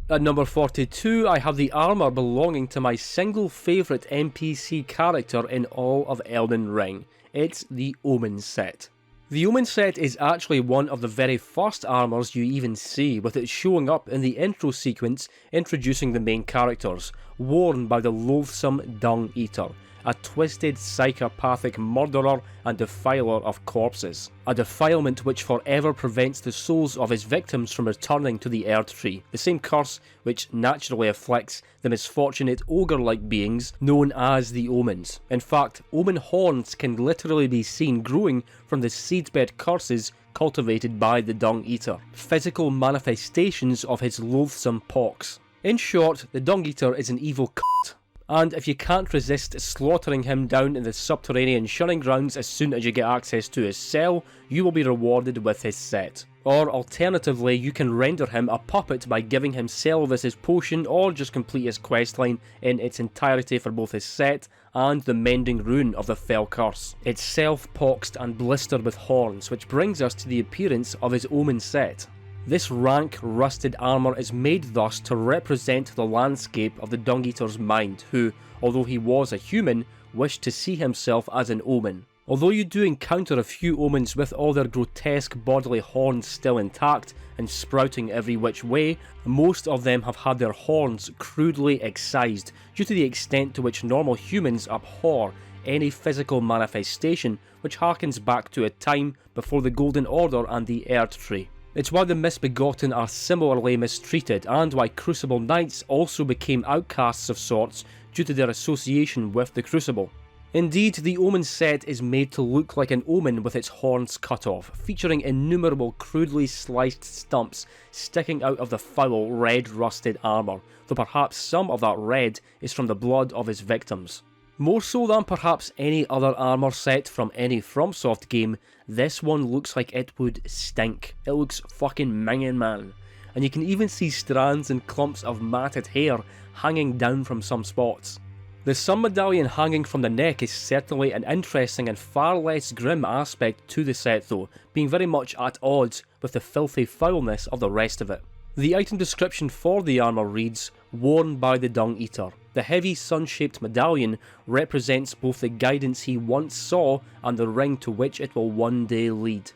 At number 42 I have the armour belonging to my single favourite NPC character in all of Elden Ring. It's the Omen Set. The Omen Set is actually one of the very first armours you even see, with it showing up in the intro sequence introducing the main characters, worn by the loathsome Dung Eater, a twisted psychopathic murderer and defiler of corpses. A defilement which forever prevents the souls of his victims from returning to the Erdtree, the same curse which naturally afflicts the misfortunate ogre-like beings known as the Omens. In fact, Omen horns can literally be seen growing from the seedbed curses cultivated by the Dung Eater, physical manifestations of his loathsome pox. In short, the Dung Eater is an evil cunt. And if you can't resist slaughtering him down in the subterranean shunning grounds as soon as you get access to his cell, you will be rewarded with his set. Or alternatively, you can render him a puppet by giving him Selvis's potion or just complete his questline in its entirety for both his set and the mending rune of the fell curse. It's self-poxed and blistered with horns, which brings us to the appearance of his Omen Set. This rank, rusted armour is made thus to represent the landscape of the Dung Eater's mind, who, although he was a human, wished to see himself as an omen. Although you do encounter a few omens with all their grotesque bodily horns still intact and sprouting every which way, most of them have had their horns crudely excised due to the extent to which normal humans abhor any physical manifestation which harkens back to a time before the Golden Order and the Erdtree. It's why the misbegotten are similarly mistreated, and why Crucible Knights also became outcasts of sorts due to their association with the Crucible. Indeed, the Omen Set is made to look like an omen with its horns cut off, featuring innumerable crudely sliced stumps sticking out of the foul red rusted armour, though perhaps some of that red is from the blood of his victims. More so than perhaps any other armour set from any Fromsoft game, this one looks like it would stink. It looks fucking minging, man. And you can even see strands and clumps of matted hair hanging down from some spots. The sun medallion hanging from the neck is certainly an interesting and far less grim aspect to the set though, being very much at odds with the filthy foulness of the rest of it. The item description for the armour reads, "Worn by the Dung Eater." The heavy sun-shaped medallion represents both the guidance he once saw and the ring to which it will one day lead.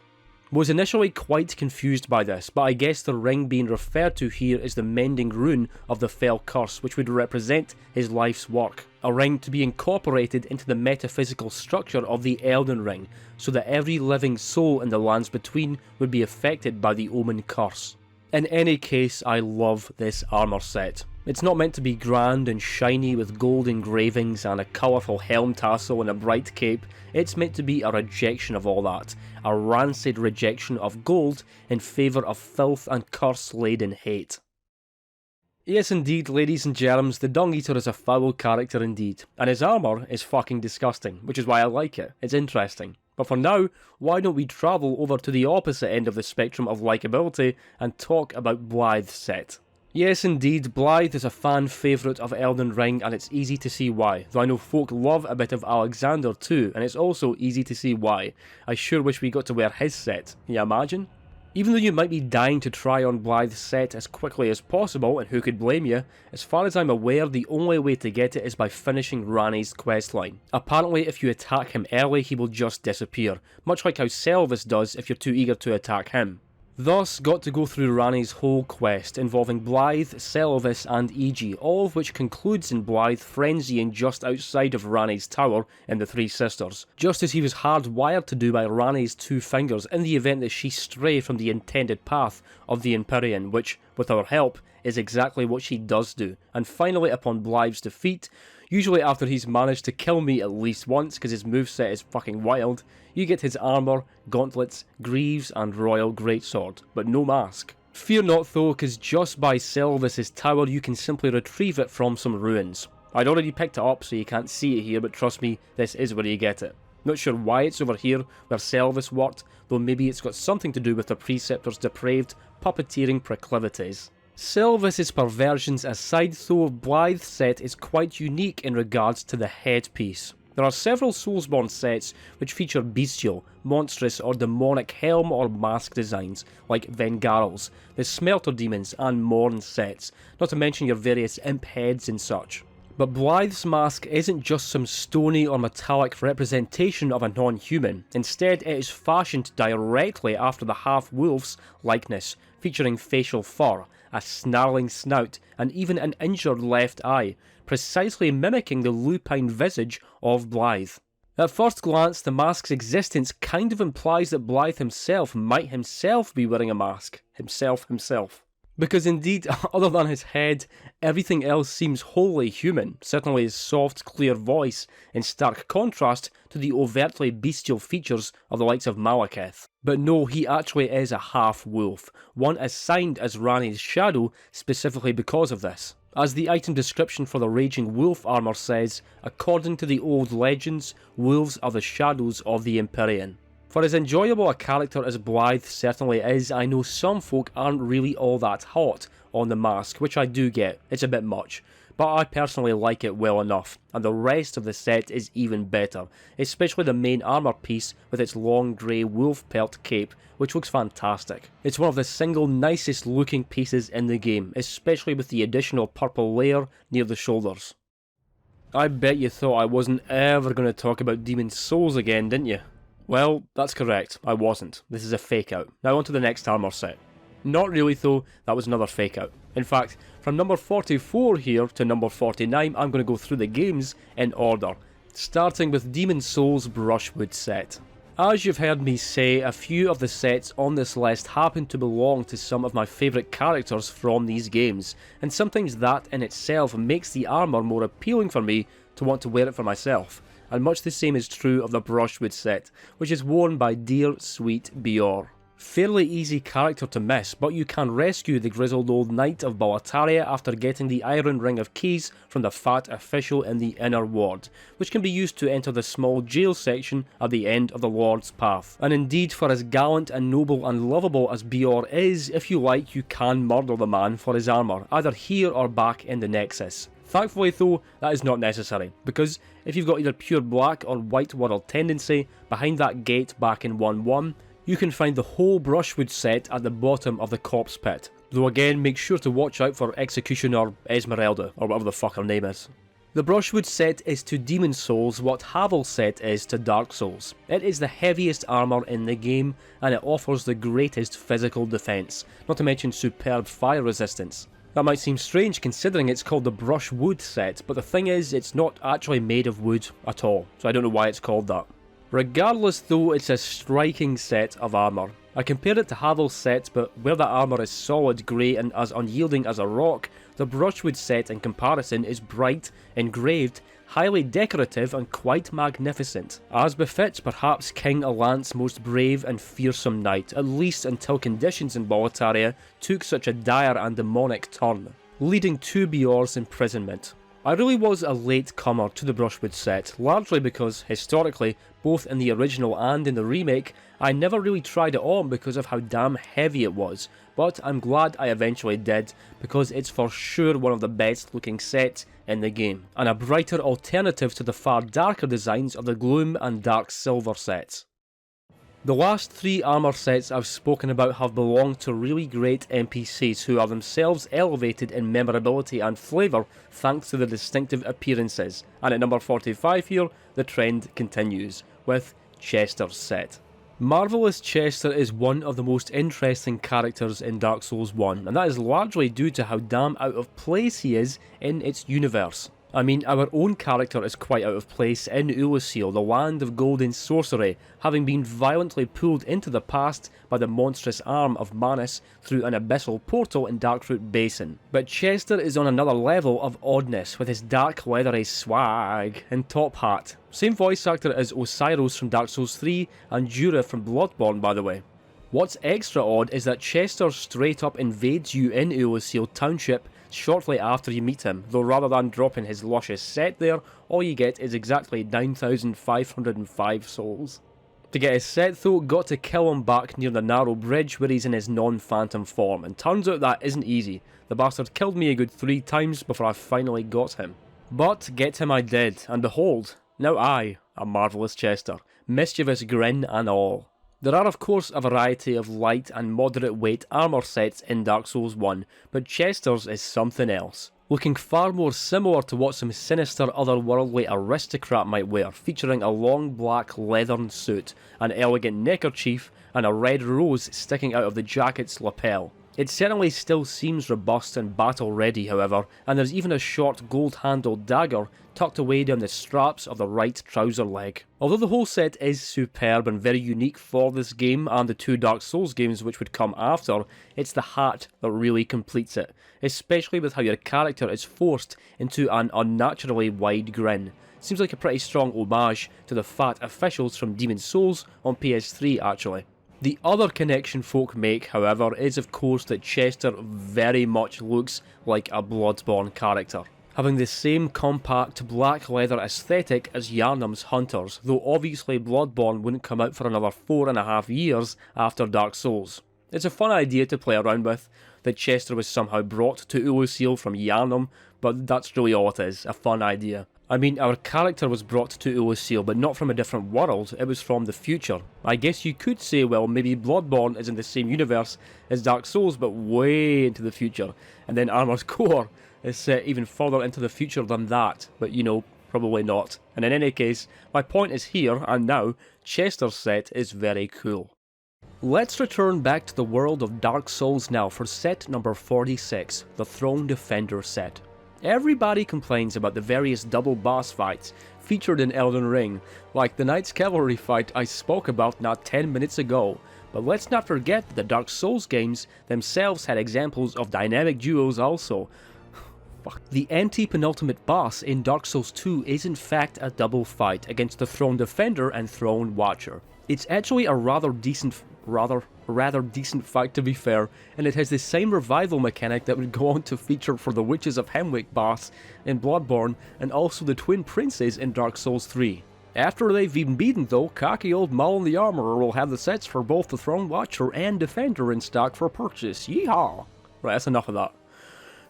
Was initially quite confused by this, but I guess the ring being referred to here is the mending rune of the fell curse, which would represent his life's work. A ring to be incorporated into the metaphysical structure of the Elden Ring, so that every living soul in the lands between would be affected by the Omen curse. In any case, I love this armour set. It's not meant to be grand and shiny with gold engravings and a colourful helm tassel and a bright cape. It's meant to be a rejection of all that, a rancid rejection of gold in favour of filth and curse-laden hate. Yes indeed, ladies and germs, the Dung Eater is a foul character indeed, and his armour is fucking disgusting, which is why I like it. It's interesting. But for now, why don't we travel over to the opposite end of the spectrum of likeability and talk about Blaidd Set. Yes indeed, Blaidd is a fan favourite of Elden Ring, and it's easy to see why, though I know folk love a bit of Alexander too, and it's also easy to see why. I sure wish we got to wear his set, can you imagine? Even though you might be dying to try on Blaidd's set as quickly as possible, and who could blame you, as far as I'm aware the only way to get it is by finishing Ranni's questline. Apparently if you attack him early he will just disappear, much like how Selvis does if you're too eager to attack him. Thus, got to go through Ranni's whole quest, involving Blaidd, Selvis and Iji, all of which concludes in Blaidd frenzying just outside of Ranni's tower in the Three Sisters, just as he was hardwired to do by Ranni's two fingers in the event that she stray from the intended path of the Empyrean, which, with our help, is exactly what she does do. And finally, upon Blaidd's defeat, usually after he's managed to kill me at least once because his moveset is fucking wild, you get his armour, gauntlets, greaves and royal greatsword, but no mask. Fear not though, because just by Selvis's tower you can simply retrieve it from some ruins. I'd already picked it up so you can't see it here, but trust me, this is where you get it. Not sure why it's over here where Selvis worked, though maybe it's got something to do with the Preceptor's depraved puppeteering proclivities. Selvis's perversions aside though, Blaidd Set is quite unique in regards to the headpiece. There are several Soulsborne sets which feature bestial, monstrous or demonic helm or mask designs, like Vengarl's, the Smelter Demons and Morn sets, not to mention your various imp heads and such. But Blaidd's mask isn't just some stony or metallic representation of a non-human, instead it is fashioned directly after the half-wolf's likeness, featuring facial fur, a snarling snout, and even an injured left eye, precisely mimicking the lupine visage of Blaidd. At first glance, the mask's existence kind of implies that Blaidd himself might himself be wearing a mask. Himself. Because indeed, other than his head, everything else seems wholly human, certainly his soft, clear voice, in stark contrast to the overtly bestial features of the likes of Malekith. But no, he actually is a half-wolf, one assigned as Ranni's shadow specifically because of this. As the item description for the Raging Wolf armour says, according to the old legends, wolves are the shadows of the Empyrean. For as enjoyable a character as Blaidd certainly is, I know some folk aren't really all that hot on the mask, which I do get, it's a bit much, but I personally like it well enough, and the rest of the set is even better, especially the main armour piece with its long grey wolf pelt cape, which looks fantastic. It's one of the single nicest looking pieces in the game, especially with the additional purple layer near the shoulders. I bet you thought I wasn't ever going to talk about Demon's Souls again, didn't you? Well, that's correct, I wasn't. This is a fake out. Now on to the next armour set. Not really though, that was another fake out. In fact, from number 44 here to number 49, I'm going to go through the games in order, starting with Demon's Souls Brushwood Set. As you've heard me say, a few of the sets on this list happen to belong to some of my favourite characters from these games, and sometimes that in itself makes the armour more appealing for me to want to wear it for myself. And much the same is true of the Brushwood Set, which is worn by dear sweet Bior. Fairly easy character to miss, but you can rescue the grizzled old knight of Boletaria after getting the Iron Ring of Keys from the fat official in the Inner Ward, which can be used to enter the small jail section at the end of the Lord's Path. And indeed, for as gallant and noble and lovable as Bior is, if you like, you can murder the man for his armour, either here or back in the Nexus. Thankfully though, that is not necessary, because if you've got either pure black or white world tendency, behind that gate back in 1-1, you can find the whole Brushwood set at the bottom of the corpse pit, though again make sure to watch out for Executioner Esmeralda, or whatever the fuck her name is. The Brushwood set is to Demon's Souls what Haligtree Set is to Dark Souls. It is the heaviest armour in the game, and it offers the greatest physical defence, not to mention superb fire resistance. That might seem strange considering it's called the Brushwood Set, but the thing is, it's not actually made of wood at all, so I don't know why it's called that. Regardless though, it's a striking set of armour. I compare it to Haligtree Set, but where the armour is solid grey and as unyielding as a rock, the Brushwood Set in comparison is bright, engraved, highly decorative and quite magnificent, as befits perhaps King Alonne's most brave and fearsome knight, at least until conditions in Boletaria took such a dire and demonic turn, leading to Bior's imprisonment. I really was a late comer to the Brushwood Set, largely because, historically, both in the original and in the remake, I never really tried it on because of how damn heavy it was, but I'm glad I eventually did, because it's for sure one of the best looking sets in the game, and a brighter alternative to the far darker designs of the Gloom and Dark Silver sets. The last 3 armour sets I've spoken about have belonged to really great NPCs who are themselves elevated in memorability and flavour thanks to their distinctive appearances, and at number 45 here, the trend continues, with Chester's set. Marvellous Chester is one of the most interesting characters in Dark Souls 1, and that is largely due to how damn out of place he is in its universe. I mean, our own character is quite out of place in Ulusil, the land of golden sorcery, having been violently pulled into the past by the monstrous arm of Manus through an abyssal portal in Darkroot Basin. But Chester is on another level of oddness, with his dark leathery swag and top hat. Same voice actor as Osiris from Dark Souls 3 and Jura from Bloodborne, by the way. What's extra odd is that Chester straight up invades you in Ulusil Township shortly after you meet him, though rather than dropping his luscious set there, all you get is exactly 9,505 souls. To get his set though, got to kill him back near the narrow bridge where he's in his non-phantom form, and turns out that isn't easy. The bastard killed me a good 3 times before I finally got him. But get him I did, and behold, now I, a marvellous Chester, mischievous grin and all. There are of course a variety of light and moderate weight armour sets in Dark Souls 1, but Chester's is something else. Looking far more similar to what some sinister otherworldly aristocrat might wear, featuring a long black leathern suit, an elegant neckerchief, and a red rose sticking out of the jacket's lapel. It certainly still seems robust and battle ready, however, and there's even a short gold-handled dagger tucked away down the straps of the right trouser leg. Although the whole set is superb and very unique for this game and the 2 Dark Souls games which would come after, it's the hat that really completes it, especially with how your character is forced into an unnaturally wide grin. Seems like a pretty strong homage to the fat officials from Demon's Souls on PS3 actually. The other connection folk make, however, is of course that Chester very much looks like a Bloodborne character, having the same compact black leather aesthetic as Yharnam's Hunters, though obviously Bloodborne wouldn't come out for another 4.5 years after Dark Souls. It's a fun idea to play around with, that Chester was somehow brought to Ulusil from Yharnam, but that's really all it is, a fun idea. I mean, our character was brought to Ulusil, but not from a different world, it was from the future. I guess you could say, well, maybe Bloodborne is in the same universe as Dark Souls, but way into the future, and then Armour's Core is set even further into the future than that, but you know, probably not. And in any case, my point is here and now, Chester's set is very cool. Let's return back to the world of Dark Souls now for set number 46, the Throne Defender set. Everybody complains about the various double boss fights featured in Elden Ring, like the Knight's Cavalry fight I spoke about not 10 minutes ago, but let's not forget that the Dark Souls games themselves had examples of dynamic duos also. Fuck. The anti-penultimate boss in Dark Souls 2 is in fact a double fight against the Throne Defender and Throne Watcher. It's actually a rather decent fight to be fair, and it has the same revival mechanic that would go on to feature for the Witches of Hemwick boss in Bloodborne, and also the Twin Princes in Dark Souls 3. After they've been beaten though, cocky old Mullen the Armourer will have the sets for both the Throne Watcher and Defender in stock for purchase, yeehaw! Right, that's enough of that.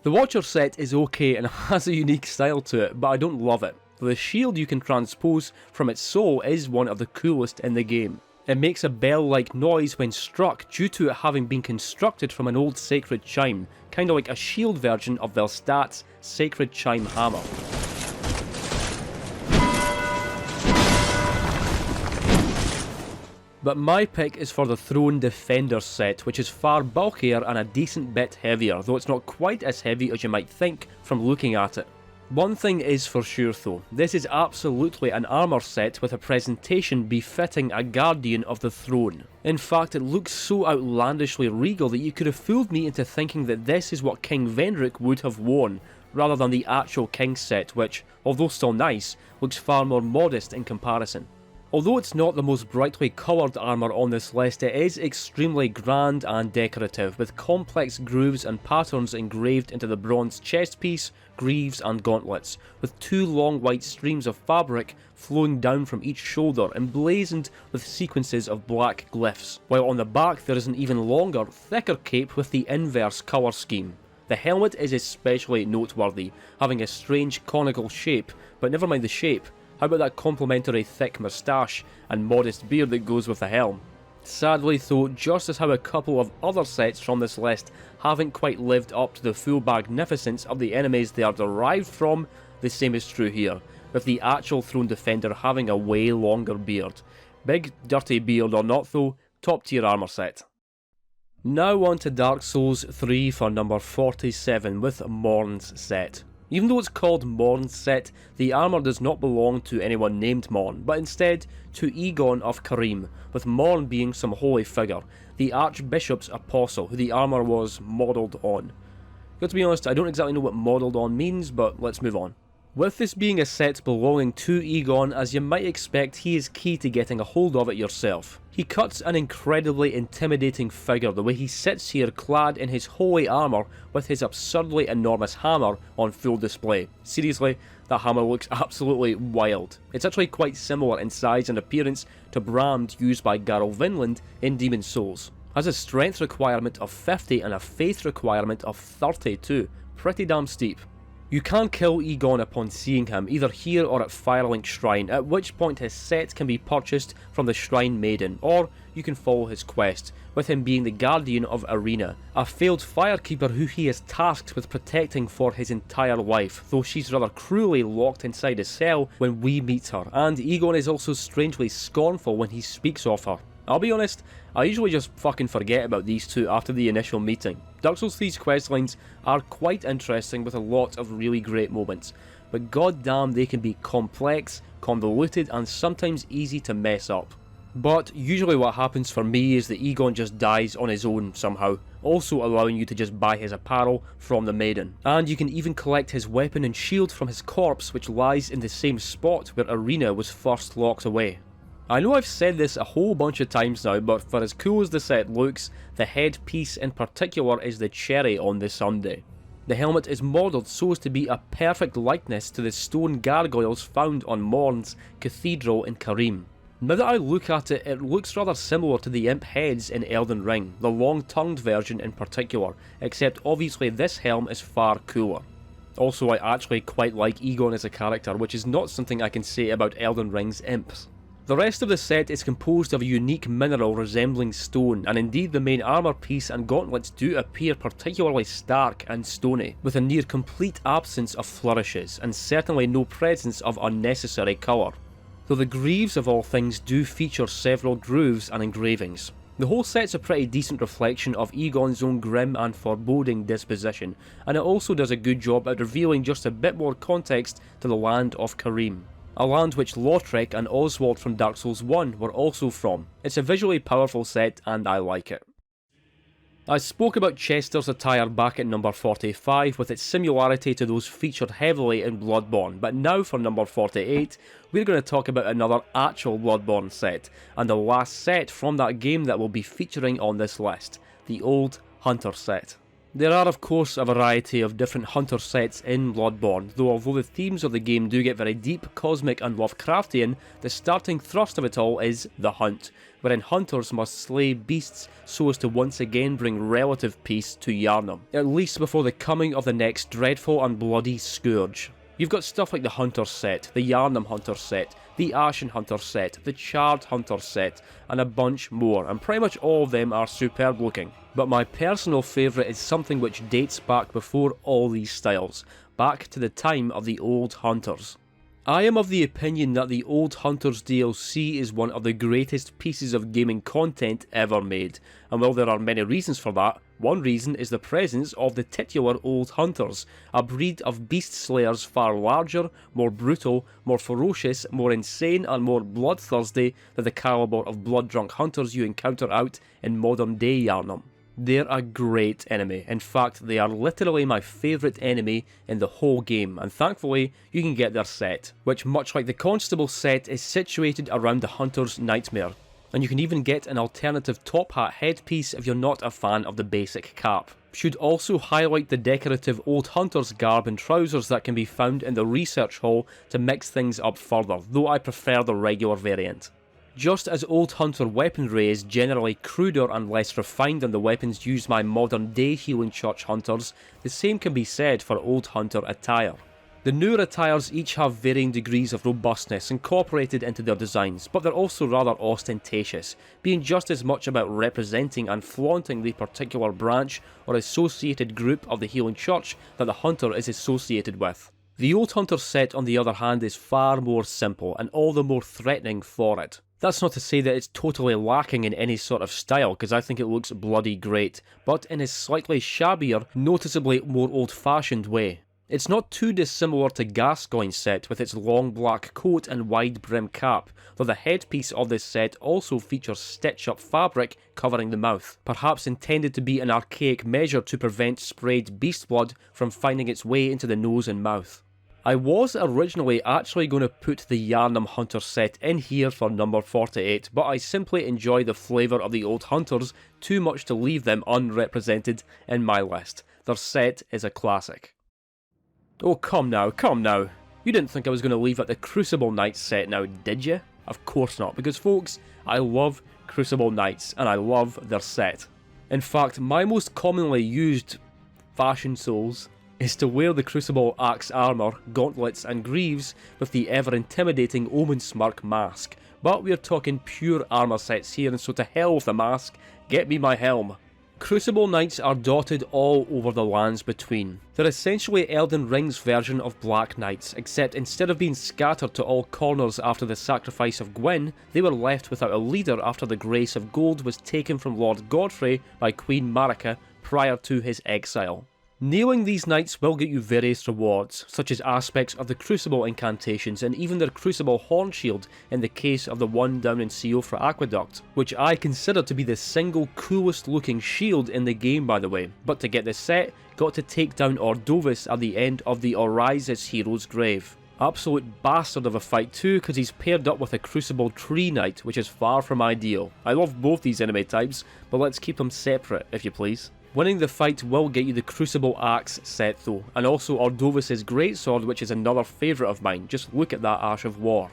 The Watcher set is okay and has a unique style to it, but I don't love it. The shield you can transpose from its soul is one of the coolest in the game. It makes a bell-like noise when struck due to it having been constructed from an old sacred chime, kinda like a shield version of Velstadt's sacred chime hammer. But my pick is for the Throne Defender set, which is far bulkier and a decent bit heavier, though it's not quite as heavy as you might think from looking at it. One thing is for sure though, this is absolutely an armour set with a presentation befitting a Guardian of the Throne. In fact, it looks so outlandishly regal that you could have fooled me into thinking that this is what King Vendrick would have worn, rather than the actual King set which, although still nice, looks far more modest in comparison. Although it's not the most brightly coloured armour on this list, it is extremely grand and decorative, with complex grooves and patterns engraved into the bronze chest piece, greaves and gauntlets, with two long white streams of fabric flowing down from each shoulder, emblazoned with sequences of black glyphs, while on the back there is an even longer, thicker cape with the inverse colour scheme. The helmet is especially noteworthy, having a strange conical shape, but never mind the shape. How about that complimentary thick moustache and modest beard that goes with the helm? Sadly though, just as how a couple of other sets from this list haven't quite lived up to the full magnificence of the enemies they are derived from, the same is true here, with the actual throne defender having a way longer beard. Big dirty beard or not though, top tier armour set. Now on to Dark Souls 3 for number 47 with Morn's Set. Even though it's called Morn's Set, the armour does not belong to anyone named Morn, but instead to Egon of Carim, with Morn being some holy figure, the Archbishop's apostle, who the armour was modelled on. Got to be honest, I don't exactly know what modelled on means, but let's move on. With this being a set belonging to Egon, as you might expect, he is key to getting a hold of it yourself. He cuts an incredibly intimidating figure the way he sits here clad in his holy armour with his absurdly enormous hammer on full display. Seriously, that hammer looks absolutely wild. It's actually quite similar in size and appearance to Brand used by Garl Vinland in Demon's Souls. Has a strength requirement of 50 and a faith requirement of 30 too. Pretty damn steep. You can kill Egon upon seeing him, either here or at Firelink Shrine, at which point his set can be purchased from the Shrine Maiden, or you can follow his quest, with him being the Guardian of Arena, a failed firekeeper who he is tasked with protecting for his entire life, though she's rather cruelly locked inside a cell when we meet her, and Egon is also strangely scornful when he speaks of her. I'll be honest, I usually just fucking forget about these two after the initial meeting. Dark Souls 3's questlines are quite interesting with a lot of really great moments, but goddamn they can be complex, convoluted and sometimes easy to mess up. But usually what happens for me is that Egon just dies on his own somehow, also allowing you to just buy his apparel from the Maiden. And you can even collect his weapon and shield from his corpse, which lies in the same spot where Arena was first locked away. I know I've said this a whole bunch of times now, but for as cool as the set looks, the headpiece in particular is the cherry on the sundae. The helmet is modelled so as to be a perfect likeness to the stone gargoyles found on Morn's Cathedral in Carim. Now that I look at it, it looks rather similar to the imp heads in Elden Ring, the long-tongued version in particular, except obviously this helm is far cooler. Also, I actually quite like Egon as a character, which is not something I can say about Elden Ring's imps. The rest of the set is composed of a unique mineral resembling stone, and indeed the main armour piece and gauntlets do appear particularly stark and stony, with a near complete absence of flourishes, and certainly no presence of unnecessary colour. Though the greaves of all things do feature several grooves and engravings. The whole set's a pretty decent reflection of Egon's own grim and foreboding disposition, and it also does a good job at revealing just a bit more context to the land of Carim. A land which Lautrec and Oswald from Dark Souls 1 were also from. It's a visually powerful set and I like it. I spoke about Chester's attire back at number 45 with its similarity to those featured heavily in Bloodborne, but now for number 48 we're going to talk about another actual Bloodborne set, and the last set from that game that will be featuring on this list, the Old Hunter Set. There are of course a variety of different Hunter sets in Bloodborne, though although the themes of the game do get very deep, cosmic and Lovecraftian, the starting thrust of it all is the hunt, wherein hunters must slay beasts so as to once again bring relative peace to Yharnam, at least before the coming of the next dreadful and bloody scourge. You've got stuff like the Hunter Set, the Yharnam Hunter Set, the Ashen Hunter Set, the Charred Hunter Set, and a bunch more, and pretty much all of them are superb looking. But my personal favourite is something which dates back before all these styles, back to the time of the Old Hunters. I am of the opinion that the Old Hunters DLC is one of the greatest pieces of gaming content ever made, and while there are many reasons for that, one reason is the presence of the titular Old Hunters, a breed of beast slayers far larger, more brutal, more ferocious, more insane and more bloodthirsty than the calibre of blood-drunk hunters you encounter out in modern day Yharnam. They're a great enemy. In fact, they are literally my favourite enemy in the whole game, and thankfully you can get their set, which much like the Constable set is situated around the Hunter's Nightmare, and you can even get an alternative top hat headpiece if you're not a fan of the basic cap. Should also highlight the decorative Old Hunter's garb and trousers that can be found in the research hall to mix things up further, though I prefer the regular variant. Just as Old Hunter weaponry is generally cruder and less refined than the weapons used by modern day Healing Church hunters, the same can be said for Old Hunter attire. The newer attires each have varying degrees of robustness incorporated into their designs, but they're also rather ostentatious, being just as much about representing and flaunting the particular branch or associated group of the Healing Church that the hunter is associated with. The Old Hunter set on the other hand is far more simple and all the more threatening for it. That's not to say that it's totally lacking in any sort of style, because I think it looks bloody great, but in a slightly shabbier, noticeably more old-fashioned way. It's not too dissimilar to Gascoigne's set with its long black coat and wide brim cap, though the headpiece of this set also features stitch-up fabric covering the mouth, perhaps intended to be an archaic measure to prevent sprayed beast blood from finding its way into the nose and mouth. I was originally actually going to put the Yharnam Hunter set in here for number 48, but I simply enjoy the flavour of the Old Hunters too much to leave them unrepresented in my list. Their set is a classic. Oh, come now. You didn't think I was going to leave at the Crucible Knight set now, did you? Of course not, because folks, I love Crucible Knights, and I love their set. In fact, my most commonly used fashion souls is to wear the Crucible Axe armour, gauntlets and greaves with the ever-intimidating Omen Smirk mask. But we're talking pure armour sets here, and so to hell with the mask, get me my helm. Crucible Knights are dotted all over the lands between. They're essentially Elden Ring's version of Black Knights, except instead of being scattered to all corners after the sacrifice of Gwyn, they were left without a leader after the Grace of Gold was taken from Lord Godfrey by Queen Marika prior to his exile. Nailing these knights will get you various rewards, such as aspects of the Crucible incantations and even their Crucible Horn Shield in the case of the one down in Siofra Aqueduct, which I consider to be the single coolest looking shield in the game by the way, but to get this set, got to take down Ordovis at the end of the Orisis hero's grave. Absolute bastard of a fight too, because he's paired up with a Crucible Tree Knight, which is far from ideal. I love both these enemy types, but let's keep them separate if you please. Winning the fight will get you the Crucible Axe Set though, and also Ordovis' Greatsword, which is another favourite of mine. Just look at that Ash of War.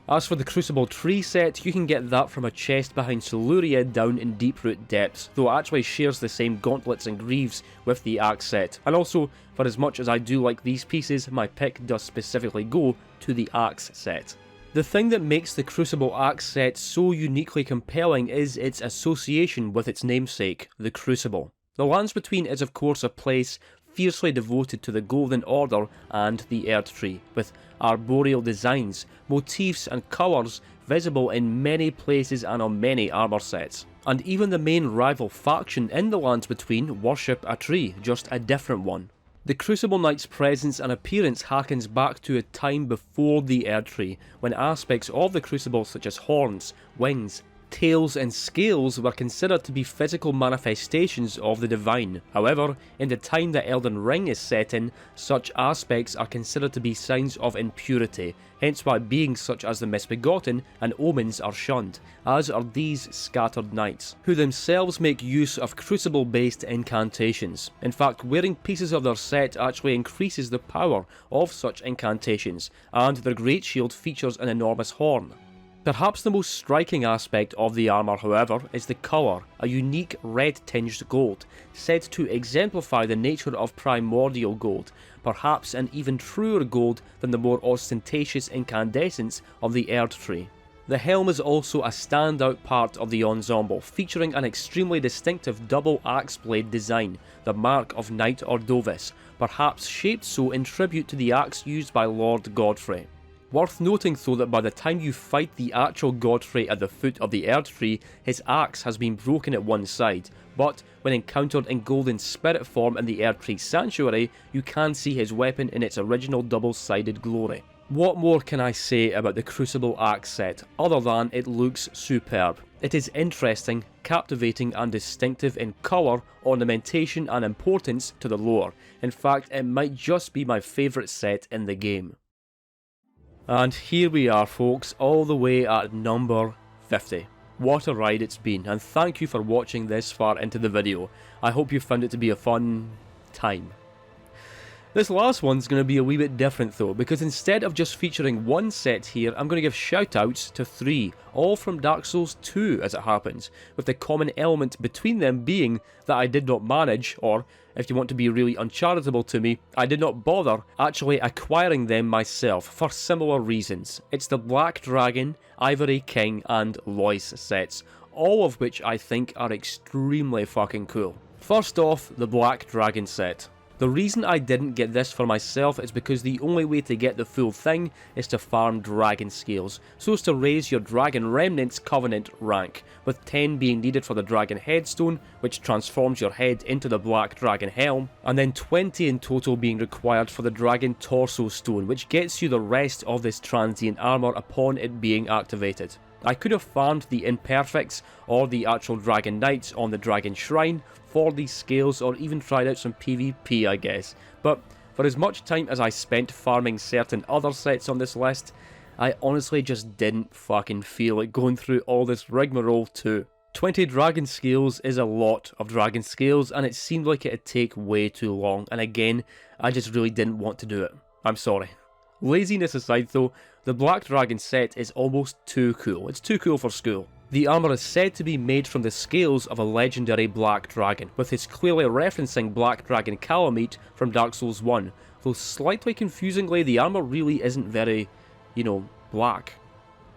As for the Crucible Tree Set, you can get that from a chest behind Siluria down in Deeproot Depths, though it actually shares the same gauntlets and greaves with the Axe Set. And also, for as much as I do like these pieces, my pick does specifically go to the Axe Set. The thing that makes the Crucible Axe Set so uniquely compelling is its association with its namesake, the Crucible. The Lands Between is of course a place fiercely devoted to the Golden Order and the Erdtree, with arboreal designs, motifs and colours visible in many places and on many armour sets. And even the main rival faction in the Lands Between worship a tree, just a different one. The Crucible Knight's presence and appearance harkens back to a time before the Erdtree, when aspects of the Crucible such as horns, wings, tails and scales were considered to be physical manifestations of the divine. However, in the time that Elden Ring is set in, such aspects are considered to be signs of impurity, hence why beings such as the Misbegotten and Omens are shunned, as are these scattered knights, who themselves make use of crucible-based incantations. In fact, wearing pieces of their set actually increases the power of such incantations, and their great shield features an enormous horn. Perhaps the most striking aspect of the armour, however, is the colour, a unique red-tinged gold, said to exemplify the nature of primordial gold, perhaps an even truer gold than the more ostentatious incandescence of the Erdtree. The helm is also a standout part of the ensemble, featuring an extremely distinctive double axe blade design, the mark of Knight Ordovis, perhaps shaped so in tribute to the axe used by Lord Godfrey. Worth noting though that by the time you fight the actual Godfrey at the foot of the Erdtree, his axe has been broken at one side, but when encountered in Golden Spirit form in the Erdtree Sanctuary, you can see his weapon in its original double-sided glory. What more can I say about the Crucible Axe Set, other than it looks superb? It is interesting, captivating and distinctive in colour, ornamentation and importance to the lore. In fact, it might just be my favourite set in the game. And here we are folks, all the way at number 50. What a ride it's been, and thank you for watching this far into the video. I hope you found it to be a fun time. This last one's going to be a wee bit different though, because instead of just featuring one set here, I'm going to give shoutouts to 3, all from Dark Souls 2 as it happens, with the common element between them being that I did not manage, or if you want to be really uncharitable to me, I did not bother actually acquiring them myself for similar reasons. It's the Black Dragon, Ivory King and Lois sets, all of which I think are extremely fucking cool. First off, the Black Dragon set. The reason I didn't get this for myself is because the only way to get the full thing is to farm dragon scales, so as to raise your Dragon Remnant's Covenant rank, with 10 being needed for the Dragon Headstone, which transforms your head into the Black Dragon Helm, and then 20 in total being required for the Dragon Torso Stone, which gets you the rest of this transient armour upon it being activated. I could have farmed the Imperfects or the actual Dragon Knights on the Dragon Shrine for these scales, or even tried out some PvP I guess, but for as much time as I spent farming certain other sets on this list, I honestly just didn't fucking feel like going through all this rigmarole too. 20 dragon scales is a lot of dragon scales, and it seemed like it'd take way too long, and again, I just really didn't want to do it. I'm sorry. Laziness aside though, the Black Dragon set is almost too cool. It's too cool for school. The armour is said to be made from the scales of a legendary Black Dragon, with his clearly referencing Black Dragon Calamite from Dark Souls 1, though slightly confusingly the armour really isn't very, black.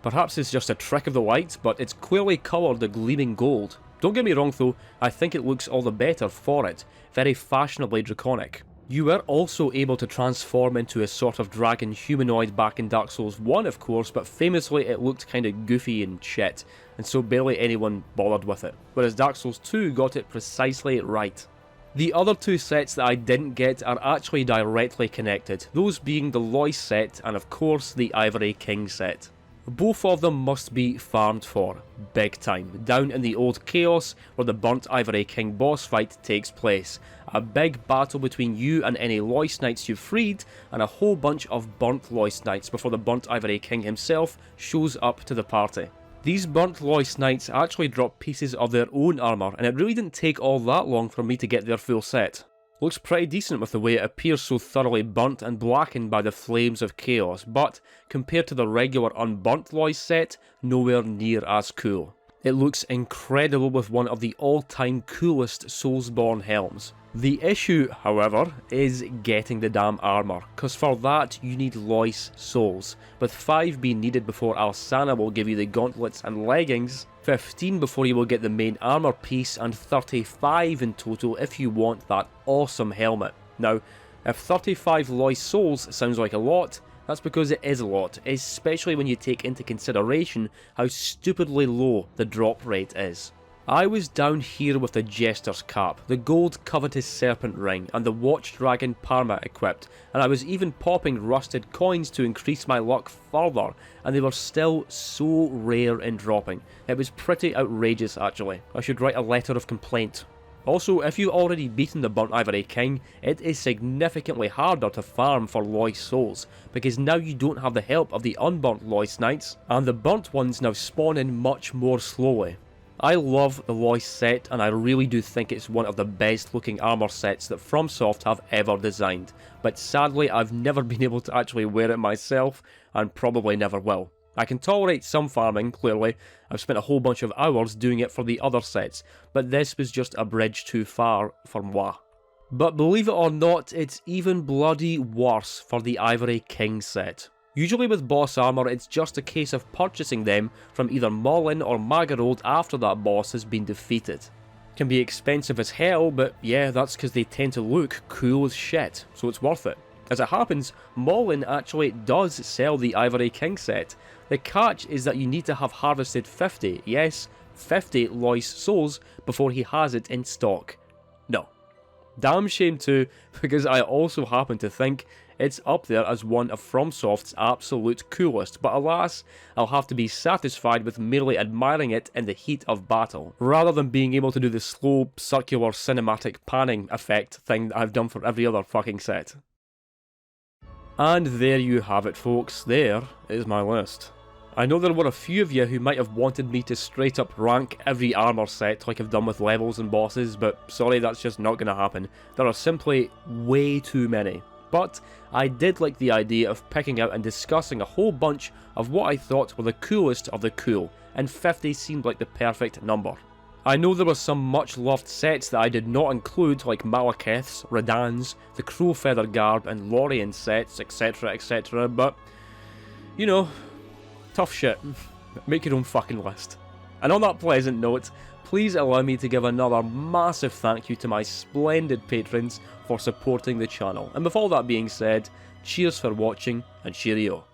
Perhaps it's just a trick of the light, but it's clearly coloured a gleaming gold. Don't get me wrong though, I think it looks all the better for it, very fashionably draconic. You were also able to transform into a sort of dragon humanoid back in Dark Souls 1 of course, but famously it looked kinda goofy and shit, and so barely anyone bothered with it, whereas Dark Souls 2 got it precisely right. The other 2 sets that I didn't get are actually directly connected, those being the Lois set and of course the Ivory King set. Both of them must be farmed for, big time, down in the old Chaos where the Burnt Ivory King boss fight takes place. A big battle between you and any Lois Knights you've freed, and a whole bunch of Burnt Lois Knights before the Burnt Ivory King himself shows up to the party. These Burnt Lois Knights actually drop pieces of their own armour, and it really didn't take all that long for me to get their full set. Looks pretty decent with the way it appears so thoroughly burnt and blackened by the flames of chaos, but compared to the regular unburnt Lois set, nowhere near as cool. It looks incredible with one of the all-time coolest Soulsborne helms. The issue, however, is getting the damn armour, cause for that you need Lois souls, with 5 being needed before Alsana will give you the gauntlets and leggings, 15 before you will get the main armour piece, and 35 in total if you want that awesome helmet. Now, if 35 Lois souls sounds like a lot, that's because it is a lot, especially when you take into consideration how stupidly low the drop rate is. I was down here with the Jester's Cap, the gold covetous serpent ring, and the Watch Dragon Parma equipped, and I was even popping rusted coins to increase my luck further, and they were still so rare in dropping. It was pretty outrageous actually. I should write a letter of complaint. Also, if you've already beaten the Burnt Ivory King, it is significantly harder to farm for Lois souls, because now you don't have the help of the unburnt Lois Knights, and the burnt ones now spawn in much more slowly. I love the Lois set, and I really do think it's one of the best looking armour sets that Fromsoft have ever designed, but sadly I've never been able to actually wear it myself, and probably never will. I can tolerate some farming, clearly. I've spent a whole bunch of hours doing it for the other sets, but this was just a bridge too far for moi. But believe it or not, it's even bloody worse for the Ivory King set. Usually with boss armour, it's just a case of purchasing them from either Mollin or Magarold after that boss has been defeated. Can be expensive as hell, but yeah, that's because they tend to look cool as shit, so it's worth it. As it happens, Mollin actually does sell the Ivory King set. The catch is that you need to have harvested 50, yes, 50 Lois souls before he has it in stock. No. Damn shame too, because I also happen to think it's up there as one of FromSoft's absolute coolest, but alas, I'll have to be satisfied with merely admiring it in the heat of battle, rather than being able to do the slow, circular, cinematic panning effect thing that I've done for every other fucking set. And there you have it, folks. There is my list. I know there were a few of you who might have wanted me to straight up rank every armour set like I've done with levels and bosses, but sorry, that's just not going to happen. There are simply way too many. But I did like the idea of picking out and discussing a whole bunch of what I thought were the coolest of the cool, and 50 seemed like the perfect number. I know there were some much loved sets that I did not include, like Malekith's, Radahn's, the Crow Feather Garb and Lorien sets, etc, but, you know, tough shit. Make your own fucking list. And on that pleasant note, please allow me to give another massive thank you to my splendid patrons for supporting the channel. And with all that being said, cheers for watching and cheerio.